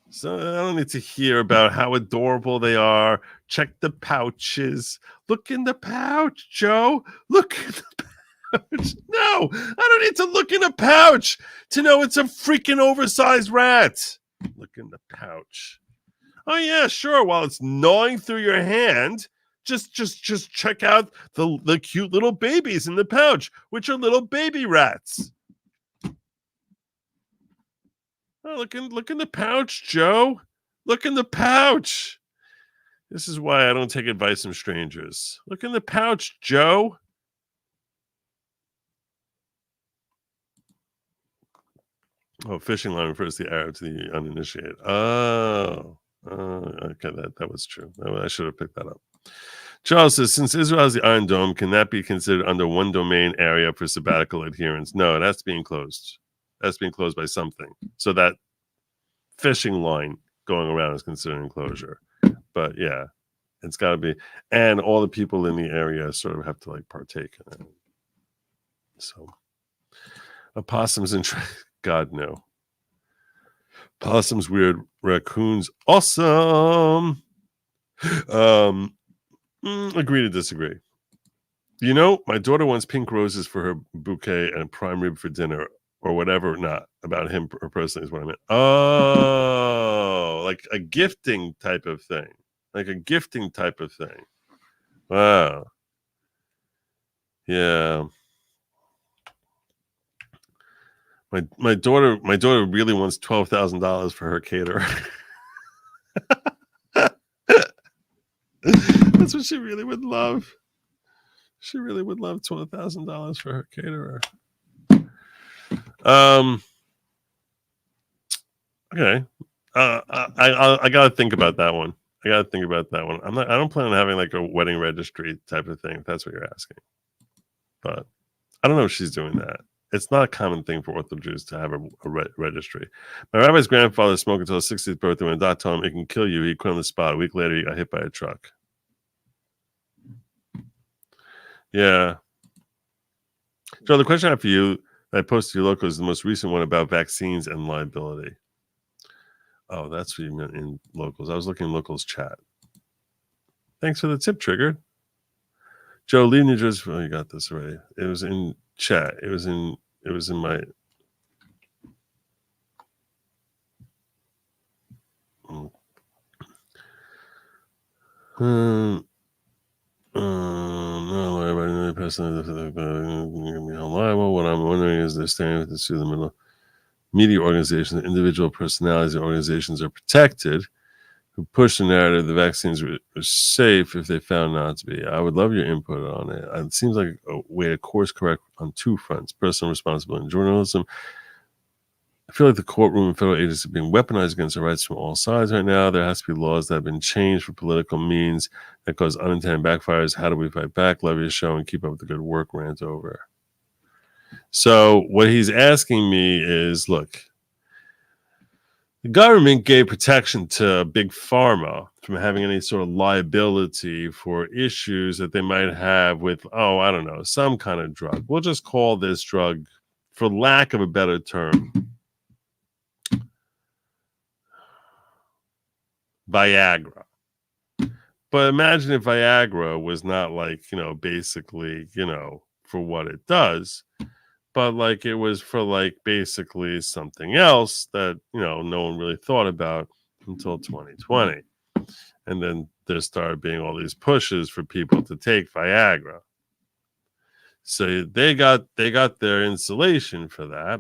So I don't need to hear about how adorable they are. Check the pouches. Look in the pouch, Joe. Look in the pouch. No, I don't need to look in a pouch to know it's a freaking oversized rat. Look in the pouch. Oh yeah, sure. While it's gnawing through your hand, just check out the cute little babies in the pouch, which are little baby rats. Oh, look in the pouch, Joe. Look in the pouch. This is why I don't take advice from strangers. Look in the pouch, Joe. Oh, fishing line refers to the arrow to the uninitiated. Oh, okay, that was true. I should have picked that up. Charles says, since Israel has the Iron Dome, can that be considered under one domain area for sabbatical adherence? No, that's being closed. That's being closed by something. So that fishing line going around is considered enclosure. But yeah, it's got to be. And all the people in the area sort of have to like partake in it. So opossums and God, no. Possums, weird. Raccoons, awesome. Agree to disagree. You know, my daughter wants pink roses for her bouquet and prime rib for dinner or whatever. Not about him or personally is what I meant. Oh, like a gifting type of thing. Wow. Yeah. My daughter really wants $12,000 for her caterer. That's what she really would love. She really would love $12,000 for her caterer. Okay. I gotta think about that one. I don't plan on having like a wedding registry type of thing, if that's what you're asking. But I don't know if she's doing that. It's not a common thing for Orthodox Jews to have a registry. My rabbi's grandfather smoked until his 60th birthday. When a doctor told him it can kill you, he quit on the spot. A week later, he got hit by a truck. Yeah. Joe, the question I have for you that I posted to your local is the most recent one about vaccines and liability. Oh, that's what you meant in locals. I was looking in locals chat. Thanks for the tip, Triggered. Joe, leave New Jersey. Oh, you got this already. It was in chat. It was in my. No, everybody person liable. What I'm wondering is they're standing with the through the middle. Media organizations, individual personalities, and organizations are protected who push the narrative the vaccines were safe if they found not to be. I would love your input on it. It seems like a way to course correct on two fronts: personal responsibility and journalism. I feel like the courtroom and federal agencies are being weaponized against our rights from all sides right now. There has to be laws that have been changed for political means that cause unintended backfires. How do we fight back? Love your show and keep up the good work. Rant over. So what he's asking me is, look, the government gave protection to Big Pharma from having any sort of liability for issues that they might have with, I don't know, some kind of drug. We'll just call this drug, for lack of a better term, Viagra. But imagine if Viagra was not like, basically, for what it does, but like it was for like basically something else that, no one really thought about until 2020. And then there started being all these pushes for people to take Viagra. So they got their insulation for that.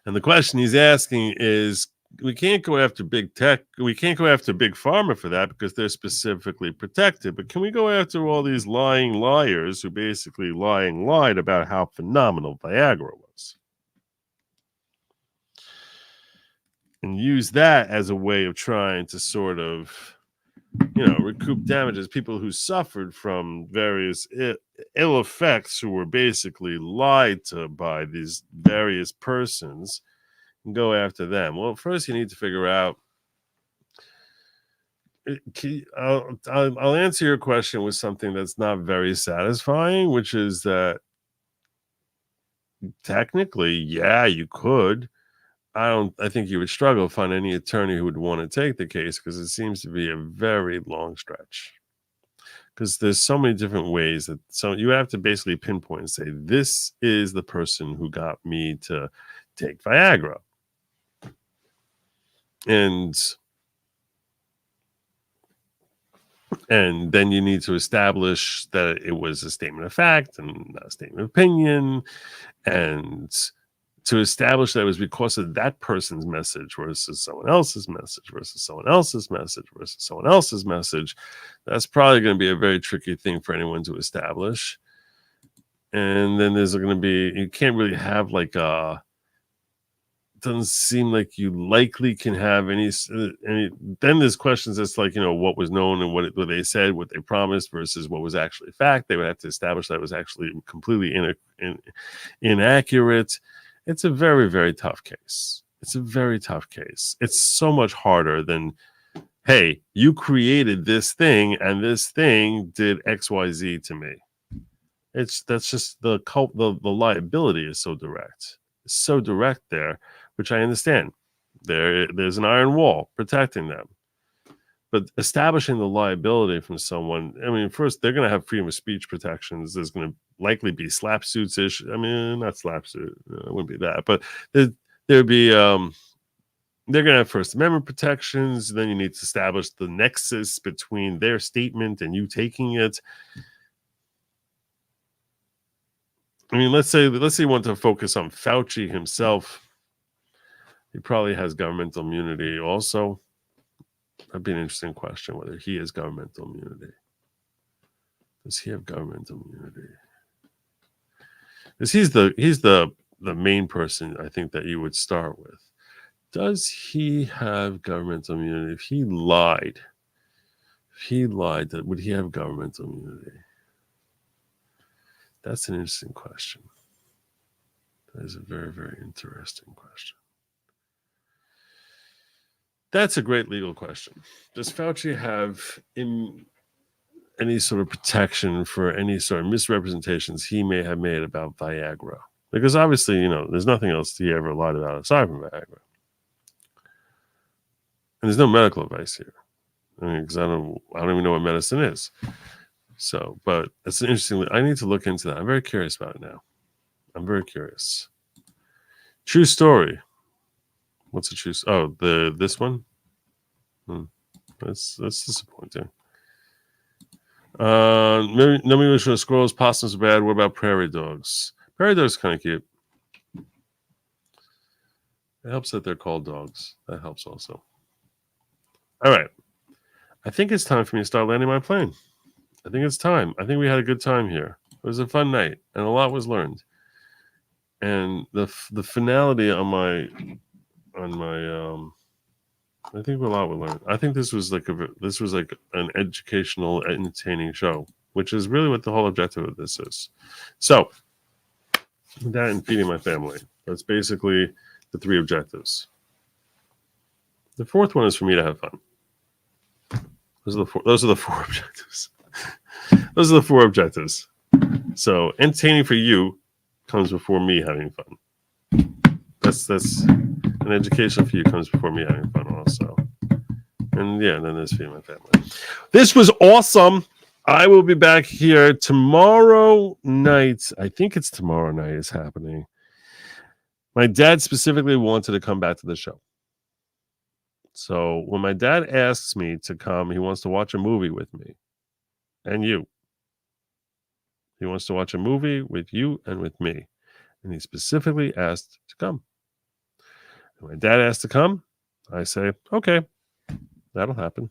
And the question he's asking is, we can't go after big tech. We can't go after big pharma for that because they're specifically protected. But can we go after all these lying liars who basically lied about how phenomenal Viagra was? and use that as a way of trying to sort of, recoup damages. People who suffered from various ill effects, who were basically lied to by these various persons, and go after them. Well, first you need to figure out. I'll answer your question with something that's not very satisfying, which is that technically, yeah, you could. I think you would struggle to find any attorney who would want to take the case, because it seems to be a very long stretch. Because there's so many different ways that, so you have to basically pinpoint and say, this is the person who got me to take Viagra. And then you need to establish that it was a statement of fact and not a statement of opinion, and to establish that it was because of that person's message versus someone else's message versus someone else's message versus someone else's message. That's probably going to be a very tricky thing for anyone to establish. And then there's going to be, you can't really have like doesn't seem like you likely can have any. Then there's questions that's like, what was known and what they said, what they promised versus what was actually fact. They would have to establish that it was actually completely inaccurate. It's a very, very tough case. It's a very tough case. It's so much harder than, hey, you created this thing and this thing did XYZ to me. That's just the liability is so direct. It's so direct there, which I understand. There's an iron wall protecting them. But establishing the liability from someone, first, they're going to have freedom of speech protections. There's going to likely be slap suits issue. Not slap suit. It wouldn't be that. But there'd be, they're going to have First Amendment protections. Then you need to establish the nexus between their statement and you taking it. Let's say you want to focus on Fauci himself. He probably has governmental immunity also. That'd be an interesting question, whether he has governmental immunity. Does he have governmental immunity? Because he's the main person I think that you would start with. Does he have governmental immunity? If he lied, would he have governmental immunity? That's an interesting question. That is a very, very interesting question. That's a great legal question. Does Fauci have any sort of protection for any sort of misrepresentations he may have made about Viagra? Because obviously, there's nothing else he ever lied about aside from Viagra. And there's no medical advice here. Because I don't even know what medicine is. So, but it's an interesting. I need to look into that. I'm very curious about it now. I'm very curious. True story. What's a true? Oh, this one. That's disappointing. Nobody was sure squirrels, possums are bad. What about prairie dogs? Prairie dogs kind of cute. It helps that they're called dogs. That helps also. All right. I think it's time for me to start landing my plane. I think it's time. I think we had a good time here. It was a fun night, and a lot was learned. And the finality on my I think a lot was learned. I think this was like an educational, entertaining show, which is really what the whole objective of this is. So, that and feeding my family. That's basically the three objectives. The fourth one is for me to have fun. Those are the four objectives. Those are the four objectives. So entertaining for you comes before me having fun. That's an education for you comes before me having fun also. And then there's feeding my family. This was awesome. I will be back here tomorrow night. I think it's tomorrow night is happening. My dad specifically wanted to come back to the show. So when my dad asks me to come, he wants to watch a movie with me and you. He wants to watch a movie with you and with me. And he specifically asked to come. And my dad asked to come. I say, okay, that'll happen.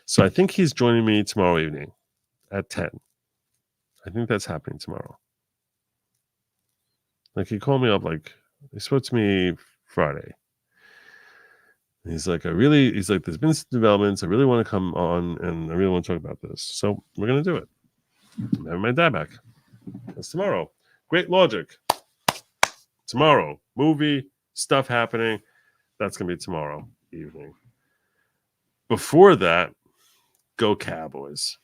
So I think he's joining me tomorrow evening at 10. I think that's happening tomorrow. Like he called me up, he spoke to me Friday. He's like, there's been some developments. I really want to come on and I really want to talk about this. So we're going to do it. I'm having my dad back. That's tomorrow. Great Lawgic. Tomorrow. Movie, stuff happening. That's going to be tomorrow evening. Before that, go Cowboys.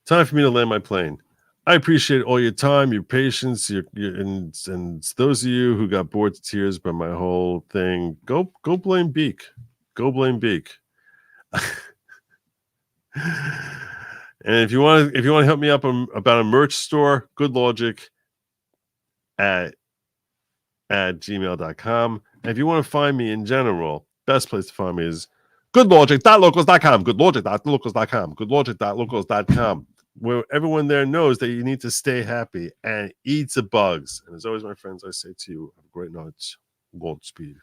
Time for me to land my plane. I appreciate all your time, your patience, and those of you who got bored to tears by my whole thing. Go blame Beak. Go blame Beak. And if you want to help me up about a merch store, Good Lawgic at gmail.com. And if you want to find me in general, best place to find me is goodlogic.locals.com, goodlogic.locals.com, goodlogic.locals.com, where everyone there knows that you need to stay happy and eat the bugs. And as always, my friends, I say to you, have a great night. Godspeed.